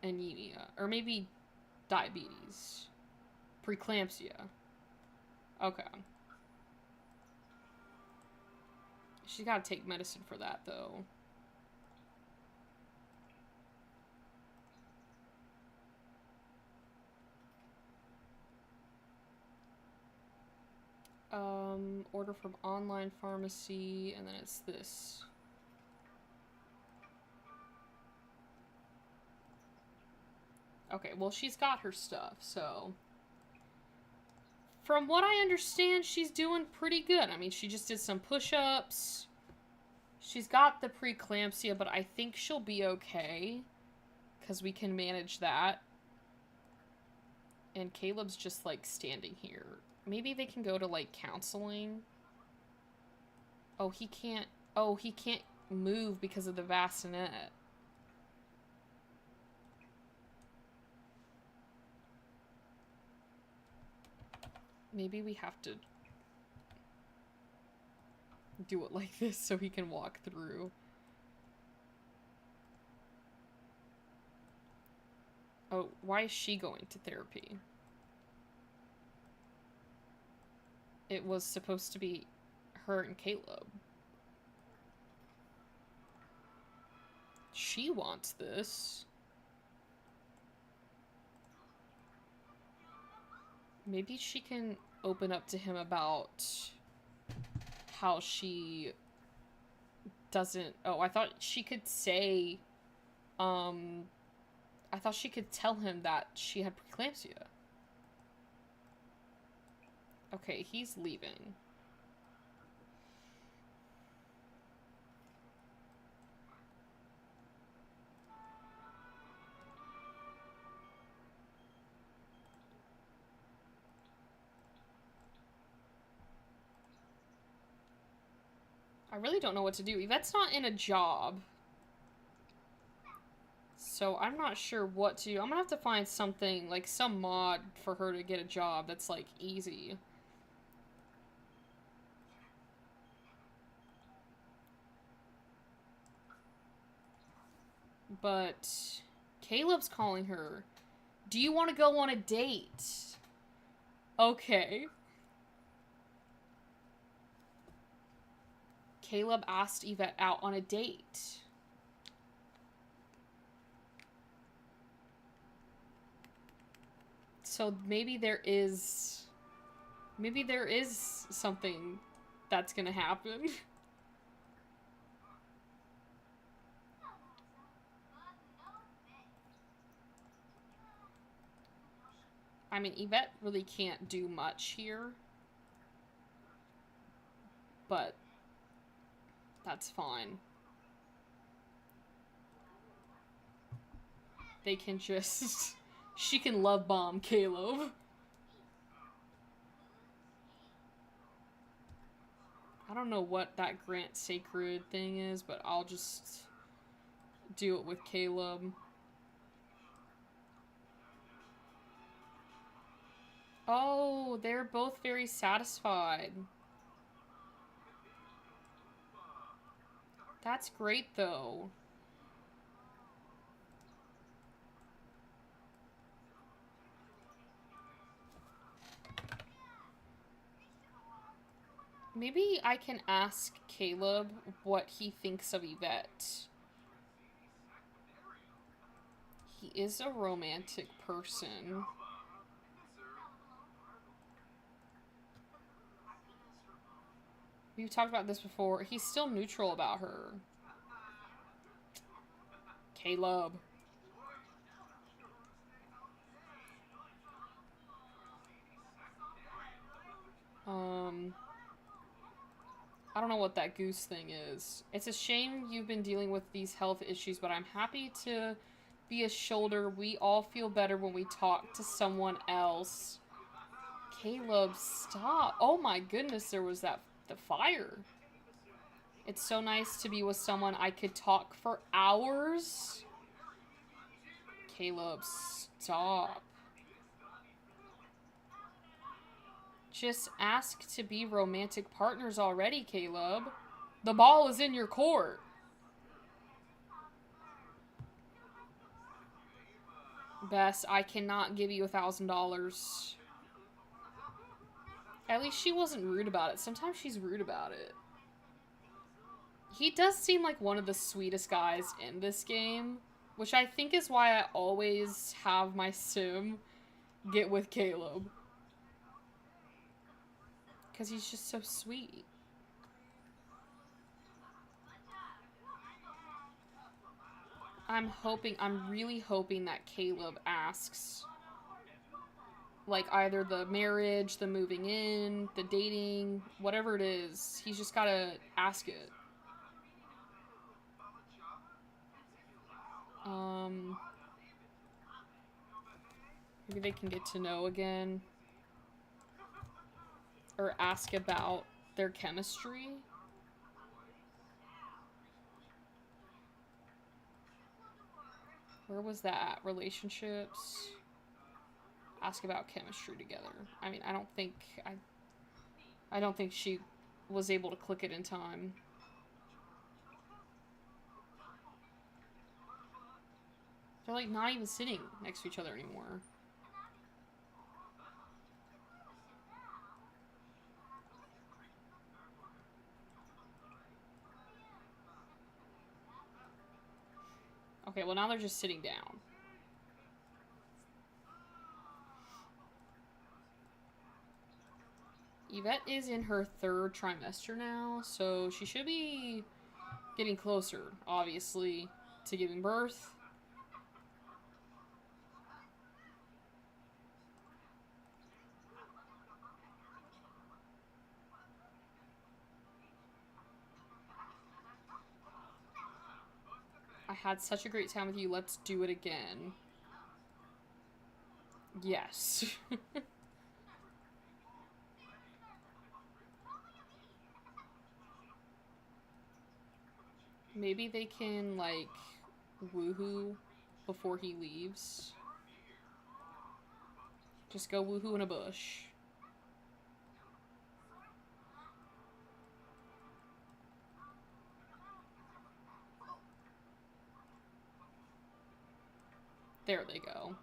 anemia. Or maybe diabetes. Preeclampsia. Okay. She's gotta take medicine for that, though. Order from online pharmacy, and then it's this. Okay, well, she's got her stuff, so... From what I understand, she's doing pretty good. I mean, she just did some push-ups. She's got the preeclampsia, but I think she'll be okay. Because we can manage that. And Caleb's just, like, standing here. Maybe they can go to, like, counseling. Oh, he can't... Oh, he can't move because of the bassinet. Maybe we have to do it like this so he can walk through. Oh, why is she going to therapy? It was supposed to be her and Caleb. She wants this. Maybe she can open up to him about how she doesn't... Oh, I thought she could say... I thought she could tell him that she had preeclampsia. Okay, he's leaving. I really don't know what to do. Yvette's not in a job. So I'm not sure what to do. I'm gonna have to find something, like some mod for her to get a job that's like easy. But Caleb's calling her. Do you want to go on a date? Okay. Caleb asked Yvette out on a date. So maybe there is something that's gonna happen. I mean, Yvette really can't do much here. But that's fine. They can just... She can love bomb Caleb. I don't know what that Grant Sacred thing is, but I'll just do it with Caleb. Oh, they're both very satisfied. That's great, though. Maybe I can ask Caleb what he thinks of Yvette. He is a romantic person. We've talked about this before. He's still neutral about her. Caleb. I don't know what that goose thing is. It's a shame you've been dealing with these health issues, but I'm happy to be a shoulder. We all feel better when we talk to someone else. Caleb, stop. Oh my goodness, there was the fire. It's so nice to be with someone I could talk for hours. Caleb, stop. Just ask to be romantic partners already, Caleb. The ball is in your court. Bess, I cannot give you $1,000. At least she wasn't rude about it. Sometimes she's rude about it. He does seem like one of the sweetest guys in this game, which I think is why I always have my sim get with Caleb. Because he's just so sweet. I'm really hoping that Caleb asks, like, either the marriage, the moving in, the dating, whatever it is. He's just gotta ask it. Maybe they can get to know again. Or ask about their chemistry. Where was that? Relationships. Ask about chemistry together. I mean, I don't think she was able to click it in time. They're like not even sitting next to each other anymore. Okay, well now they're just sitting down. Yvette is in her 3rd trimester now, so she should be getting closer, obviously, to giving birth. I had such a great time with you. Let's do it again. Yes. Maybe they can, like, woohoo before he leaves. Just go woohoo in a bush. There they go.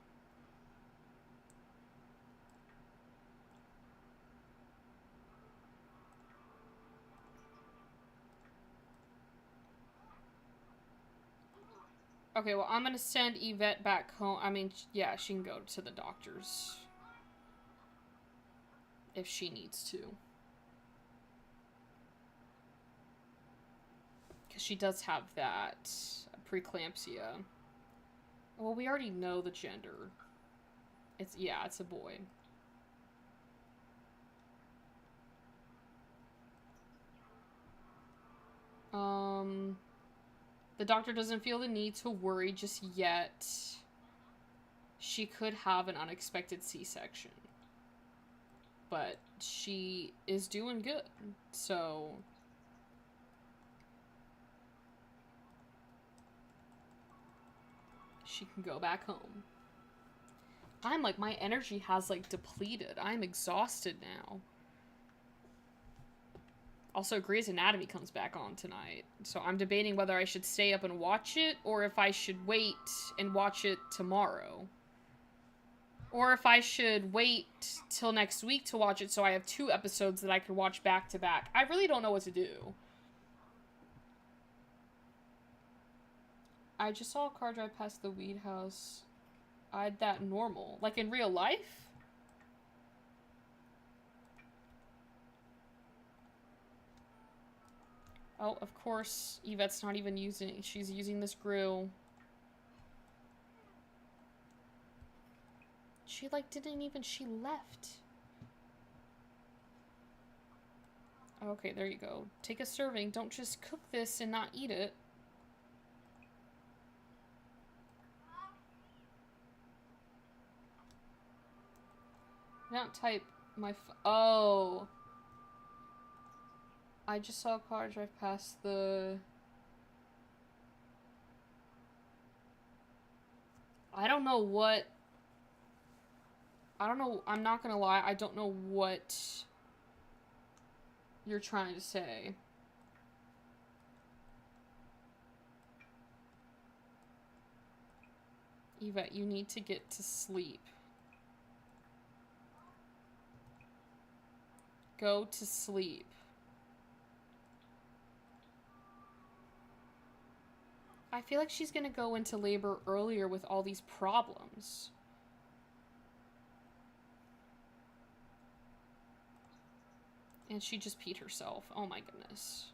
Okay, well, I'm gonna send Yvette back home. I mean, yeah, she can go to the doctor's. If she needs to. Because she does have that preeclampsia. Well, we already know the gender. It's a boy. The doctor doesn't feel the need to worry just yet. She could have an unexpected C-section. But she is doing good, so... she can go back home. I'm like, my energy has like depleted. I'm exhausted now. Also, Grey's Anatomy comes back on tonight, so I'm debating whether I should stay up and watch it, or if I should wait and watch it tomorrow. Or if I should wait till next week to watch it so I have 2 episodes that I could watch back to back. I really don't know what to do. I just saw a car drive past the weed house. I'd that normal. Like in real life? Oh, of course, Yvette's not even using it. She's using this grill. She, like, didn't even... She left. Okay, there you go. Take a serving. Don't just cook this and not eat it. Don't type my... Oh. I just saw a car drive past the... I don't know what... I don't know, I'm not gonna lie, I don't know what you're trying to say. Yvette, you need to get to sleep. Go to sleep. I feel like she's gonna go into labor earlier with all these problems. And she just peed herself. Oh my goodness.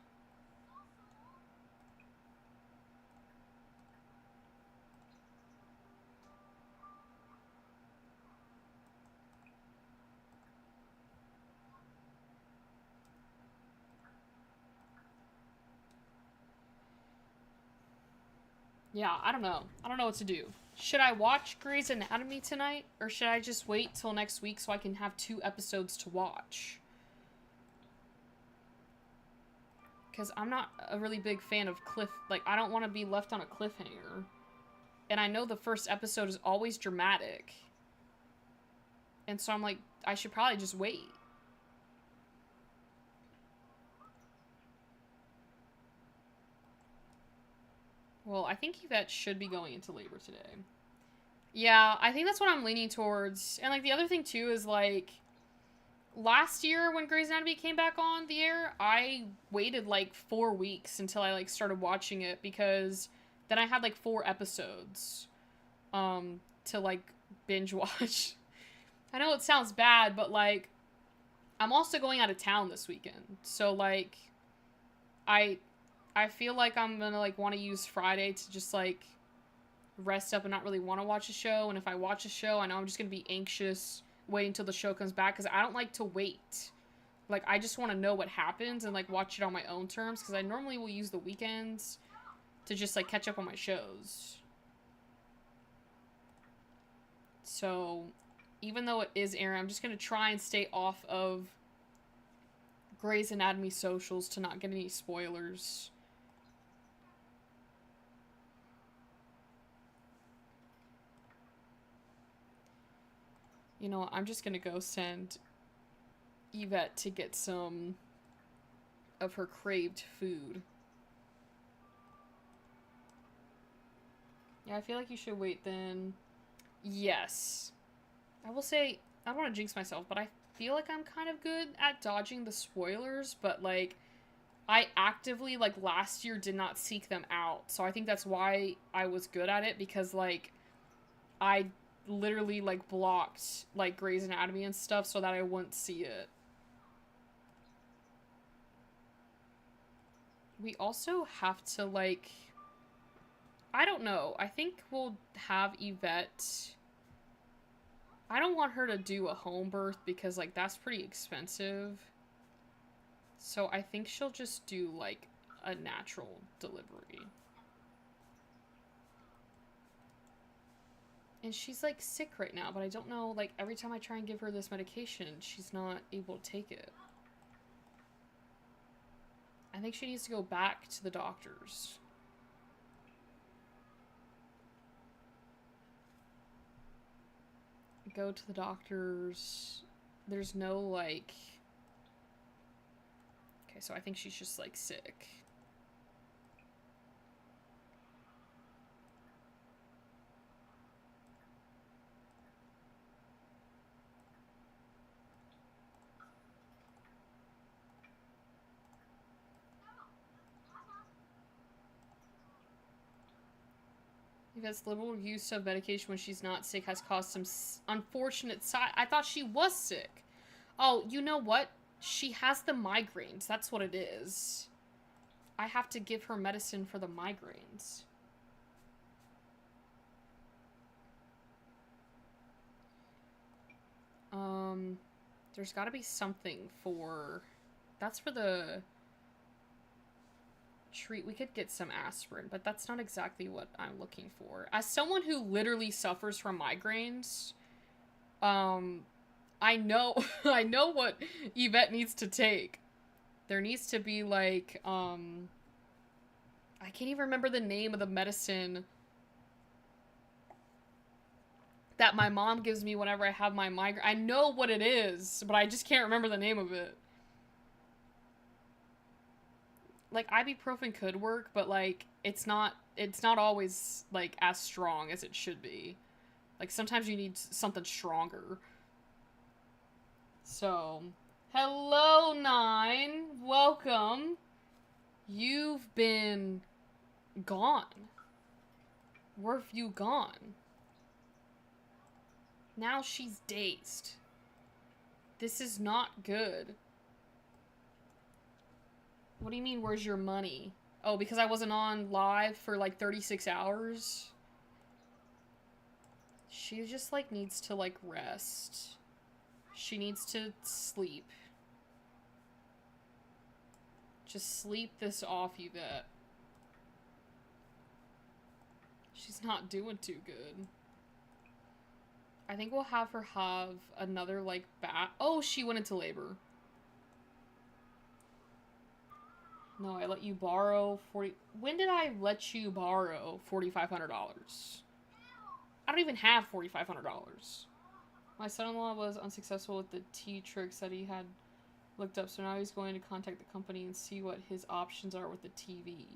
Yeah, I don't know. I don't know what to do. Should I watch Grey's Anatomy tonight? Or should I just wait till next week so I can have 2 episodes to watch? Because I'm not a really big fan of like, I don't want to be left on a cliffhanger. And I know the first episode is always dramatic. And so I'm like, I should probably just wait. Well, I think Yvette should be going into labor today. Yeah, I think that's what I'm leaning towards. And, like, the other thing, too, is, like, last year when Grey's Anatomy came back on the air, I waited, like, 4 weeks until I, like, started watching it because then I had, like, 4 episodes to, like, binge watch. I know it sounds bad, but, like, I'm also going out of town this weekend. So, like, I feel like I'm gonna, like, want to use Friday to just, like, rest up and not really want to watch a show. And if I watch a show, I know I'm just gonna be anxious waiting until the show comes back because I don't like to wait. Like, I just want to know what happens and, like, watch it on my own terms because I normally will use the weekends to just, like, catch up on my shows. So, even though it is airing, I'm just gonna try and stay off of Grey's Anatomy socials to not get any spoilers. You know, I'm just gonna go send Yvette to get some of her craved food. Yeah, I feel like you should wait then. Yes. I will say, I don't want to jinx myself, but I feel like I'm kind of good at dodging the spoilers, but, like, I actively, like, last year did not seek them out. So I think that's why I was good at it, because, like, I literally, like, blocked, like, Grey's Anatomy and stuff so that I wouldn't see it. We also have to, like, I don't know. I think we'll have Yvette. I don't want her to do a home birth because, like, that's pretty expensive. So I think she'll just do, like, a natural delivery. And she's, like, sick right now, but I don't know, like, every time I try and give her this medication, she's not able to take it. I think she needs to go back to the doctors. go to the doctors. There's no, like... Okay, so I think she's just, like, sick. Because liberal use of medication when she's not sick has caused some unfortunate side. I thought she was sick. Oh, you know what? She has the migraines. That's what it is. I have to give her medicine for the migraines. There's gotta be something for... That's for the... treat. We could get some aspirin, but that's not exactly what I'm looking for. As someone who literally suffers from migraines, I know I know what Yvette needs to take. There needs to be like I can't even remember the name of the medicine that my mom gives me whenever I have my migraine. I know what it is, but I just can't remember the name of it. Like, ibuprofen could work, but, like, it's not always, like, as strong as it should be. Like, sometimes you need something stronger. So, hello, 9. Welcome. You've been gone. Where have you gone? Now she's dazed. This is not good. What do you mean, where's your money? Oh, because I wasn't on live for like 36 hours? She just like needs to like rest. She needs to sleep. Just sleep this off, Yvette. She's not doing too good. I think we'll have her have another like oh, she went into labor. No, I let you borrow 40... When did I let you borrow $4,500? I don't even have $4,500. My son-in-law was unsuccessful with the tea tricks that he had looked up, so now he's going to contact the company and see what his options are with the TV.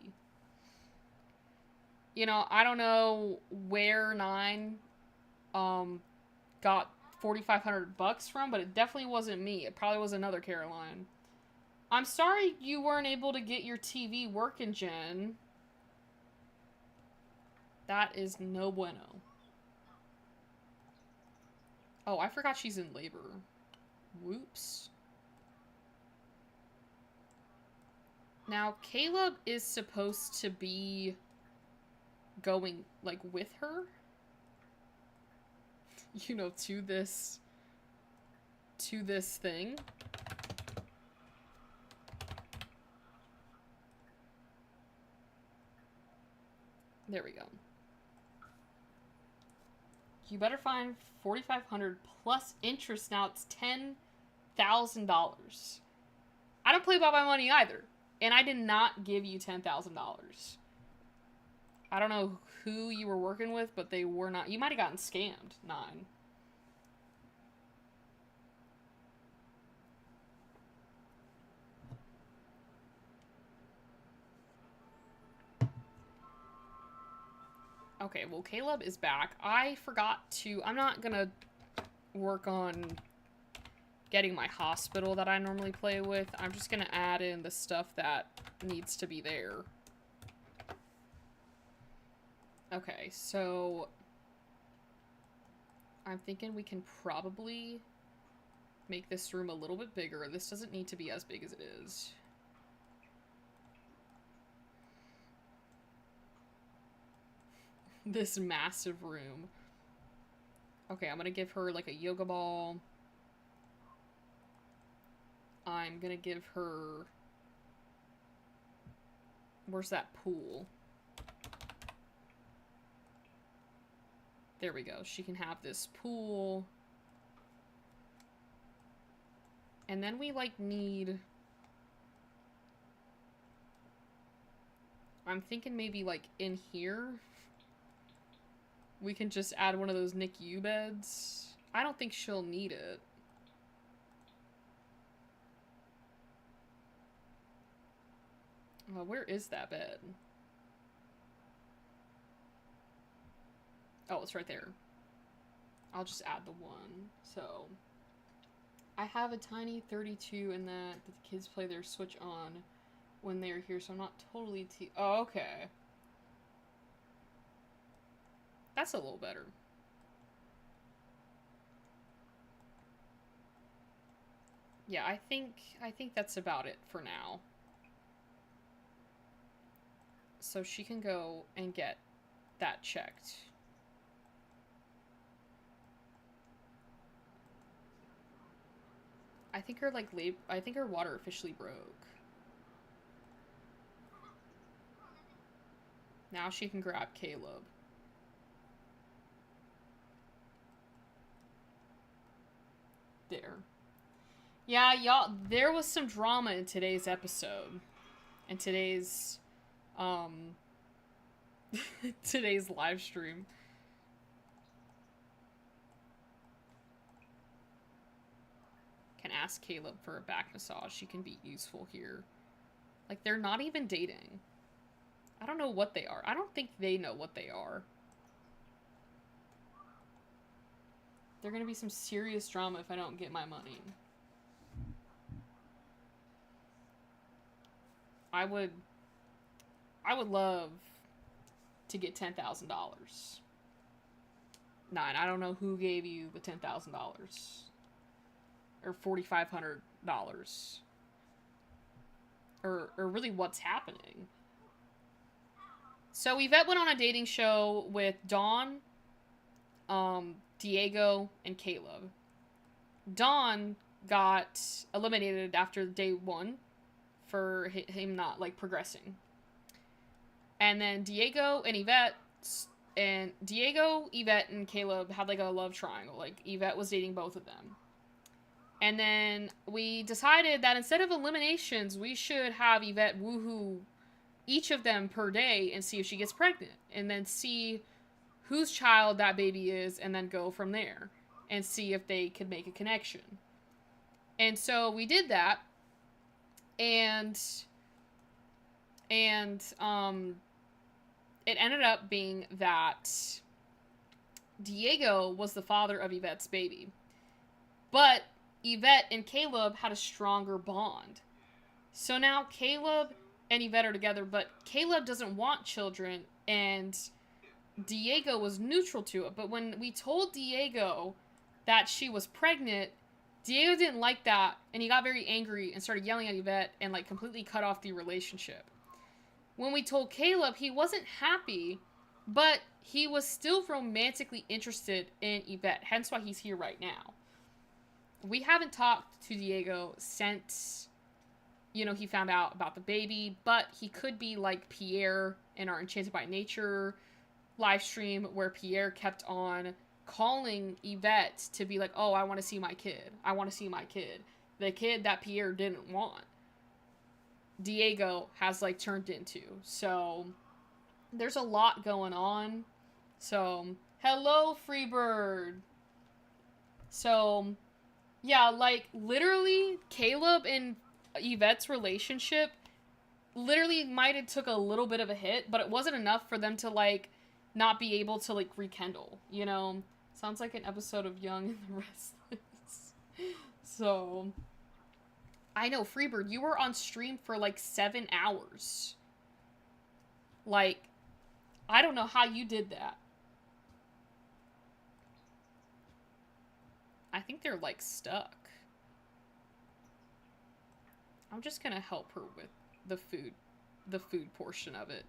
You know, I don't know where 9 got $4,500 from, but it definitely wasn't me. It probably was another Caroline. I'm sorry you weren't able to get your TV working, Jen. That is no bueno. Oh, I forgot she's in labor. Whoops. Now, Caleb is supposed to be going, like, with her. You know, to this thing. There we go. You better find $4,500 plus interest. Now it's $10,000. I don't play by my money either. And I did not give you $10,000. I don't know who you were working with, but they were not. You might have gotten scammed, 9. Okay, well, Caleb is back. I forgot to... I'm not gonna work on getting my hospital that I normally play with. I'm just gonna add in the stuff that needs to be there. Okay, so... I'm thinking we can probably make this room a little bit bigger. This doesn't need to be as big as it is. This massive room. Okay, I'm gonna give her like a yoga ball. I'm gonna give her... Where's that pool? There we go. She can have this pool. And then we like need... I'm thinking maybe like in here we can just add one of those NICU beds. I don't think she'll need it. Well, where is that bed? Oh, it's right there. I'll just add the one. So, I have a tiny 32 in that the kids play their Switch on when they're here, so I'm not totally oh, okay. That's a little better. Yeah, I think that's about it for now. So she can go and get that checked. I think her I think her water officially broke. Now she can grab Caleb. There. Yeah, y'all, there was some drama in today's episode. In today's today's live stream. Can ask Caleb for a back massage. She can be useful here. Like, they're not even dating. I don't know what they are. I don't think they know what they are. There's gonna be some serious drama if I don't get my money. I would love to get $10,000. Nine. I don't know who gave you the $10,000 or $4,500, or really what's happening. So Yvette went on a dating show with Dawn, Diego, and Caleb. Dawn got eliminated after day 1 for him not, like, progressing. And then Diego, Yvette, and Caleb had, like, a love triangle. Like, Yvette was dating both of them. And then we decided that instead of eliminations, we should have Yvette woohoo each of them per day and see if she gets pregnant. And then see whose child that baby is and then go from there. And see if they could make a connection. And so we did that. And it ended up being that Diego was the father of Yvette's baby. But Yvette and Caleb had a stronger bond. So now Caleb and Yvette are together, but Caleb doesn't want children, and Diego was neutral to it. But when we told Diego that she was pregnant, Diego didn't like that, and he got very angry and started yelling at Yvette and, like, completely cut off the relationship. When we told Caleb, he wasn't happy, but he was still romantically interested in Yvette, hence why he's here right now. We haven't talked to Diego since, you know, he found out about the baby, but he could be like Pierre in our Enchanted by Nature live stream, where Pierre kept on calling Yvette to be like, oh, I want to see my kid. I want to see my kid. The kid that Pierre didn't want, Diego has, like, turned into. So there's a lot going on. So, hello, Freebird. So, yeah, like, literally, Caleb and Yvette's relationship literally might have took a little bit of a hit, but it wasn't enough for them to, like, not be able to, like, rekindle, you know? Sounds like an episode of Young and the Restless. So, I know, Freebird, you were on stream for, like, 7 hours. Like, I don't know how you did that. I think they're, like, stuck. I'm just gonna help her with the food portion of it.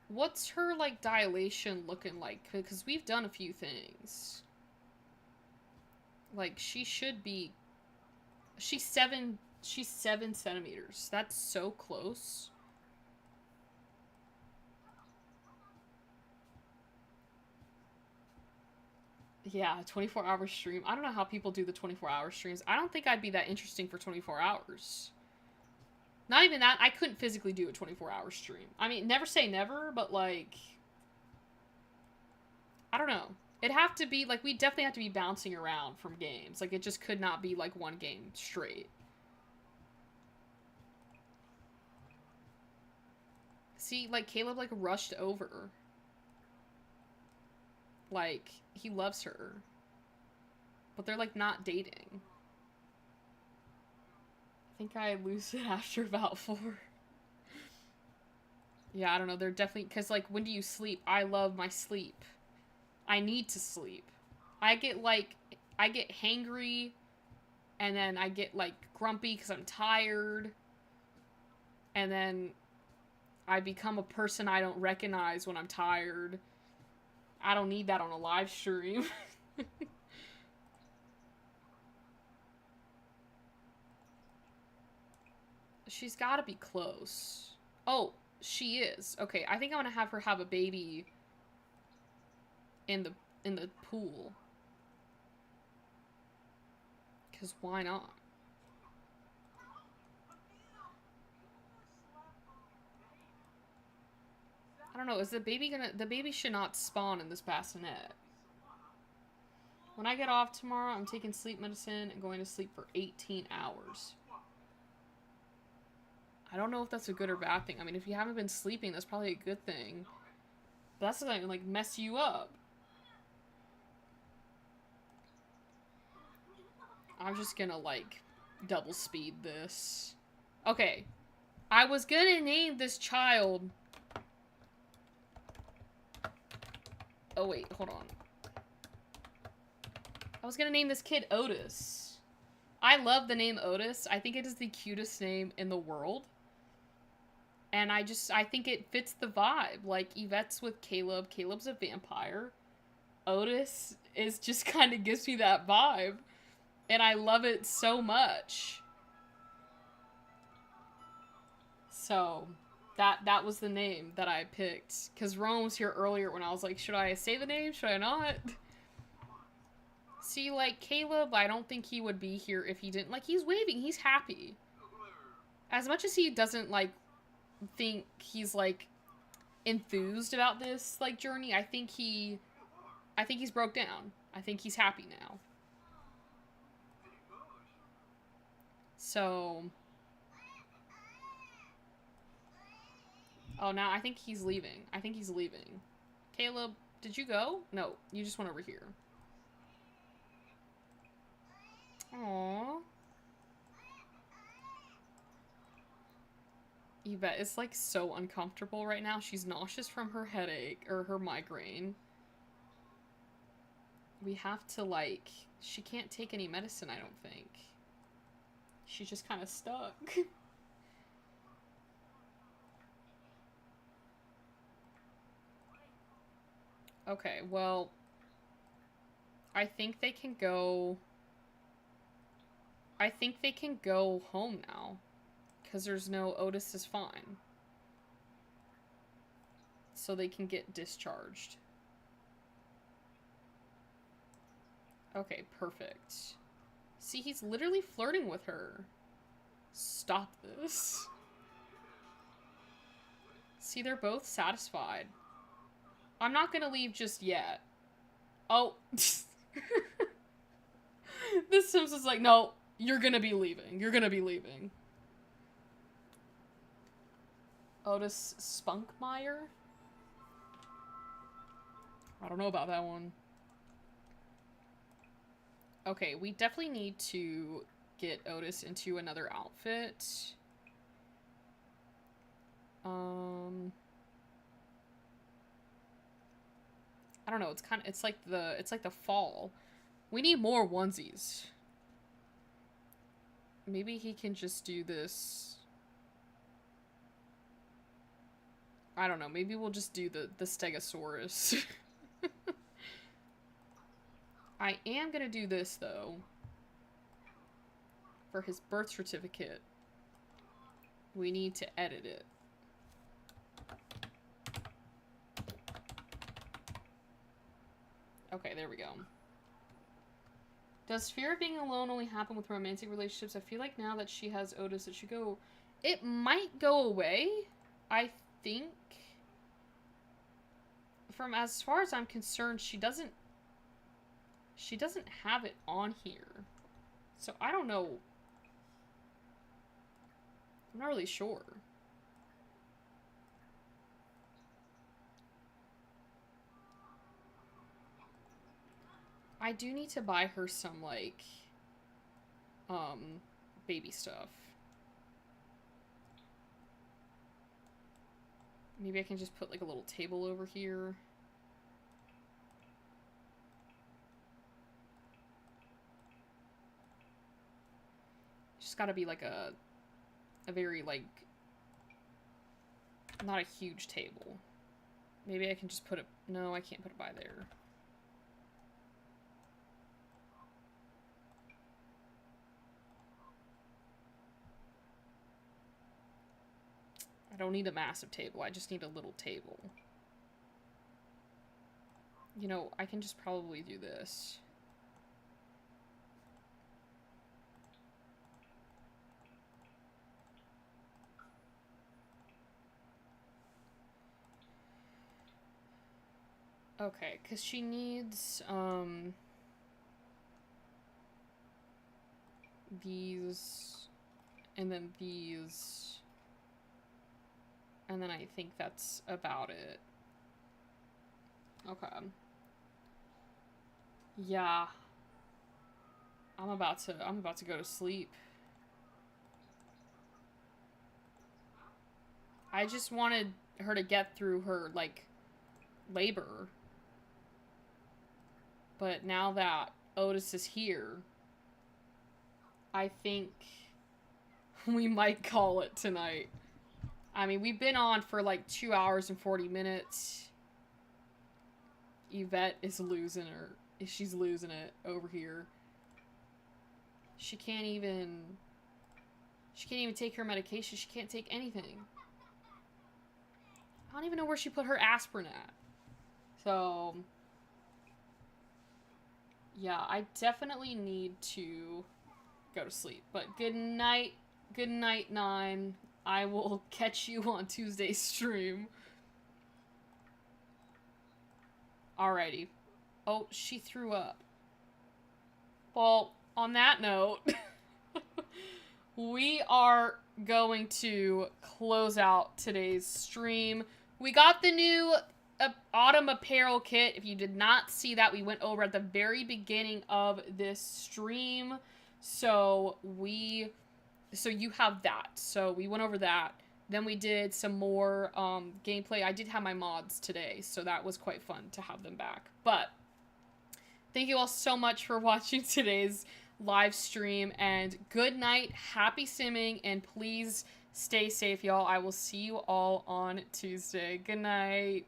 What's her, like, dilation looking like? Because we've done a few things. Like, she should be... She's 7 centimeters. That's so close. Yeah, 24-hour stream. I don't know how people do the 24-hour streams. I don't think I'd be that interesting for 24 hours. Not even that. I couldn't physically do a 24-hour stream. I mean, never say never, but, like... I don't know. It'd have to be, like, we definitely have to be bouncing around from games. Like, it just could not be, like, one game straight. See, like, Caleb, like, rushed over. Like, he loves her. But they're, like, not dating. I think I lose it after about 4. Yeah, I don't know. They're definitely... Because, like, when do you sleep? I love my sleep. I need to sleep. I get hangry, and then I get, like, grumpy because I'm tired. And then I become a person I don't recognize when I'm tired. I don't need that on a live stream. She's gotta be close. Oh, she is. Okay, I think I'm gonna have her have a baby in the pool. Because why not? I don't know, is the baby gonna... The baby should not spawn in this bassinet. When I get off tomorrow, I'm taking sleep medicine and going to sleep for 18 hours. I don't know if that's a good or bad thing. I mean, if you haven't been sleeping, that's probably a good thing. But that's gonna, like, mess you up. I'm just gonna, like, double speed this. Okay. I was gonna name this child... Oh, wait, hold on. I was gonna name this kid Otis. I love the name Otis. I think it is the cutest name in the world. And I think it fits the vibe. Like, Yvette's with Caleb. Caleb's a vampire. Otis is just kind of gives me that vibe. And I love it so much. So... That was the name that I picked. Because Rome was here earlier when I was like, should I say the name? Should I not? See, like, Caleb, I don't think he would be here if he didn't. Like, he's waving. He's happy. As much as he doesn't, like, think he's, like, enthused about this, like, journey, I think he's broke down. I think he's happy now. So... Oh, now I think he's leaving. I think he's leaving. Caleb, did you go? No, you just went over here. Aww. Yvette is, like, so uncomfortable right now. She's nauseous from her headache, or her migraine. We have to, like... She can't take any medicine, I don't think. She's just kind of stuck. Okay, well, I think they can go home now. Because there's no Otis is fine. So they can get discharged. Okay, perfect. See, he's literally flirting with her. Stop this. See, they're both satisfied. I'm not gonna leave just yet. Oh. This Sims is like, no, you're gonna be leaving. You're gonna be leaving. Otis Spunkmeyer? I don't know about that one. Okay, we definitely need to get Otis into another outfit. I don't know, it's like the fall. We need more onesies. Maybe he can just do this. I don't know, maybe we'll just do the Stegosaurus. I am gonna do this, though. For his birth certificate. We need to edit it. Okay, there we go. Does fear of being alone only happen with romantic relationships? I feel like now that she has Otis, it should go... It might go away, I think. From as far as I'm concerned, she doesn't She doesn't have it on here. So I don't know. I'm not really sure. I do need to buy her some, like, baby stuff. Maybe I can just put, like, a little table over here. Just gotta be, like, a very, like, not a huge table. Maybe I can just put it... No, I can't put it by there. I don't need a massive table. I just need a little table. You know, I can just probably do this. Okay, because she needs, these, and then these, and then I think that's about it. Okay. Yeah. I'm about to go to sleep. I just wanted her to get through her, like, labor. But now that Otis is here, I think we might call it tonight. I mean, we've been on for like 2 hours and 40 minutes. Yvette is losing her. She's losing it over here. She can't even take her medication. She can't take anything. I don't even know where she put her aspirin at. So, yeah, I definitely need to go to sleep. But good night, 9. I will catch you on Tuesday's stream. Alrighty. Oh, she threw up. Well, on that note, we are going to close out today's stream. We got the new autumn apparel kit. If you did not see that, we went over at the very beginning of this stream. So you have that. So we went over that. Then we did some more gameplay. I did have my mods today, so that was quite fun to have them back. But thank you all so much for watching today's live stream, and good night, happy simming, and please stay safe, y'all. I will see you all on Tuesday. Good night.